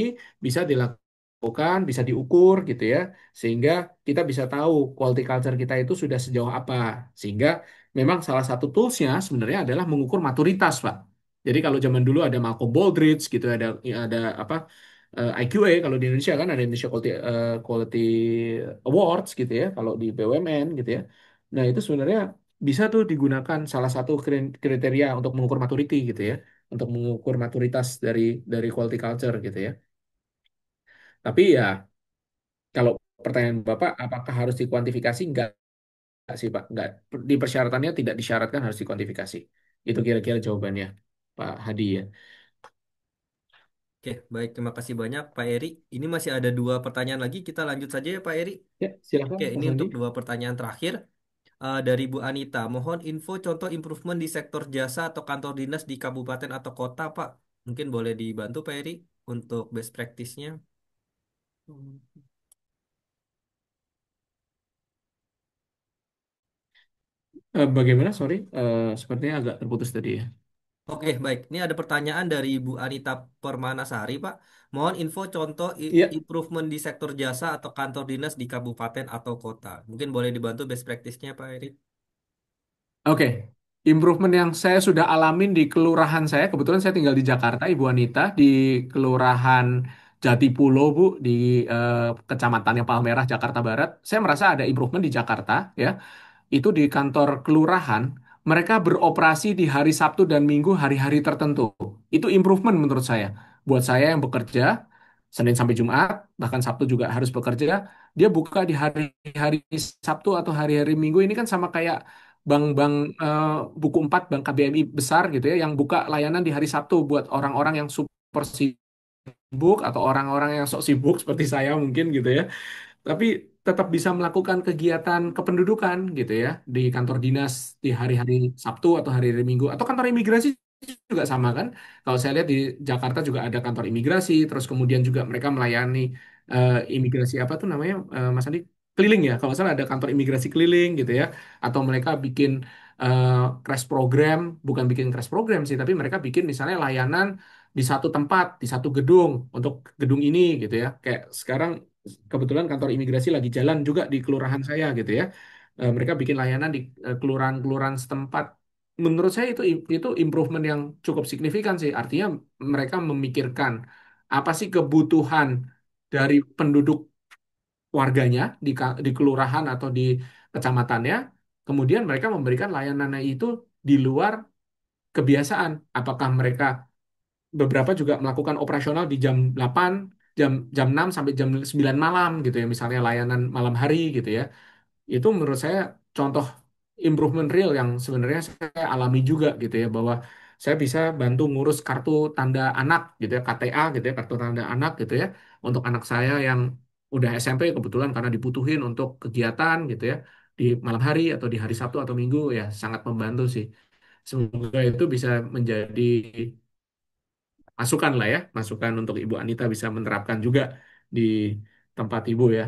bisa dilakukan, bisa diukur gitu ya sehingga kita bisa tahu quality culture kita itu sudah sejauh apa. Sehingga memang salah satu toolsnya sebenarnya adalah mengukur maturitas, Pak. Jadi kalau zaman dulu ada Malcolm Baldrige gitu, ada apa IQA kalau di Indonesia kan ada Indonesia Quality Awards gitu ya, kalau di BUMN gitu ya. Nah itu sebenarnya bisa tuh digunakan salah satu kriteria untuk mengukur maturity gitu ya, untuk mengukur maturitas dari quality culture gitu ya. Tapi ya kalau pertanyaan Bapak, apakah harus dikuantifikasi? Enggak sih, Pak. Enggak. Di persyaratannya tidak disyaratkan harus dikuantifikasi. Itu kira-kira jawabannya, Pak Hadi ya. Oke, baik. Terima kasih banyak, Pak Eri. Ini masih ada dua pertanyaan lagi. Kita lanjut saja ya, Pak Eri. Ya, Oke, silakan ini Mas Andi. untuk dua pertanyaan terakhir. Dari Bu Anita. Mohon info contoh improvement di sektor jasa atau kantor dinas di kabupaten atau kota, Pak. Mungkin boleh dibantu, Pak Eri, untuk best practice-nya. Bagaimana? Sorry, sepertinya agak terputus tadi ya. Oke, baik. Ini ada pertanyaan dari Bu Anita Permanasari, Pak. Mohon info contoh Iya, improvement di sektor jasa atau kantor dinas di kabupaten atau kota. Mungkin boleh dibantu best practice-nya, Pak Eri. oke. Improvement yang saya sudah alamin di kelurahan saya, kebetulan saya tinggal di Jakarta, Ibu Anita, di Kelurahan Jatipulo, Bu, di Kecamatannya Palmerah, Jakarta Barat. Saya merasa ada improvement di Jakarta, ya. Itu di kantor kelurahan, mereka beroperasi di hari Sabtu dan Minggu hari-hari tertentu. Itu improvement menurut saya. Buat saya yang bekerja, Senin sampai Jumat, bahkan Sabtu juga harus bekerja, dia buka di hari-hari Sabtu atau hari-hari Minggu ini kan sama kayak bank-bank eh, buku 4 bank KBMI besar gitu ya, yang buka layanan di hari Sabtu buat orang-orang yang super sibuk atau orang-orang yang sok sibuk seperti saya mungkin gitu ya tapi tetap bisa melakukan kegiatan kependudukan gitu ya di kantor dinas di hari-hari Sabtu atau hari-hari Minggu atau kantor imigrasi juga sama kan. Kalau saya lihat di Jakarta juga ada kantor imigrasi, terus kemudian juga mereka melayani imigrasi apa tuh namanya Mas Andi keliling ya. Kalau salah ada kantor imigrasi keliling gitu ya, atau mereka bikin eh, crash program, bukan bikin crash program sih, tapi mereka bikin misalnya layanan di satu tempat, di satu gedung untuk gedung ini gitu ya. Kayak sekarang kebetulan kantor imigrasi lagi jalan juga di kelurahan saya gitu ya. Mereka bikin layanan di kelurahan-kelurahan setempat. Menurut saya itu improvement yang cukup signifikan sih. Artinya mereka memikirkan apa sih kebutuhan dari penduduk warganya di kelurahan atau di kecamatannya. Kemudian mereka memberikan layanannya itu di luar kebiasaan. Apakah mereka beberapa juga melakukan operasional di jam 8, jam 6 sampai jam 9 malam gitu ya, misalnya layanan malam hari gitu ya. Itu menurut saya contoh improvement real yang sebenarnya saya alami juga gitu ya, bahwa saya bisa bantu ngurus kartu tanda anak gitu ya, KTA gitu ya, kartu tanda anak gitu ya, untuk anak saya yang udah SMP kebetulan karena dibutuhin untuk kegiatan gitu ya, di malam hari atau di hari Sabtu atau Minggu ya, sangat membantu sih. Semoga itu bisa menjadi masukan lah ya, masukan untuk Ibu Anita bisa menerapkan juga di tempat Ibu ya.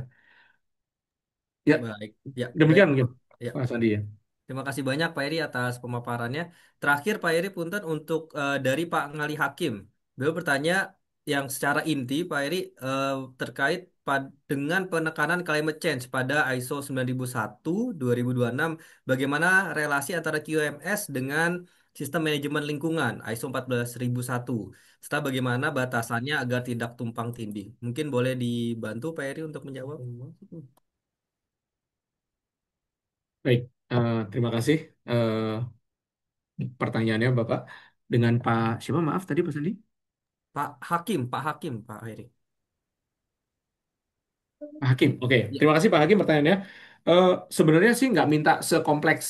Ya, Baik, ya, baik. demikian mungkin Ya, Mas Andi ya. terima kasih banyak Pak Eri atas pemaparannya. Terakhir Pak Eri punten untuk dari Pak Ngali Hakim. Beliau bertanya yang secara inti Pak Eri terkait dengan penekanan climate change pada ISO 9001 2026 bagaimana relasi antara QMS dengan sistem manajemen lingkungan ISO 14001 serta bagaimana batasannya agar tidak tumpang tindih. Mungkin boleh dibantu Pak Eri untuk menjawab. Baik, terima kasih pertanyaannya Bapak. dengan Pak siapa maaf tadi Pak Sandi? Pak Hakim, Pak Heri. Pak Hakim. Oke, Ya, terima kasih Pak Hakim pertanyaannya. Eh, Sebenarnya sih nggak minta sekompleks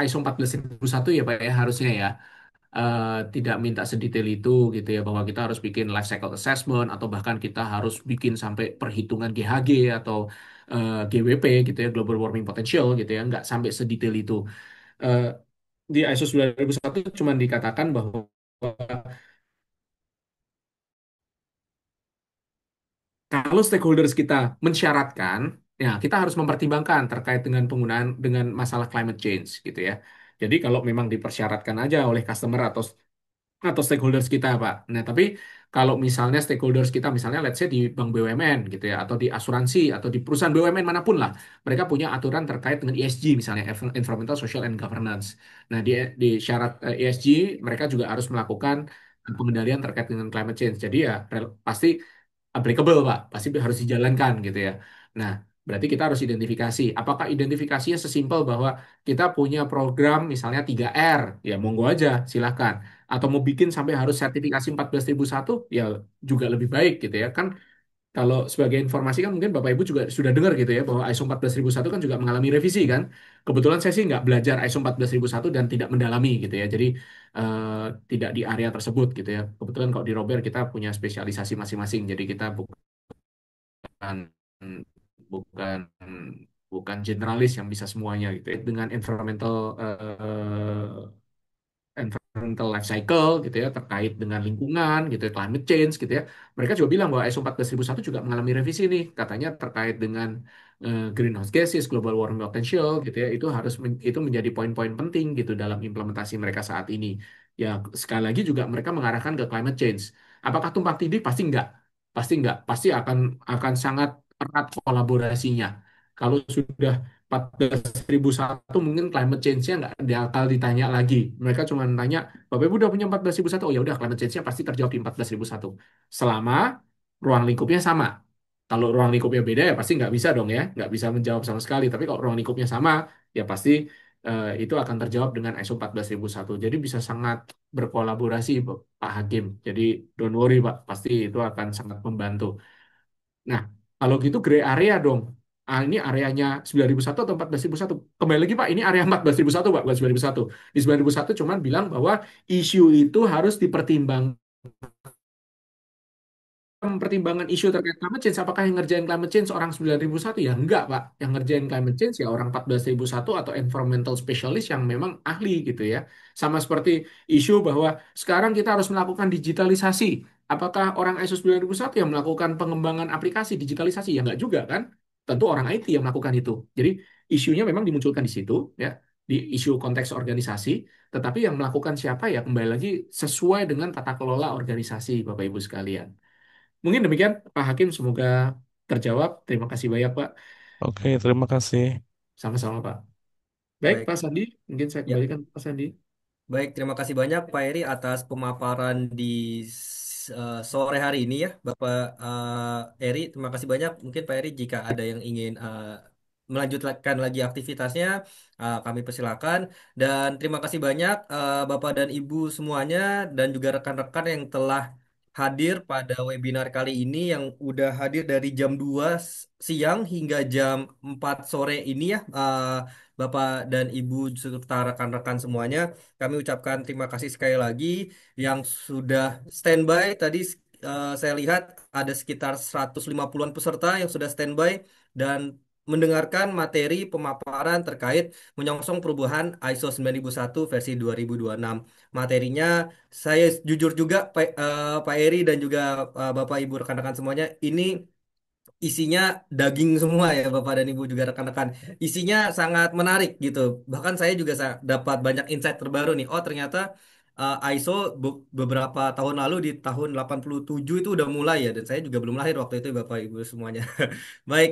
ISO 14001 ya Pak ya harusnya ya. Tidak minta sedetail itu gitu ya bahwa kita harus bikin life cycle assessment atau bahkan kita harus bikin sampai perhitungan GHG atau GWP gitu ya global warming potential gitu ya nggak sampai sedetail itu. Eh, di ISO 9001 cuma dikatakan bahwa kalau stakeholders kita mensyaratkan, ya kita harus mempertimbangkan terkait dengan penggunaan dengan masalah climate change gitu ya. Jadi kalau memang dipersyaratkan aja oleh customer atau stakeholders kita, Pak. Nah, tapi kalau misalnya stakeholders kita, misalnya let's say di bank BUMN gitu ya, atau di asuransi, atau di perusahaan BUMN manapun lah, mereka punya aturan terkait dengan ESG misalnya, Environmental, Social, and Governance. Nah, di syarat ESG, mereka juga harus melakukan pengendalian terkait dengan climate change. Jadi ya pasti applicable, Pak. Pasti harus dijalankan gitu ya. Nah, berarti kita harus identifikasi. Apakah identifikasinya sesimpel bahwa kita punya program misalnya 3R, ya monggo aja, silahkan atau mau bikin sampai harus sertifikasi 14001 ya juga lebih baik gitu ya kan kalau sebagai informasi kan mungkin Bapak Ibu juga sudah dengar gitu ya bahwa ISO 14001 kan juga mengalami revisi kan kebetulan saya sih nggak belajar ISO 14001 dan tidak mendalami gitu ya jadi eh, tidak di area tersebut gitu ya kebetulan kalau di Robert kita punya spesialisasi masing-masing jadi kita bukan bukan bukan generalis yang bisa semuanya gitu ya dengan environmental environmental life cycle gitu ya terkait dengan lingkungan gitu ya, climate change gitu ya. Mereka juga bilang bahwa ISO 14001 juga mengalami revisi nih katanya terkait dengan greenhouse gases, global warming potential gitu ya. Itu harus itu menjadi poin-poin penting gitu dalam implementasi mereka saat ini. Ya sekali lagi juga mereka mengarahkan ke climate change. Apakah tumpang tindih? Pasti enggak. Pasti enggak. Pasti akan sangat erat kolaborasinya. Kalau sudah 14.001 mungkin climate change-nya nggak bakal ditanya lagi. Mereka cuma tanya, Bapak Ibu udah punya 14.001, oh ya udah climate change-nya pasti terjawab di 14.001. Selama ruang lingkupnya sama. Kalau ruang lingkupnya beda ya pasti nggak bisa dong ya, nggak bisa menjawab sama sekali. Tapi kalau ruang lingkupnya sama, ya pasti itu akan terjawab dengan ISO 14.001. Jadi bisa sangat berkolaborasi Pak Hakim. Jadi don't worry Pak, pasti itu akan sangat membantu. Nah, kalau gitu gray area dong. Ah, ini areanya 9.001 atau 14.001. Kembali lagi Pak, ini area 14.001 Pak, bukan 9.001. Di 9.001 cuman bilang bahwa isu itu harus dipertimbangkan pertimbangan isu terkait climate change, apakah yang ngerjain climate change orang 9.001? Ya enggak, Pak. Yang ngerjain climate change ya orang 14.001 atau environmental specialist yang memang ahli gitu ya. Sama seperti isu bahwa sekarang kita harus melakukan digitalisasi. Apakah orang ISO 9001 yang melakukan pengembangan aplikasi digitalisasi? Ya enggak juga kan? Tentu orang IT yang melakukan itu. Jadi isunya memang dimunculkan di situ ya, di isu konteks organisasi, tetapi yang melakukan siapa ya kembali lagi sesuai dengan tata kelola organisasi Bapak Ibu sekalian. Mungkin demikian, Pak Hakim. Semoga terjawab. Terima kasih banyak, Pak. Oke, terima kasih. Sama-sama, Pak. Baik, baik. Pak Sandi. Mungkin saya Ya, kembalikan Pak Sandi. baik. Terima kasih banyak Pak Heri atas pemaparan di sore hari ini ya, Bapak Heri. Terima kasih banyak. Mungkin Pak Heri jika ada yang ingin melanjutkan lagi aktivitasnya, kami persilakan. Dan terima kasih banyak Bapak dan Ibu semuanya dan juga rekan-rekan yang telah hadir pada webinar kali ini yang udah hadir dari jam 2 siang hingga jam 4 sore ini ya, Bapak dan Ibu serta rekan-rekan semuanya. Kami ucapkan terima kasih sekali lagi yang sudah standby. Tadi saya lihat ada sekitar 150-an peserta yang sudah standby dan mendengarkan materi pemaparan terkait menyongsong perubahan ISO 9001 versi 2026. Materinya saya jujur juga Pak Eri dan juga Bapak Ibu rekan-rekan semuanya ini isinya daging semua ya Bapak dan Ibu juga rekan-rekan. Isinya sangat menarik gitu. Bahkan saya juga dapat banyak insight terbaru nih. Oh ternyata ISO beberapa tahun lalu di tahun 87 itu udah mulai ya dan saya juga belum lahir waktu itu Bapak Ibu semuanya. Baik.